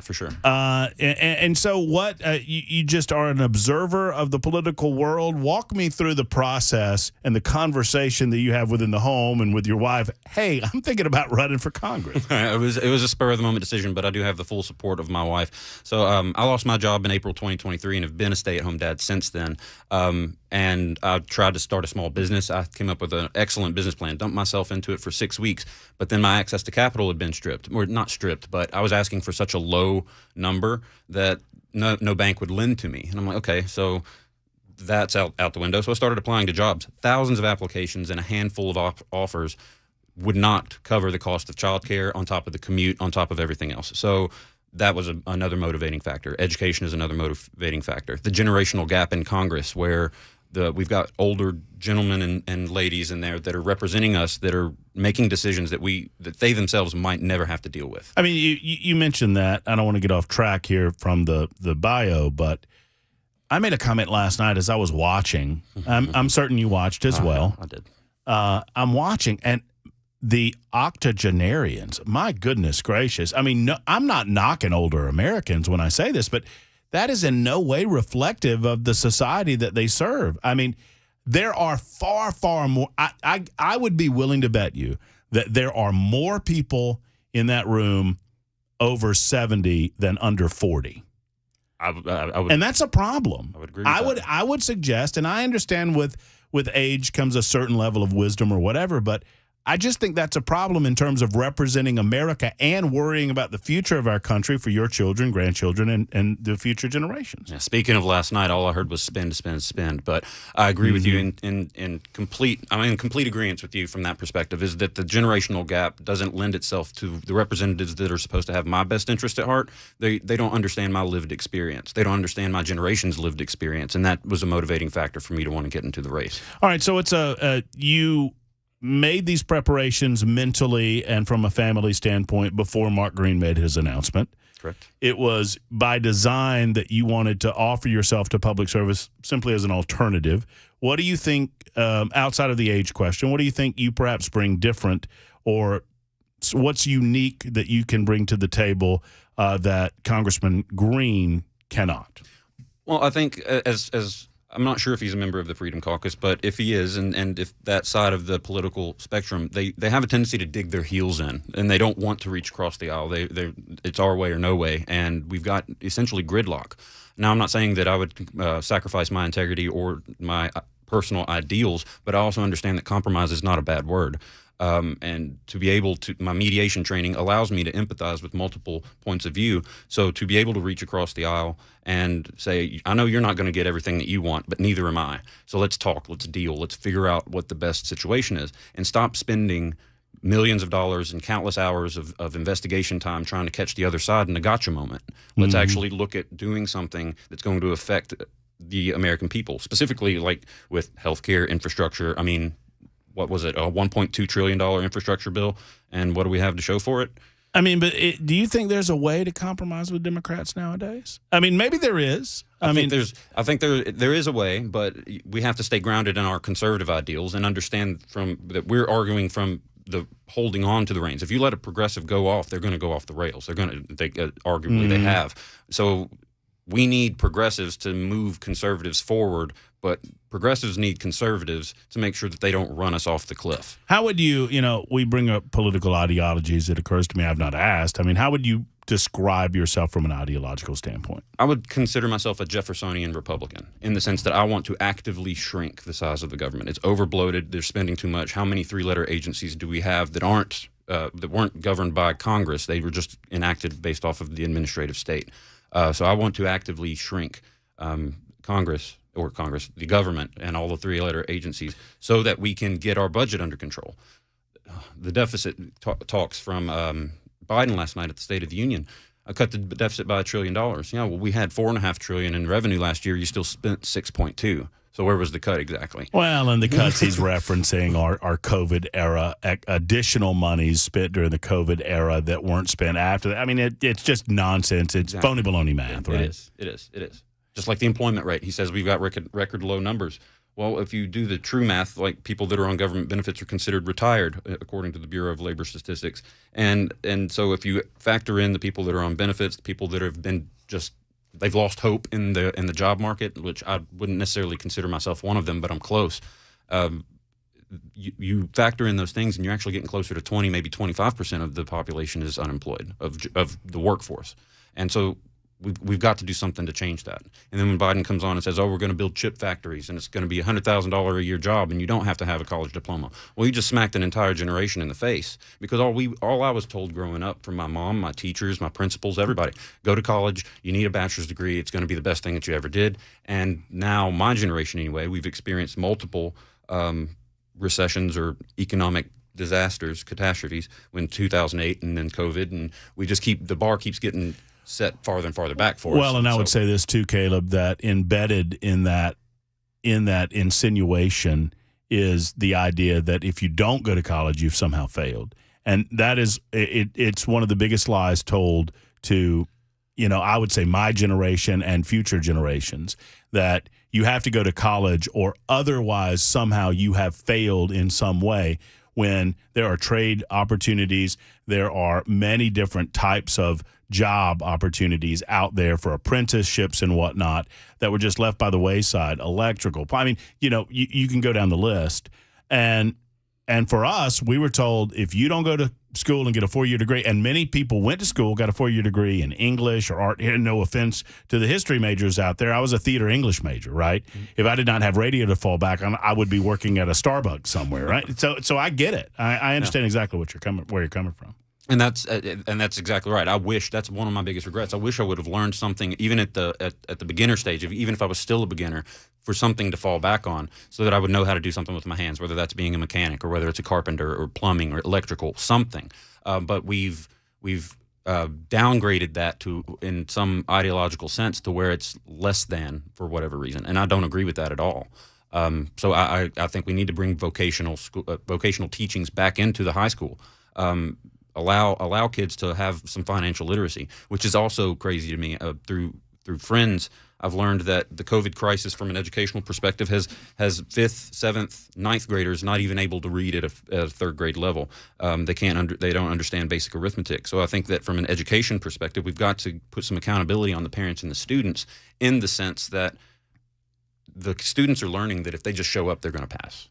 For sure. And so what, you just are an observer of the political world. Walk me through the process and the conversation that you have within the home and with your wife. Hey, I'm thinking about running for Congress. It was a spur of the moment decision, but I do have the full support of my wife. So I lost my job in April 2023 and have been a stay-at-home dad since then. And I tried to start a small business. I came up with an excellent business plan, dumped myself into it for 6 weeks, but then my access to capital had been stripped, or not stripped, but I was asking for such a low number that no bank would lend to me. And I'm like, okay, so that's out the window. So I started applying to jobs. Thousands of applications and a handful of offers would not cover the cost of childcare on top of the commute, on top of everything else. So that was another motivating factor. Education is another motivating factor. The generational gap in Congress, where we've got older gentlemen and ladies in there that are representing us, that are making decisions that they themselves might never have to deal with. I mean, you mentioned that. I don't want to get off track here from the bio, but I made a comment last night as I was watching. I'm certain you watched as well. I did. I'm watching, and the octogenarians, my goodness gracious. I mean, no, I'm not knocking older Americans when I say this, but that is in no way reflective of the society that they serve. I mean, there are far, far more. I would be willing to bet you that there are more people in that room over 70 than under 40. I would, and that's a problem. I would agree with that. I would suggest, and I understand with age comes a certain level of wisdom or whatever, but I just think that's a problem in terms of representing America and worrying about the future of our country for your children, grandchildren, and the future generations. Yeah, speaking of last night, all I heard was spend, spend, spend. But I agree with you in complete agreement with you from that perspective, is that the generational gap doesn't lend itself to the representatives that are supposed to have my best interest at heart. They don't understand my lived experience. They don't understand my generation's lived experience. And that was a motivating factor for me to want to get into the race. All right, so it's you made these preparations mentally and from a family standpoint before Mark Green made his announcement. Correct. It was by design that you wanted to offer yourself to public service simply as an alternative. What do you think, outside of the age question, what do you think you perhaps bring different, or what's unique that you can bring to the table that Congressman Green cannot? Well, I think as I'm not sure if he's a member of the Freedom Caucus, but if he is, and if that side of the political spectrum, they have a tendency to dig their heels in, and they don't want to reach across the aisle. It's our way or no way, and we've got essentially gridlock. Now, I'm not saying that I would sacrifice my integrity or my personal ideals, but I also understand that compromise is not a bad word. And to be able to, my mediation training allows me to empathize with multiple points of view. So to be able to reach across the aisle and say, I know you're not going to get everything that you want, but neither am I. So let's talk, let's deal, let's figure out what the best situation is, and stop spending millions of dollars and countless hours of investigation time trying to catch the other side in a gotcha moment. Let's actually look at doing something that's going to affect the American people, specifically like with healthcare, infrastructure. I mean, what was it, a $1.2 trillion infrastructure bill? And what do we have to show for it? I mean, but do you think there's a way to compromise with Democrats nowadays? I mean, maybe there is. I think there is a way, but we have to stay grounded in our conservative ideals and understand that we're arguing from the holding on to the reins. If you let a progressive go off, they're going to go off the rails. Arguably they have. So we need progressives to move conservatives forward, but progressives need conservatives to make sure that they don't run us off the cliff. How would we bring up political ideologies. It occurs to me I've not asked. I mean, how would you describe yourself from an ideological standpoint? I would consider myself a Jeffersonian Republican in the sense that I want to actively shrink the size of the government. It's overbloated. They're spending too much. How many three-letter agencies do we have that weren't governed by Congress? They were just enacted based off of the administrative state. So I want to actively shrink the government, and all the three-letter agencies so that we can get our budget under control. The deficit talks from Biden last night at the State of the Union. I cut the deficit by $1 trillion. We had $4.5 trillion in revenue last year. You still spent 6.2. So where was the cut exactly? Well, and the cuts he's referencing are COVID era additional monies spent during the COVID era that weren't spent after that. I mean, it's just nonsense. It's phony baloney math, right? It is. Just like the employment rate. He says we've got record low numbers. Well, if you do the true math, like people that are on government benefits are considered retired, according to the Bureau of Labor Statistics. And so if you factor in the people that are on benefits, the people that have been they've lost hope in the job market, which I wouldn't necessarily consider myself one of them, but I'm close. You factor in those things, and you're actually getting closer to 20, maybe 25% of the population is unemployed of the workforce. And so we've got to do something to change that. And then when Biden comes on and says, "Oh, we're going to build chip factories, and it's going to be $100,000 a year job, and you don't have to have a college diploma," well, you just smacked an entire generation in the face. Because all I was told growing up from my mom, my teachers, my principals, everybody, go to college. You need a bachelor's degree. It's going to be the best thing that you ever did. And now my generation, anyway, we've experienced multiple recessions or economic disasters, catastrophes, in 2008 and then COVID, and the bar keeps getting set farther and farther back for us. Well, and I would say this too, Caleb, that embedded in that insinuation is the idea that if you don't go to college, you've somehow failed. And that is, it's one of the biggest lies told to, I would say my generation and future generations, that you have to go to college or otherwise somehow you have failed in some way, when there are trade opportunities, there are many different types of job opportunities out there for apprenticeships and whatnot that were just left by the wayside. Electrical. I mean, you can go down the list. And for us, we were told if you don't go to school and get a 4-year degree, and many people went to school, got a 4-year degree in English or art. No offense to the history majors out there. I was a theater English major, right? Mm-hmm. If I did not have radio to fall back on, I would be working at a Starbucks somewhere, right? So I get it. I understand exactly where you're coming from. And that's exactly right. I wish that's one of my biggest regrets. I wish I would have learned something even at the beginner stage, even if I was still a beginner, for something to fall back on, so that I would know how to do something with my hands, whether that's being a mechanic or whether it's a carpenter or plumbing or electrical, something. But we've downgraded that to, in some ideological sense, to where it's less than for whatever reason, and I don't agree with that at all. So I think we need to bring vocational teachings back into the high school. Allow kids to have some financial literacy, which is also crazy to me. Through friends, I've learned that the COVID crisis, from an educational perspective, has 5th, 7th, 9th graders not even able to read at a 3rd grade level. They don't understand basic arithmetic. So I think that from an education perspective, we've got to put some accountability on the parents and the students, in the sense that the students are learning that if they just show up, they're going to pass.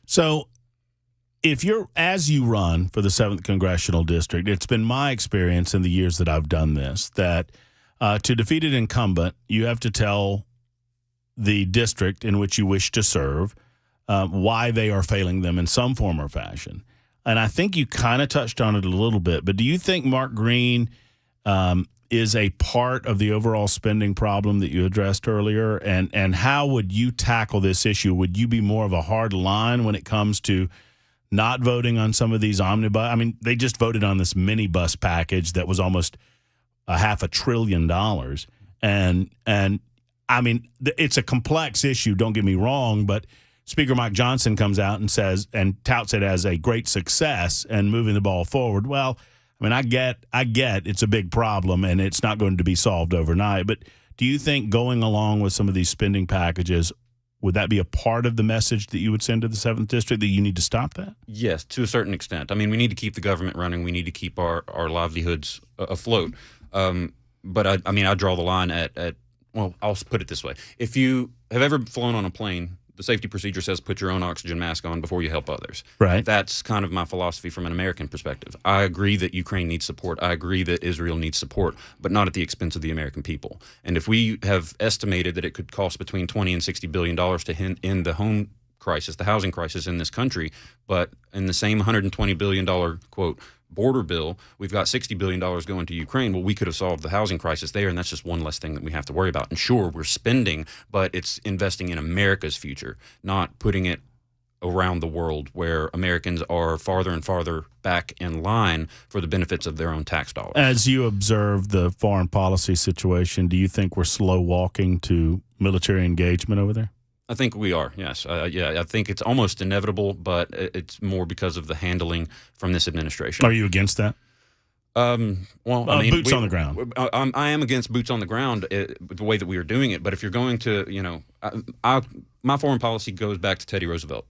So, as you run for the 7th Congressional District, it's been my experience in the years that I've done this, that to defeat an incumbent, you have to tell the district in which you wish to serve why they are failing them in some form or fashion. And I think you kind of touched on it a little bit, but do you think Mark Green is a part of the overall spending problem that you addressed earlier? And how would you tackle this issue? Would you be more of a hard line when it comes to not voting on some of these omnibus? I mean, they just voted on this minibus package that was almost $500 billion. And I mean, it's a complex issue, don't get me wrong, but Speaker Mike Johnson comes out and says, and touts it as a great success and moving the ball forward. Well, I mean, I get it's a big problem and it's not going to be solved overnight, but do you think going along with some of these spending packages, would that be a part of the message that you would send to the 7th District, that you need to stop that? Yes, to a certain extent. I mean, we need to keep the government running. We need to keep our livelihoods afloat. But I draw the line at, well, I'll put it this way. If you have ever flown on a plane, the safety procedure says put your own oxygen mask on before you help others. Right. That's kind of my philosophy from an American perspective. I agree that Ukraine needs support. I agree that Israel needs support, but not at the expense of the American people. And if we have estimated that it could cost between $20 and $60 billion to end the home crisis, the housing crisis in this country, but in the same $120 billion, quote, border bill, we've got $60 billion going to Ukraine. Well, we could have solved the housing crisis there, and that's just one less thing that we have to worry about. And sure, we're spending, but it's investing in America's future, not putting it around the world where Americans are farther and farther back in line for the benefits of their own tax dollars. As you observe the foreign policy situation, do you think we're slow walking to military engagement over there? I think we are, yes. Yeah, I think it's almost inevitable, but it's more because of the handling from this administration. Are you against that? Well, I mean, boots on the ground. I am against boots on the ground, the way that we are doing it. But if you're going to, my foreign policy goes back to Teddy Roosevelt.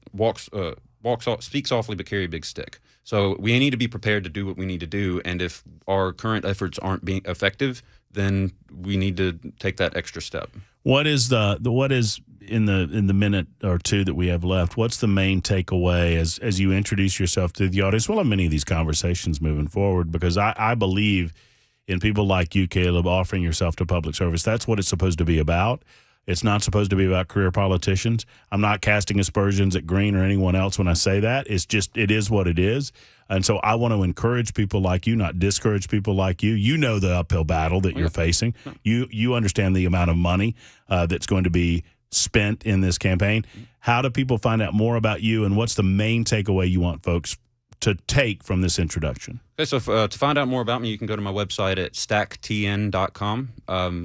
Speak softly, but carry a big stick. So we need to be prepared to do what we need to do. And if our current efforts aren't being effective, then we need to take that extra step. What is in the minute or two that we have left? What's the main takeaway as you introduce yourself to the audience? We'll have many of these conversations moving forward because I believe in people like you, Caleb, offering yourself to public service. That's what it's supposed to be about. It's not supposed to be about career politicians. I'm not casting aspersions at Green or anyone else when I say that. It is what it is. And so I want to encourage people like you, not discourage people like you. You know the uphill battle that you're facing. You understand the amount of money that's going to be spent in this campaign. How do people find out more about you, and what's the main takeaway you want folks to take from this introduction? Okay, so to find out more about me, you can go to my website at stacktn.com.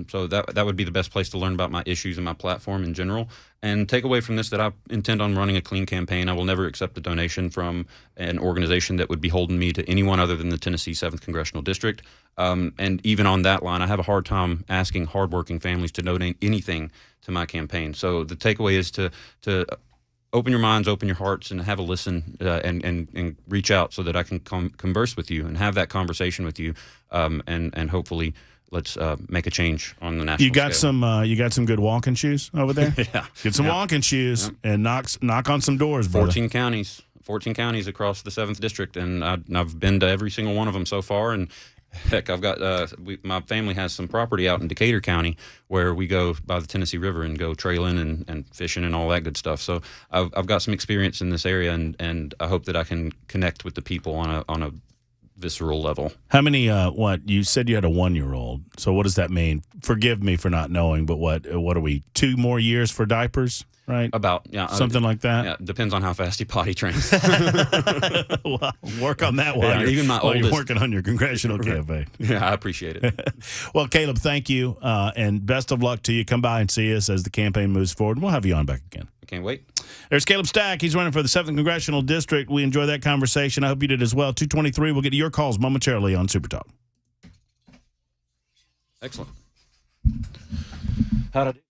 So that would be the best place to learn about my issues and my platform in general. And take away from this that I intend on running a clean campaign. I will never accept a donation from an organization that would be holding me to anyone other than the Tennessee 7th Congressional District. And even on that line, I have a hard time asking hardworking families to donate anything to my campaign. So the takeaway is to open your minds, open your hearts, and have a listen and reach out so that I can converse with you and have that conversation with you, and hopefully let's make a change on the national scale. You got some good walking shoes over there? Yeah. Get some walking shoes and knock on some doors, brother. 14 counties across the 7th District, and I've been to every single one of them so far, and heck, I've got my family has some property out in Decatur County where we go by the Tennessee River and go trailing and fishing and all that good stuff. So I've got some experience in this area, and I hope that I can connect with the people on a visceral level. How many? You said you had a 1-year-old. So what does that mean? Forgive me for not knowing, but what are we? 2 more years for diapers? Right? Something like that? Yeah, depends on how fast he potty trains. Well, work on that while you're working on your congressional campaign. Yeah, I appreciate it. Well, Caleb, thank you, and best of luck to you. Come by and see us as the campaign moves forward, and we'll have you on back again. I can't wait. There's Caleb Stack. He's running for the 7th Congressional District. We enjoyed that conversation. I hope you did as well. 2:23. We'll get to your calls momentarily on Super Talk. Excellent. How'd I do?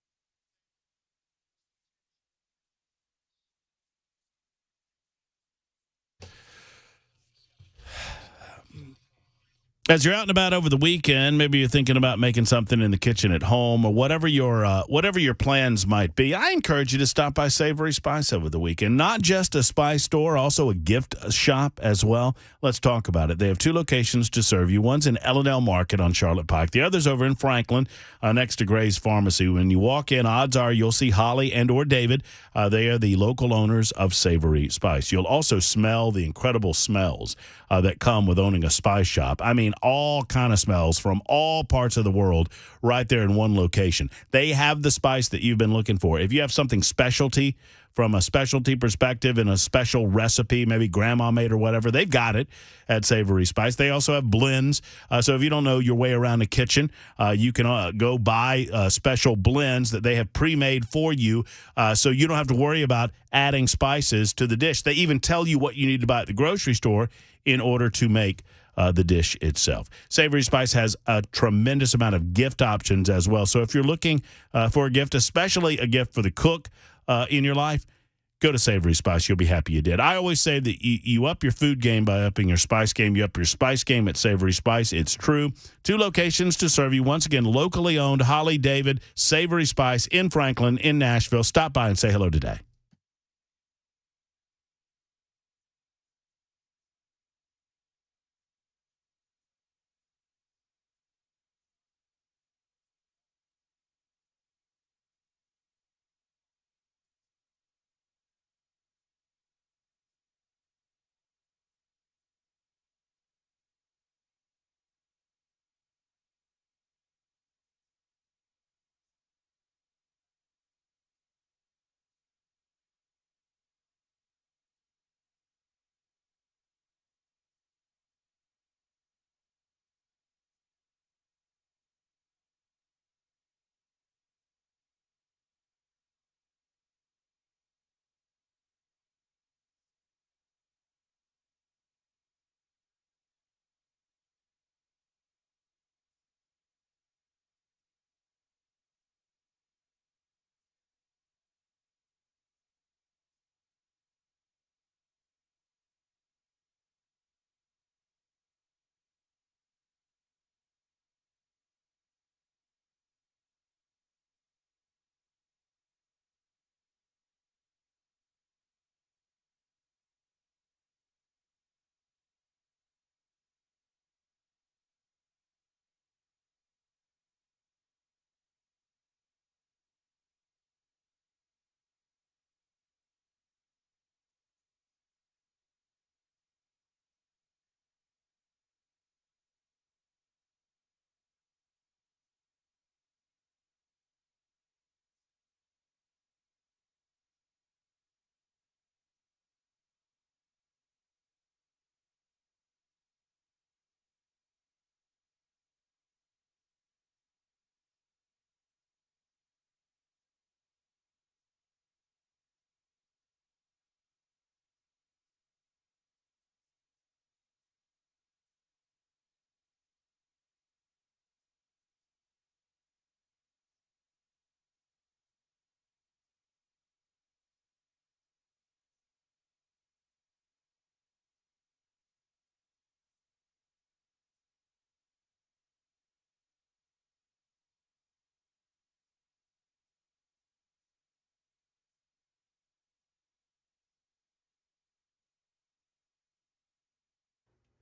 As you're out and about over the weekend, maybe you're thinking about making something in the kitchen at home or whatever your plans might be. I encourage you to stop by Savory Spice over the weekend. Not just a spice store, also a gift shop as well. Let's talk about it. They have 2 locations to serve you. One's in Ellendale Market on Charlotte Pike. The other's over in Franklin next to Gray's Pharmacy. When you walk in, odds are you'll see Holly and or David. They are the local owners of Savory Spice. You'll also smell the incredible smells that come with owning a spice shop. I mean, all kind of smells from all parts of the world right there in one location. They have the spice that you've been looking for. If you have something specialty from a specialty perspective and a special recipe, maybe grandma made or whatever, they've got it at Savory Spice. They also have blends. So if you don't know your way around the kitchen, you can go buy special blends that they have pre-made for you, so you don't have to worry about adding spices to the dish. They even tell you what you need to buy at the grocery store in order to make the dish itself. Savory Spice has a tremendous amount of gift options as well. So if you're looking for a gift, especially a gift for the cook in your life, go to Savory Spice. You'll be happy you did. I always say that you up your food game by upping your spice game. You up your spice game at Savory Spice. It's true. 2 locations to serve you. Once again, locally owned, Holly David, Savory Spice in Franklin, in Nashville. Stop by and say hello today.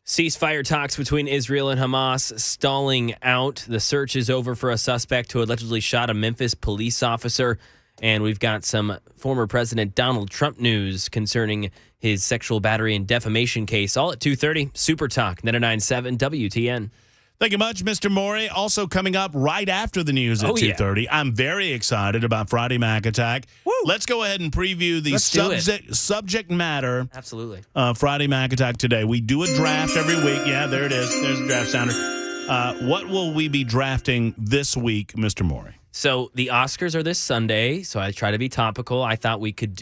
Ceasefire talks between Israel and Hamas stalling out. The search is over for a suspect who allegedly shot a Memphis police officer. And we've got some former President Donald Trump news concerning his sexual battery and defamation case. All at 2:30. Super Talk, 99.7 WTN. Thank you much, Mr. Morey. Also coming up right after the news at 2:30. Yeah. I'm very excited about Friday Mac Attack. Woo! Let's go ahead and preview the subject matter. Absolutely. Friday Mac Attack today. We do a draft every week. Yeah, there it is. There's a draft sounder. What will we be drafting this week, Mr. Morey? So the Oscars are this Sunday, so I try to be topical. I thought we could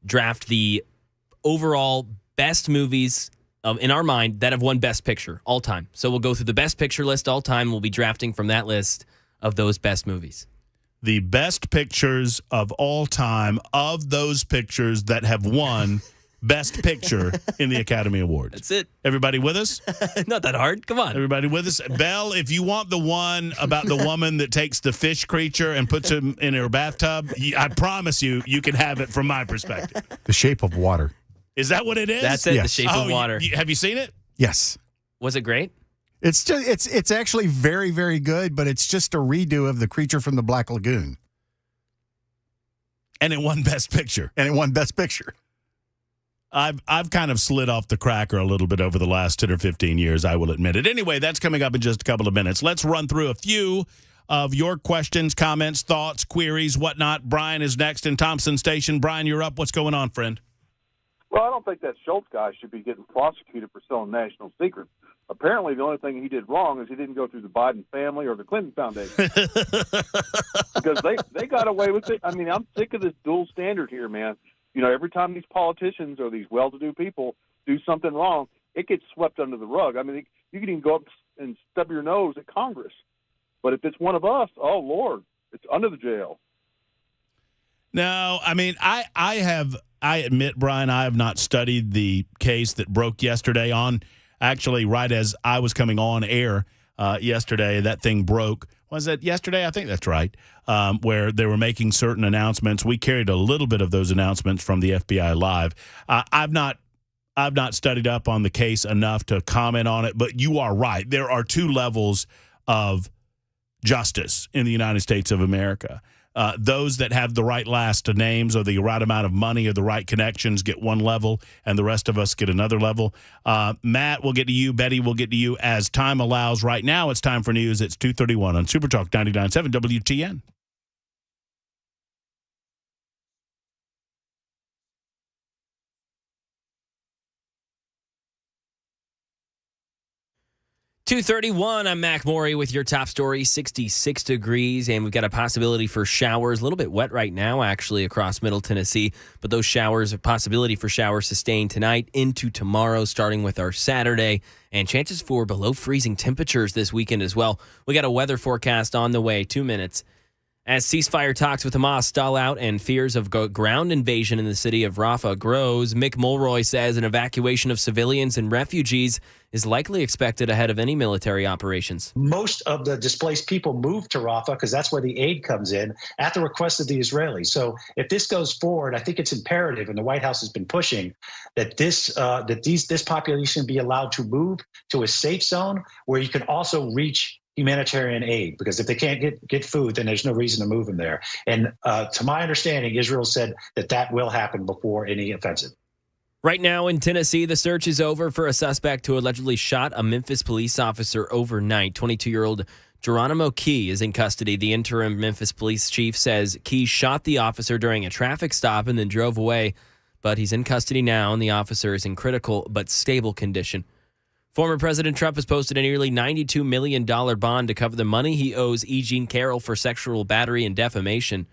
draft the overall best movies in our mind that have won Best Picture all time. So we'll go through the Best Picture list all time. We'll be drafting from that list of those best movies. The best pictures of all time of those pictures that have won Best Picture in the Academy Awards. That's it. Everybody with us? Not that hard. Come on. Everybody with us? Belle, if you want the one about the woman that takes the fish creature and puts him in her bathtub, I promise you can have it from my perspective. The Shape of Water. Is that what it is? That's it, yes. The Shape of Water. Have you seen it? Yes. Was it great? It's actually very, very good, but it's just a redo of The Creature from the Black Lagoon. And it won Best Picture. I've kind of slid off the cracker a little bit over the last 10 or 15 years, I will admit it. Anyway, that's coming up in just a couple of minutes. Let's run through a few of your questions, comments, thoughts, queries, whatnot. Brian is next in Thompson Station. Brian, you're up. What's going on, friend? Well, I don't think that Schultz guy should be getting prosecuted for selling national secrets. Apparently, the only thing he did wrong is he didn't go through the Biden family or the Clinton Foundation. Because they got away with it. I mean, I'm sick of this dual standard here, man. You know, every time these politicians or these well-to-do people do something wrong, it gets swept under the rug. I mean, you can even go up and stub your nose at Congress. But if it's one of us, oh, Lord, it's under the jail. No, I mean, I admit, Brian, I have not studied the case that broke yesterday actually right as I was coming on air yesterday. That thing broke. Was it yesterday? I think that's right, where they were making certain announcements. We carried a little bit of those announcements from the FBI Live. I've not studied up on the case enough to comment on it, but you are right. There are two levels of justice in the United States of America. Those that have the right last names or the right amount of money or the right connections get one level, and the rest of us get another level. Matt, we'll get to you. Betty, we'll get to you as time allows. Right now, it's time for news. It's 2:31 on Super Talk 99.7 WTN. .231, I'm Mac Morey with your top story, 66 degrees, and we've got a possibility for showers. A little bit wet right now, actually, across Middle Tennessee, but those showers, a possibility for showers sustained tonight into tomorrow, starting with our Saturday, and chances for below freezing temperatures this weekend as well. We got a weather forecast on the way, 2 minutes. As ceasefire talks with Hamas stall out and fears of ground invasion in the city of Rafah grows, Mick Mulroy says an evacuation of civilians and refugees is likely expected ahead of any military operations. Most of the displaced people moved to Rafah because that's where the aid comes in at the request of the Israelis. So if this goes forward, I think it's imperative, and the White House has been pushing, that this population be allowed to move to a safe zone where you can also reach humanitarian aid, because if they can't get food, then there's no reason to move them there. And to my understanding, Israel said that will happen before any offensive. Right now in Tennessee, the search is over for a suspect who allegedly shot a Memphis police officer overnight. 22-year-old Geronimo Key is in custody. The interim Memphis police chief says Key shot the officer during a traffic stop and then drove away, but he's in custody now, and the officer is in critical but stable condition. Former President Trump has posted a nearly $92 million bond to cover the money he owes E. Jean Carroll for sexual battery and defamation.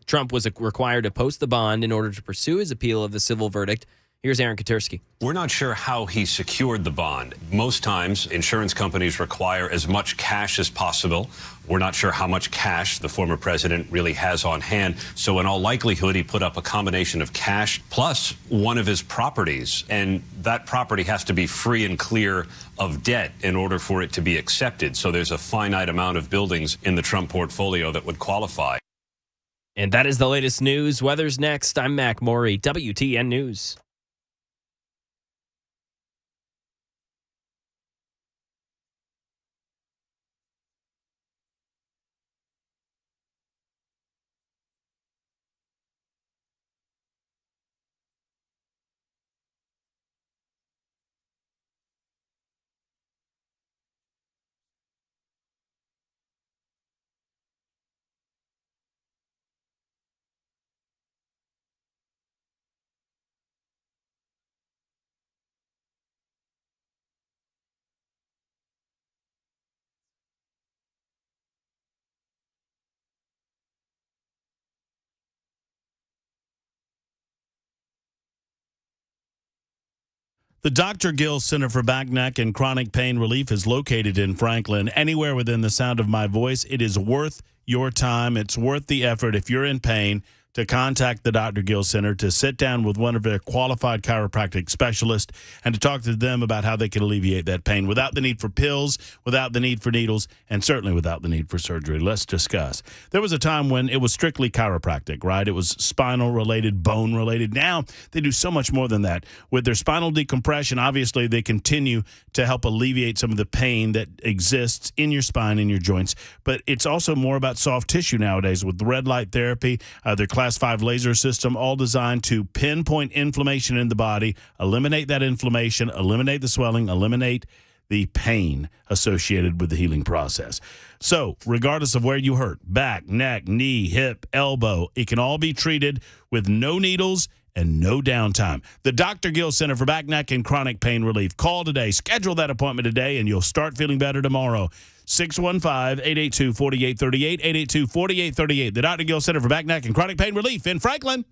Trump was required to post the bond in order to pursue his appeal of the civil verdict. Here's Aaron Katursky. We're not sure how he secured the bond. Most times, insurance companies require as much cash as possible. We're not sure how much cash the former president really has on hand. So in all likelihood, he put up a combination of cash plus one of his properties. And that property has to be free and clear of debt in order for it to be accepted. So there's a finite amount of buildings in the Trump portfolio that would qualify. And that is the latest news. Weather's next. I'm Mac Morey, WTN News. The Dr. Gill Center for Back, Neck, and Chronic Pain Relief is located in Franklin. Anywhere within the sound of my voice, it is worth your time. It's worth the effort if you're in pain to contact the Dr. Gill Center, to sit down with one of their qualified chiropractic specialists and to talk to them about how they can alleviate that pain without the need for pills, without the need for needles, and certainly without the need for surgery. Let's discuss. There was a time when it was strictly chiropractic, right? It was spinal related, bone related. Now they do so much more than that. With their spinal decompression, obviously they continue to help alleviate some of the pain that exists in your spine, in your joints, but it's also more about soft tissue nowadays with red light therapy, their Class 5 laser system, all designed to pinpoint inflammation in the body, eliminate that inflammation, eliminate the swelling, eliminate the pain associated with the healing process. So, regardless of where you hurt, back, neck, knee, hip, elbow, it can all be treated with no needles and no downtime. The Dr. Gill Center for Back, Neck, and Chronic Pain Relief. Call today. Schedule that appointment today, and you'll start feeling better tomorrow. 615-882-4838, 882-4838. The Dr. Gill Center for Back, Neck, and Chronic Pain Relief in Franklin.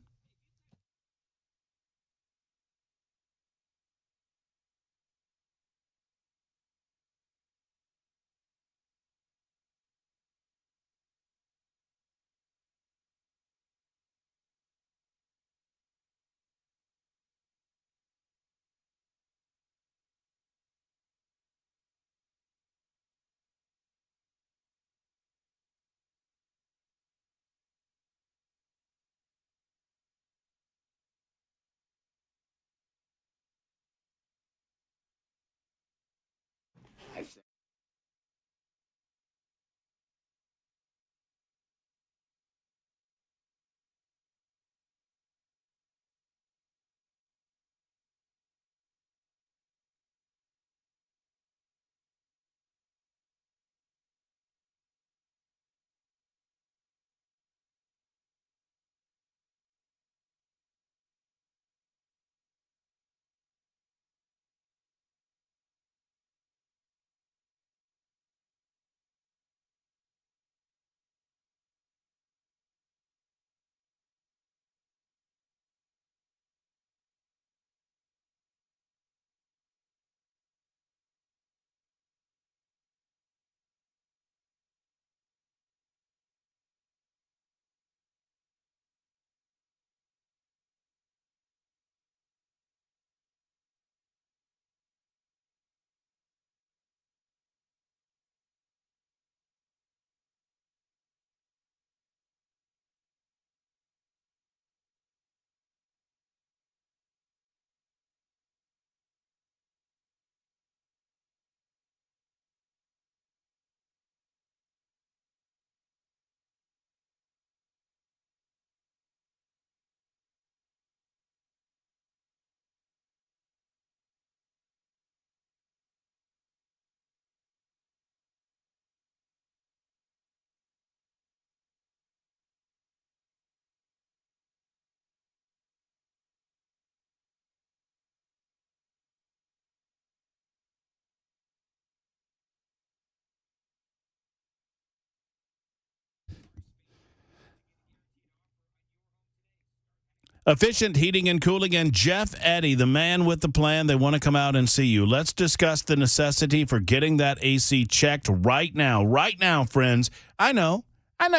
Efficient Heating and Cooling and Jeff Eddy, the man with the plan. They want to come out and see you. Let's discuss the necessity for getting that AC checked right now. Right now, friends. I know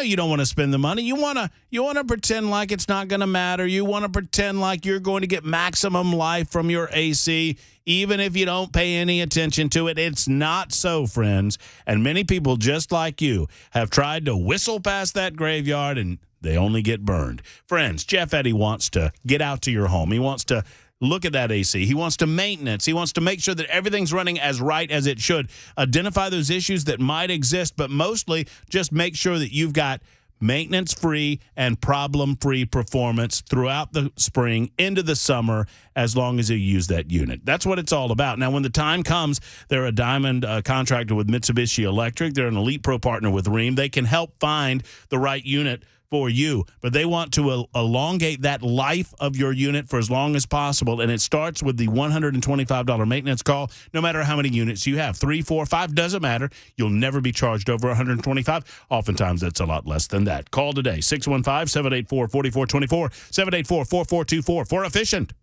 you don't want to spend the money. You want to pretend like it's not going to matter. You want to pretend like you're going to get maximum life from your AC, even if you don't pay any attention to it. It's not so, friends. And many people just like you have tried to whistle past that graveyard, and they only get burned. Friends, Jeff Eddy wants to get out to your home. He wants to look at that AC. He wants to maintenance. He wants to make sure that everything's running as right as it should. Identify those issues that might exist, but mostly just make sure that you've got maintenance-free and problem-free performance throughout the spring into the summer as long as you use that unit. That's what it's all about. Now, when the time comes, they're a diamond contractor with Mitsubishi Electric. They're an Elite Pro partner with Rheem. They can help find the right unit for you, but they want to elongate that life of your unit for as long as possible, and it starts with the $125 maintenance call, no matter how many units you have. 3, 4, 5, doesn't matter. You'll never be charged over $125. Oftentimes, that's a lot less than that. Call today, 615-784-4424, 784-4424 for Efficient.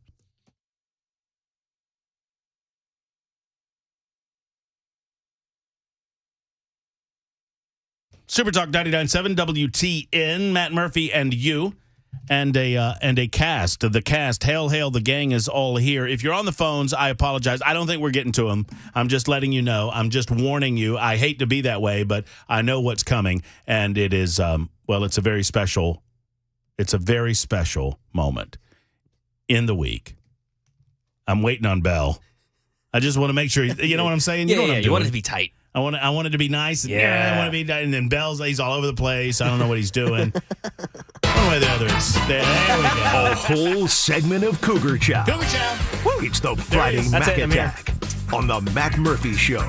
Super Talk 99.7 WTN, Matt Murphy and you, and a cast. The cast, hail, the gang is all here. If you're on the phones, I apologize. I don't think we're getting to them. I'm just letting you know. I'm just warning you. I hate to be that way, but I know what's coming, and it is, it's a very special moment in the week. I'm waiting on Bell. I just want to make sure, you know what I'm saying? You know what I'm doing. You want it to be tight. I want it to be nice. And I want to be, and then Bell's, he's all over the place. I don't know what he's doing. One way or the other, there we go. A whole segment of Cougar Chow. Cougar Chow. It's the Friday Mac Attack on the Mac Murphy Show.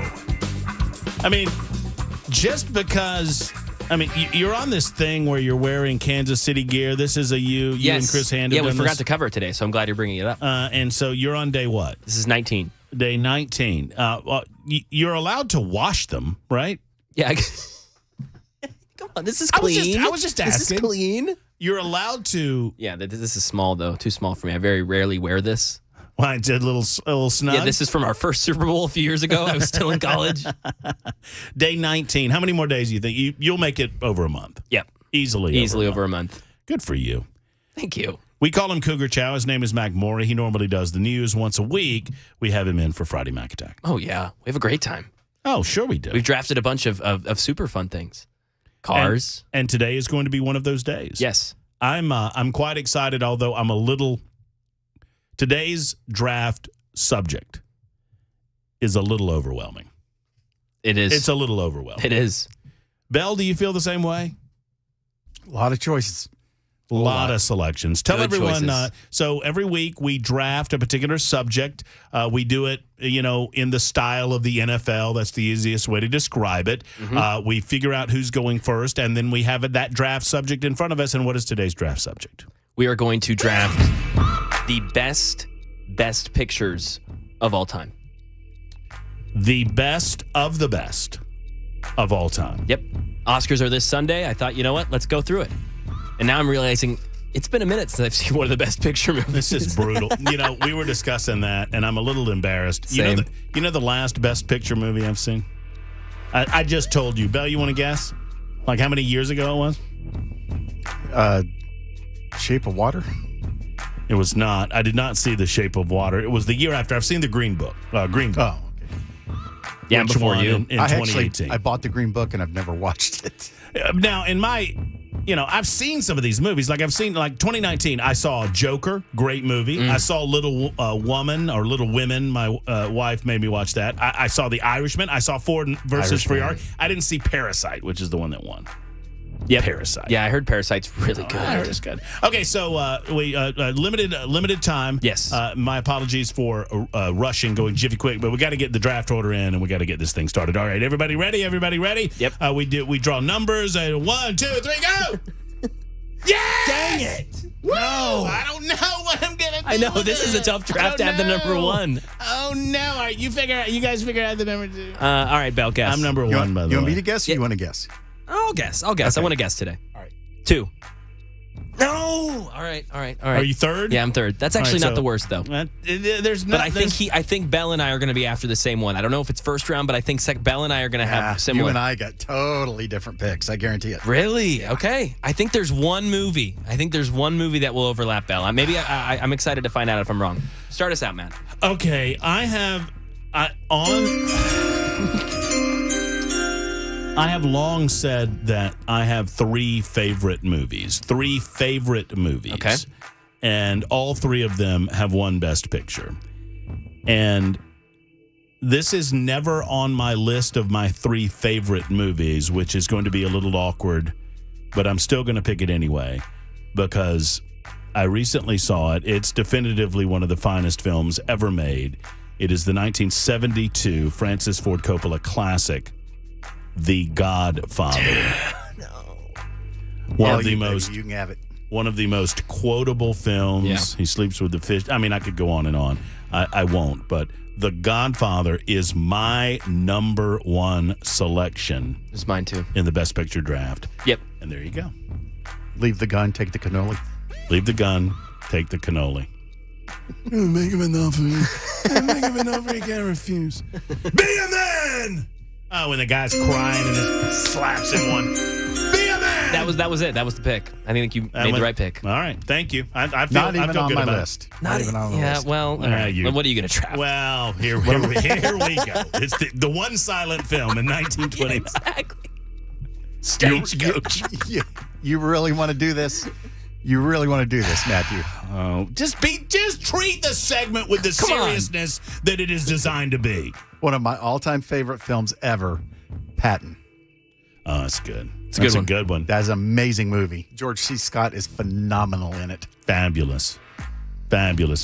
I mean, just because, you're on this thing where you're wearing Kansas City gear. This is you and Chris Hand. Yeah, we forgot to cover it today, so I'm glad you're bringing it up. And so you're on day what? This is 19. Day 19. You're allowed to wash them, right? Yeah. Come on, this is clean. I was just asking. This is clean. You're allowed to. Yeah, this is small, though. Too small for me. I very rarely wear this. Why, it's a little snug? Yeah, this is from our first Super Bowl a few years ago. I was still in college. Day 19. How many more days do you think? You'll make it over a month. Yep. Easily over a month. Good for you. Thank you. We call him Cougar Chow. His name is Mac Morey. He normally does the news once a week. We have him in for Friday Mac Attack. Oh, yeah. We have a great time. Oh, sure we do. We've drafted a bunch of super fun things. Cars. And today is going to be one of those days. Yes. I'm quite excited, although I'm a little. Today's draft subject is a little overwhelming. It is. It's a little overwhelming. It is. Belle, do you feel the same way? A lot of choices. A lot of selections. Tell Good everyone. choices. So every week we draft a particular subject. We do it, in the style of the NFL. That's the easiest way to describe it. Mm-hmm. We figure out who's going first, and then we have that draft subject in front of us. And what is today's draft subject? We are going to draft the best pictures of all time. The best of the best of all time. Yep. Oscars are this Sunday. I thought, you know what? Let's go through it. And now I'm realizing it's been a minute since I've seen one of the best picture movies. This is brutal. We were discussing that, and I'm a little embarrassed. Same. You know the last best picture movie I've seen? I just told you. Belle, you want to guess? Like how many years ago it was? Shape of Water? It was not. I did not see The Shape of Water. It was the year after. I've seen the Green Book. Green Book. Oh, okay. Yeah, Which before one you. in 2018. I bought the Green Book and I've never watched it. Now, in my, I've seen some of these movies. Like I've seen, 2019, I saw Joker, great movie. I saw Little Woman or Little Women. My wife made me watch that. I saw The Irishman. I saw Ford versus Ferrari. I didn't see Parasite, which is the one that won. Yeah, Parasite. Yeah, I heard Parasite's really good. I heard it's good. Okay, so we limited time. Yes. My apologies for rushing, going jiffy quick, but we got to get the draft order in and we got to get this thing started. All right, everybody ready? Everybody ready? Yep. We draw numbers. 1, 2, 3, go! Yeah! Dang it! No, I don't know what I'm gonna do. I know this is a tough draft to have the number one. Oh no! All right, you guys figure out the number 2. All right, Belle, guess. I'm number 1, by the way. You want me to guess or you want to guess? I'll guess. Okay. I want to guess today. All right. 2. No. All right. Are you third? Yeah, I'm third. That's actually not the worst though. There's not. But I think Belle and I are going to be after the same one. I don't know if it's first round, but I think Belle and I are going to have similar. You and I got totally different picks. I guarantee it. Really? Okay. I think there's one movie. That will overlap Belle. Maybe I'm excited to find out if I'm wrong. Start us out, Matt. Okay, I have long said that I have 3 favorite movies. Okay. And all 3 of them have won Best Picture. And this is never on my list of my 3 favorite movies, which is going to be a little awkward, but I'm still going to pick it anyway because I recently saw it. It's definitively one of the finest films ever made. It is the 1972 Francis Ford Coppola classic, The Godfather. One of the most. You can have it. One of the most quotable films. Yeah. He sleeps with the fish. I mean, I could go on and on. I won't, but The Godfather is my number 1 selection. It's mine too. In the Best Picture draft. Yep. And there you go. Leave the gun, take the cannoli. Leave the gun, take the cannoli. Make him enough for you. Make him enough for you can't refuse. Be a man! Oh, when the guy's crying and just slaps him one. Be a man! That was it. That was the pick. I think you made the right pick. All right. Thank you. I feel, Not even I feel on good my about list. it. Not even on the list. Well, all right. you- What are you going to trap? Well, here we go. It's the one silent film in 1929. Exactly. Stagecoach. You really want to do this? You really want to do this, Matthew? Oh, just treat the segment with the seriousness that it is designed to be. One of my all-time favorite films ever, Patton. Oh, that's good. That's a good one. That's an amazing movie. George C. Scott is phenomenal in it. Fabulous.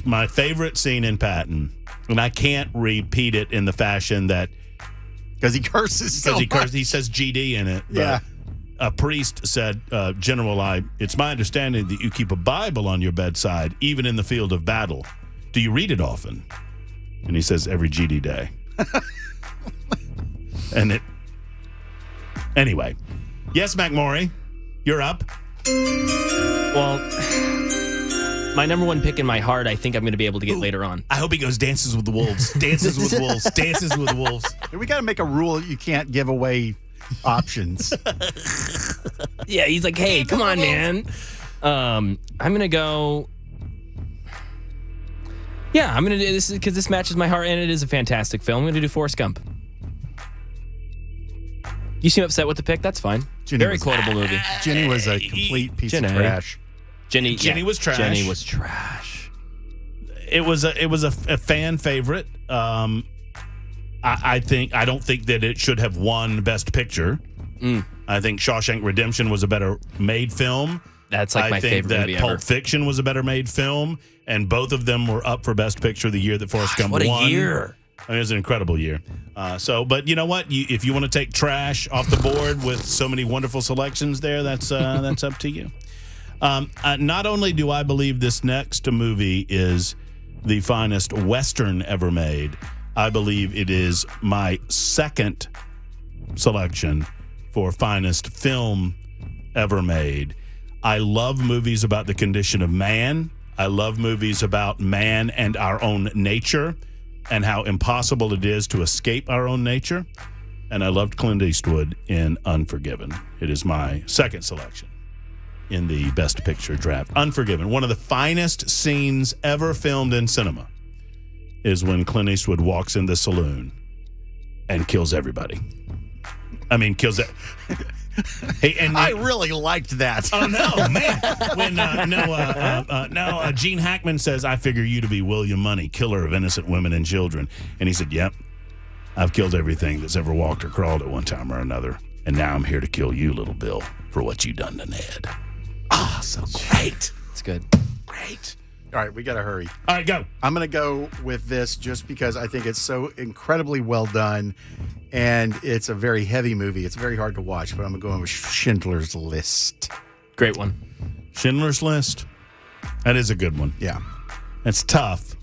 My favorite scene in Patton, and I can't repeat it in the fashion that because he curses so much. He says GD in it. Yeah. A priest said, General, it's my understanding that you keep a Bible on your bedside, even in the field of battle. Do you read it often? And he says, every GD day. Anyway. Yes, McMaury, you're up. Well, my number one pick in my heart, I think I'm going to be able to get later on. I hope he goes Dances with the Wolves. Dances with Wolves. Dances with Wolves. We got to make a rule that you can't give away options. Yeah, he's like, hey, come on, man. I'm going to go. Yeah, I'm going to do this because this matches my heart and it is a fantastic film. I'm going to do Forrest Gump. You seem upset with the pick. That's fine. Very quotable movie. Jenny was a complete piece of trash. Jenny was trash. Jenny was trash. It was a fan favorite. I don't think that it should have won Best Picture. I think Shawshank Redemption was a better made film. That's like my favorite movie ever. I think that Pulp Fiction was a better made film, and both of them were up for Best Picture the year that Forrest Gump won. What a year. I mean, it was an incredible year. But you know what? If you want to take trash off the board with so many wonderful selections there, that's up to you. Not only do I believe this next movie is the finest Western ever made, I believe it is my second selection for finest film ever made. I love movies about the condition of man. I love movies about man and our own nature and how impossible it is to escape our own nature. And I loved Clint Eastwood in Unforgiven. It is my second selection in the Best Picture draft. Unforgiven, one of the finest scenes ever filmed in cinema, is when Clint Eastwood walks in the saloon and kills everybody. I mean, kills it. Hey, and I really liked that. Oh no, man! When Gene Hackman says, "I figure you to be William Money, killer of innocent women and children," and he said, "Yep, I've killed everything that's ever walked or crawled at one time or another, and now I'm here to kill you, little Bill, for what you done to Ned." Ah, so great. It's good. Great. All right, we got to hurry. All right, go. I'm going to go with this just because I think it's so incredibly well done, and it's a very heavy movie. It's very hard to watch, but I'm going with Schindler's List. Great one. Schindler's List. That is a good one. Yeah. It's tough.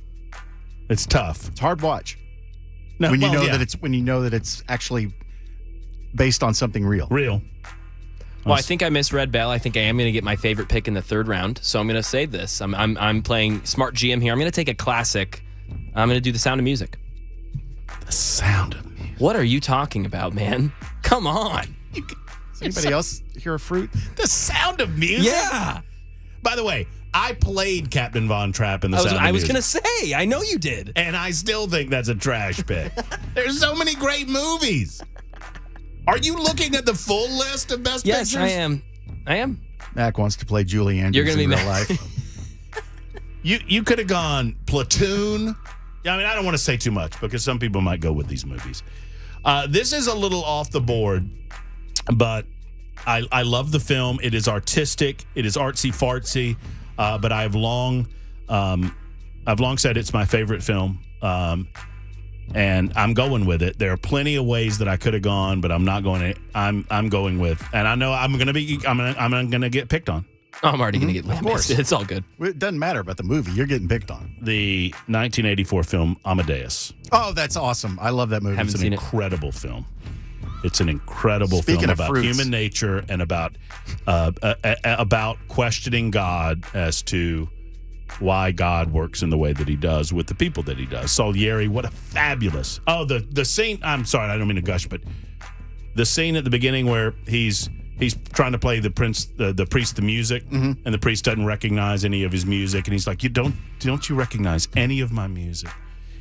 It's tough. It's hard watch. No, when you know that it's actually based on something real. Real. Well, I think I misread Bell. I think I am going to get my favorite pick in the third round, so I'm going to say this. I'm playing smart GM here. I'm going to take a classic. I'm going to do The Sound of Music. The Sound of Music. What are you talking about, man? Come on. Does anybody else hear a fruit? The Sound of Music? Yeah. By the way, I played Captain Von Trapp in The Sound of Music. I was going to say, I know you did. And I still think that's a trash pick. There's so many great movies. Are you looking at the full list of best pictures? Yes, I am. Mac wants to play Julie Andrews You're gonna in be real life. You could have gone Platoon. I mean, I don't want to say too much because some people might go with these movies. This is a little off the board, but I love the film. It is artistic. It is artsy fartsy. But I've long said it's my favorite film. And I'm going with it. There are plenty of ways that I could have gone, but I'm not going to. I'm going with, and I know I'm gonna get picked on. Oh, I'm already gonna get lambasted. It's all good. It doesn't matter about the movie. You're getting picked on. The 1984 film Amadeus. Oh, that's awesome. I love that movie. It's an incredible film. It's an incredible film about human nature and about questioning God as to why God works in the way that he does with the people that he does. Salieri, what a fabulous. Oh, the scene. I'm sorry, I don't mean to gush, but the scene at the beginning where he's trying to play the priest the music, and the priest doesn't recognize any of his music, and he's like, don't you recognize any of my music?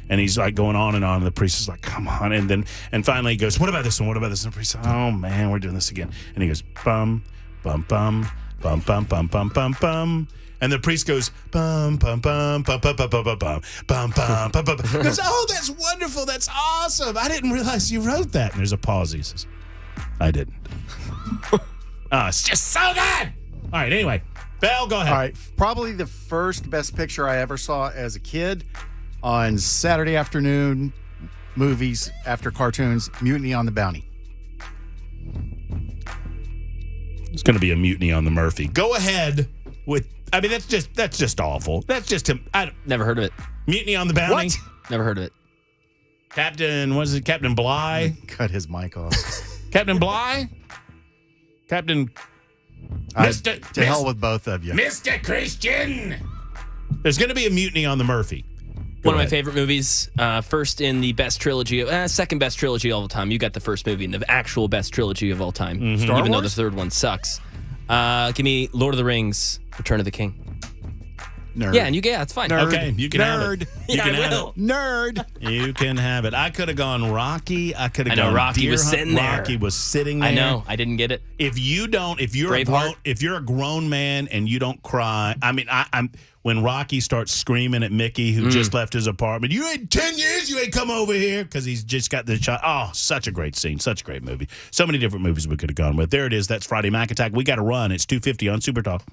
And he's like going on, and the priest is like, come on. And finally he goes, what about this one? What about this one? And the priest says, oh man, we're doing this again. And he goes, bum, bum, bum, bum, bum, bum, bum, bum, bum. And the priest goes, bum, bum, bum, bum, bum, bum, bum, bum, bum, bum, bum, bum, bum. He goes, oh, that's wonderful. That's awesome. I didn't realize you wrote that. And there's a pause. He says, I didn't. It's just so good. All right, anyway. Bell, go ahead. All right, probably the first Best Picture I ever saw as a kid on Saturday afternoon movies after cartoons, Mutiny on the Bounty. It's going to be a Mutiny on the Murphy. Go ahead with, I mean, that's just awful. That's just him. Never heard of it. Mutiny on the Bounty? What? Never heard of it. Captain Bligh? Cut his mic off. Captain Bligh? Captain... to hell with both of you. Mr. Christian! There's going to be a Mutiny on the Murphy. One of my favorite movies. First in the best trilogy, second best trilogy of all time. You got the first movie in the actual best trilogy of all time. Mm-hmm. Star even Wars? though the third one sucks. Give me Lord of the Rings, Return of the King. Nerd. Yeah, and it's fine. Nerd. Okay, you can have it. You can have it. Nerd. You can have it. I could have gone Rocky. I could have I know, gone Rocky Deer was Hunt. sitting there. Rocky was sitting there. I know. I didn't get it. If you're Braveheart. if you're a grown man and you don't cry, I mean, I'm when Rocky starts screaming at Mickey, who just left his apartment, you ain't 10 years, you ain't come over here, because he's just got the shot. Oh, such a great scene, such a great movie. So many different movies we could have gone with. There it is. That's Friday Mac Attack. We got to run. It's 2:50 on Super Talk.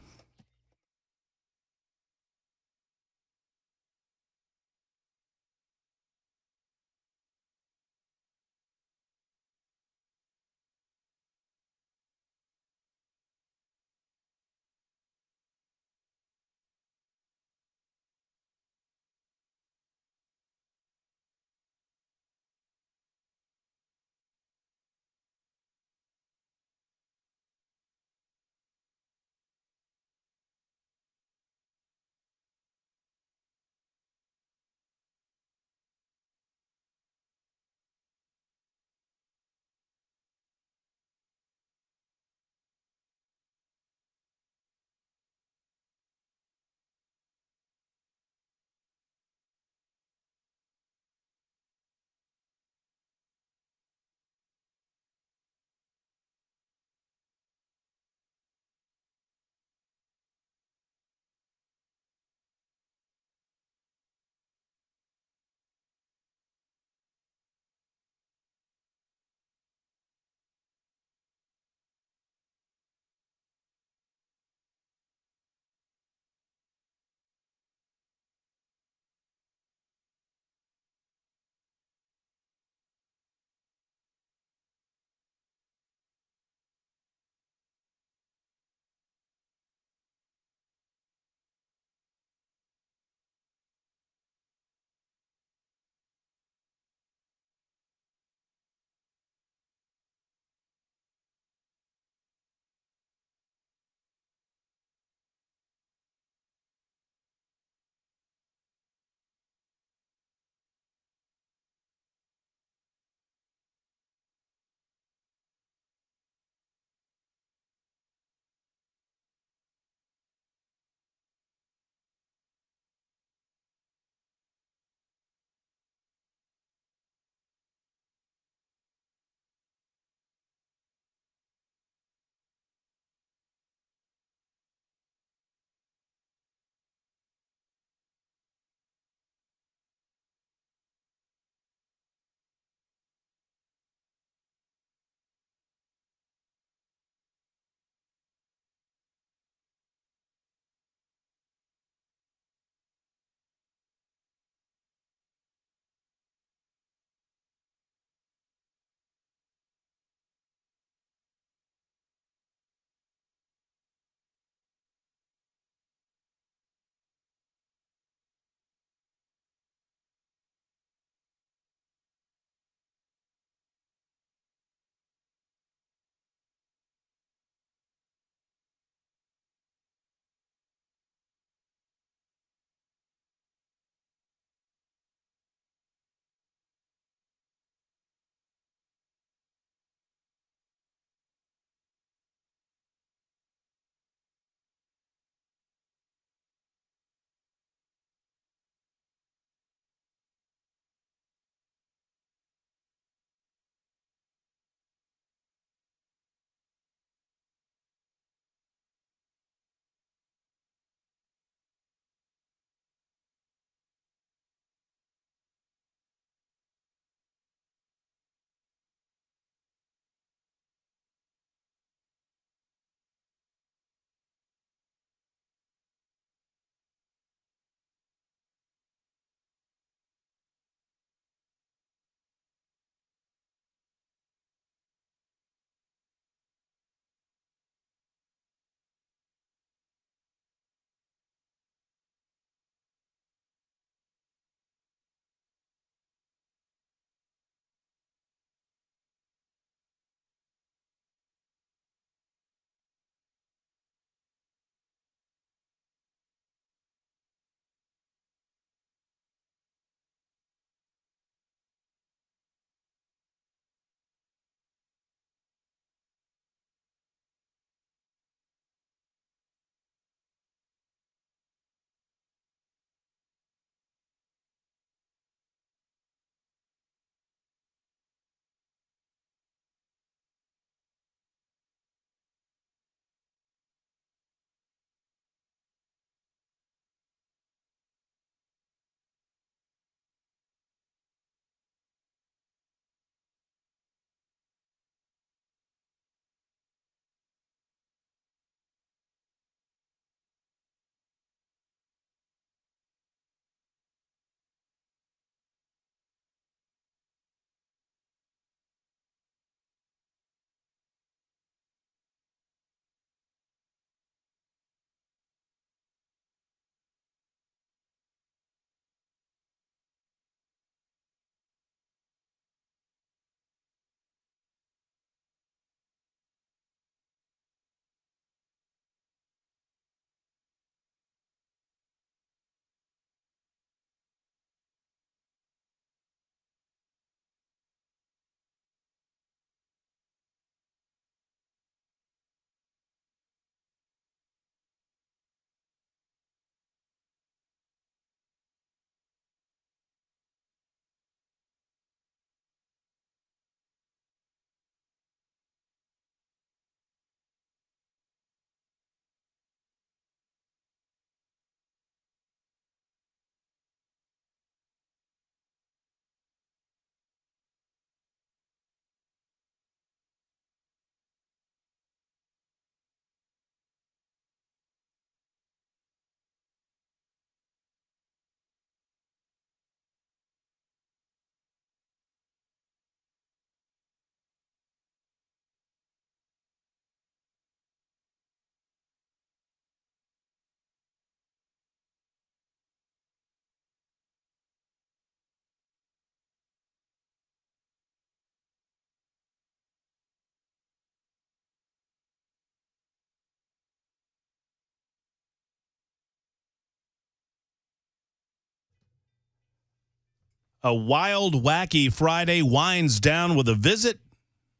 A wild, wacky Friday winds down with a visit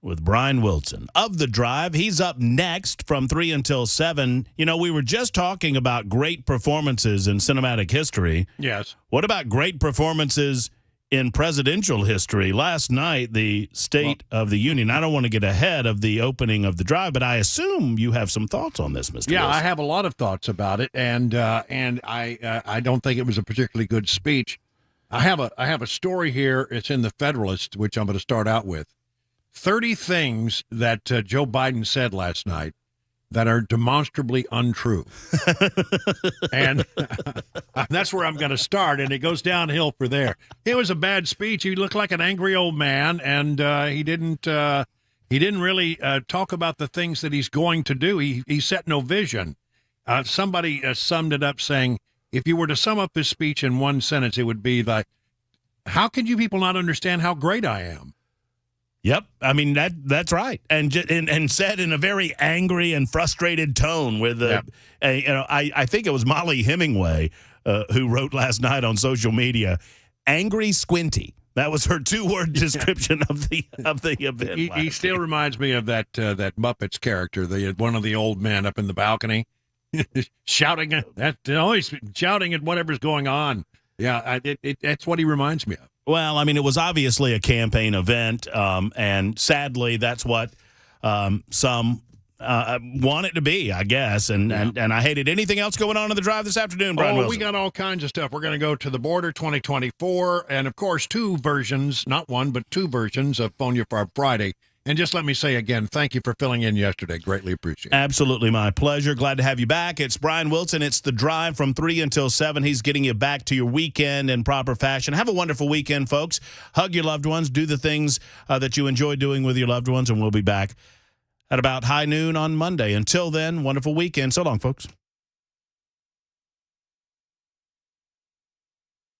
with Brian Wilson of The Drive. He's up next from 3 until 7. You know, we were just talking about great performances in cinematic history. Yes. What about great performances in presidential history? Last night, the State of the Union, I don't want to get ahead of the opening of The Drive, but I assume you have some thoughts on this, Mr. Yeah, Wilson. I have a lot of thoughts about it, and I don't think it was a particularly good speech. I have a story here. It's in the Federalist, which I'm going to start out with. 30 things that Joe Biden said last night that are demonstrably untrue. And that's where I'm going to start, and it goes downhill for there. It was a bad speech. He looked like an angry old man, and he didn't really talk about the things that he's going to do. He set no vision. Somebody summed it up saying, if you were to sum up his speech in one sentence, it would be like, how can you people not understand how great I am? Yep, I mean that's right, and said in a very angry and frustrated tone. With I think it was Molly Hemingway who wrote last night on social media, "Angry Squinty." That was her 2-word description of the event. He still reminds me of that Muppets character, one of the old men up in the balcony, shouting always shouting at whatever's going on. Yeah, that's what he reminds me of. Well, I mean, it was obviously a campaign event, and sadly, that's what some want it to be, I guess. And I hated anything else going on in The Drive this afternoon, Brian Wilson. We got all kinds of stuff. We're going to go to the border 2024, and, of course, 2 versions, not one, but 2 versions of Phone Your Farm Friday. And just let me say again, thank you for filling in yesterday. Greatly appreciate it. Absolutely my pleasure. Glad to have you back. It's Brian Wilson. It's The Drive from 3 until 7. He's getting you back to your weekend in proper fashion. Have a wonderful weekend, folks. Hug your loved ones. Do the things that you enjoy doing with your loved ones, and we'll be back at about high noon on Monday. Until then, wonderful weekend. So long, folks.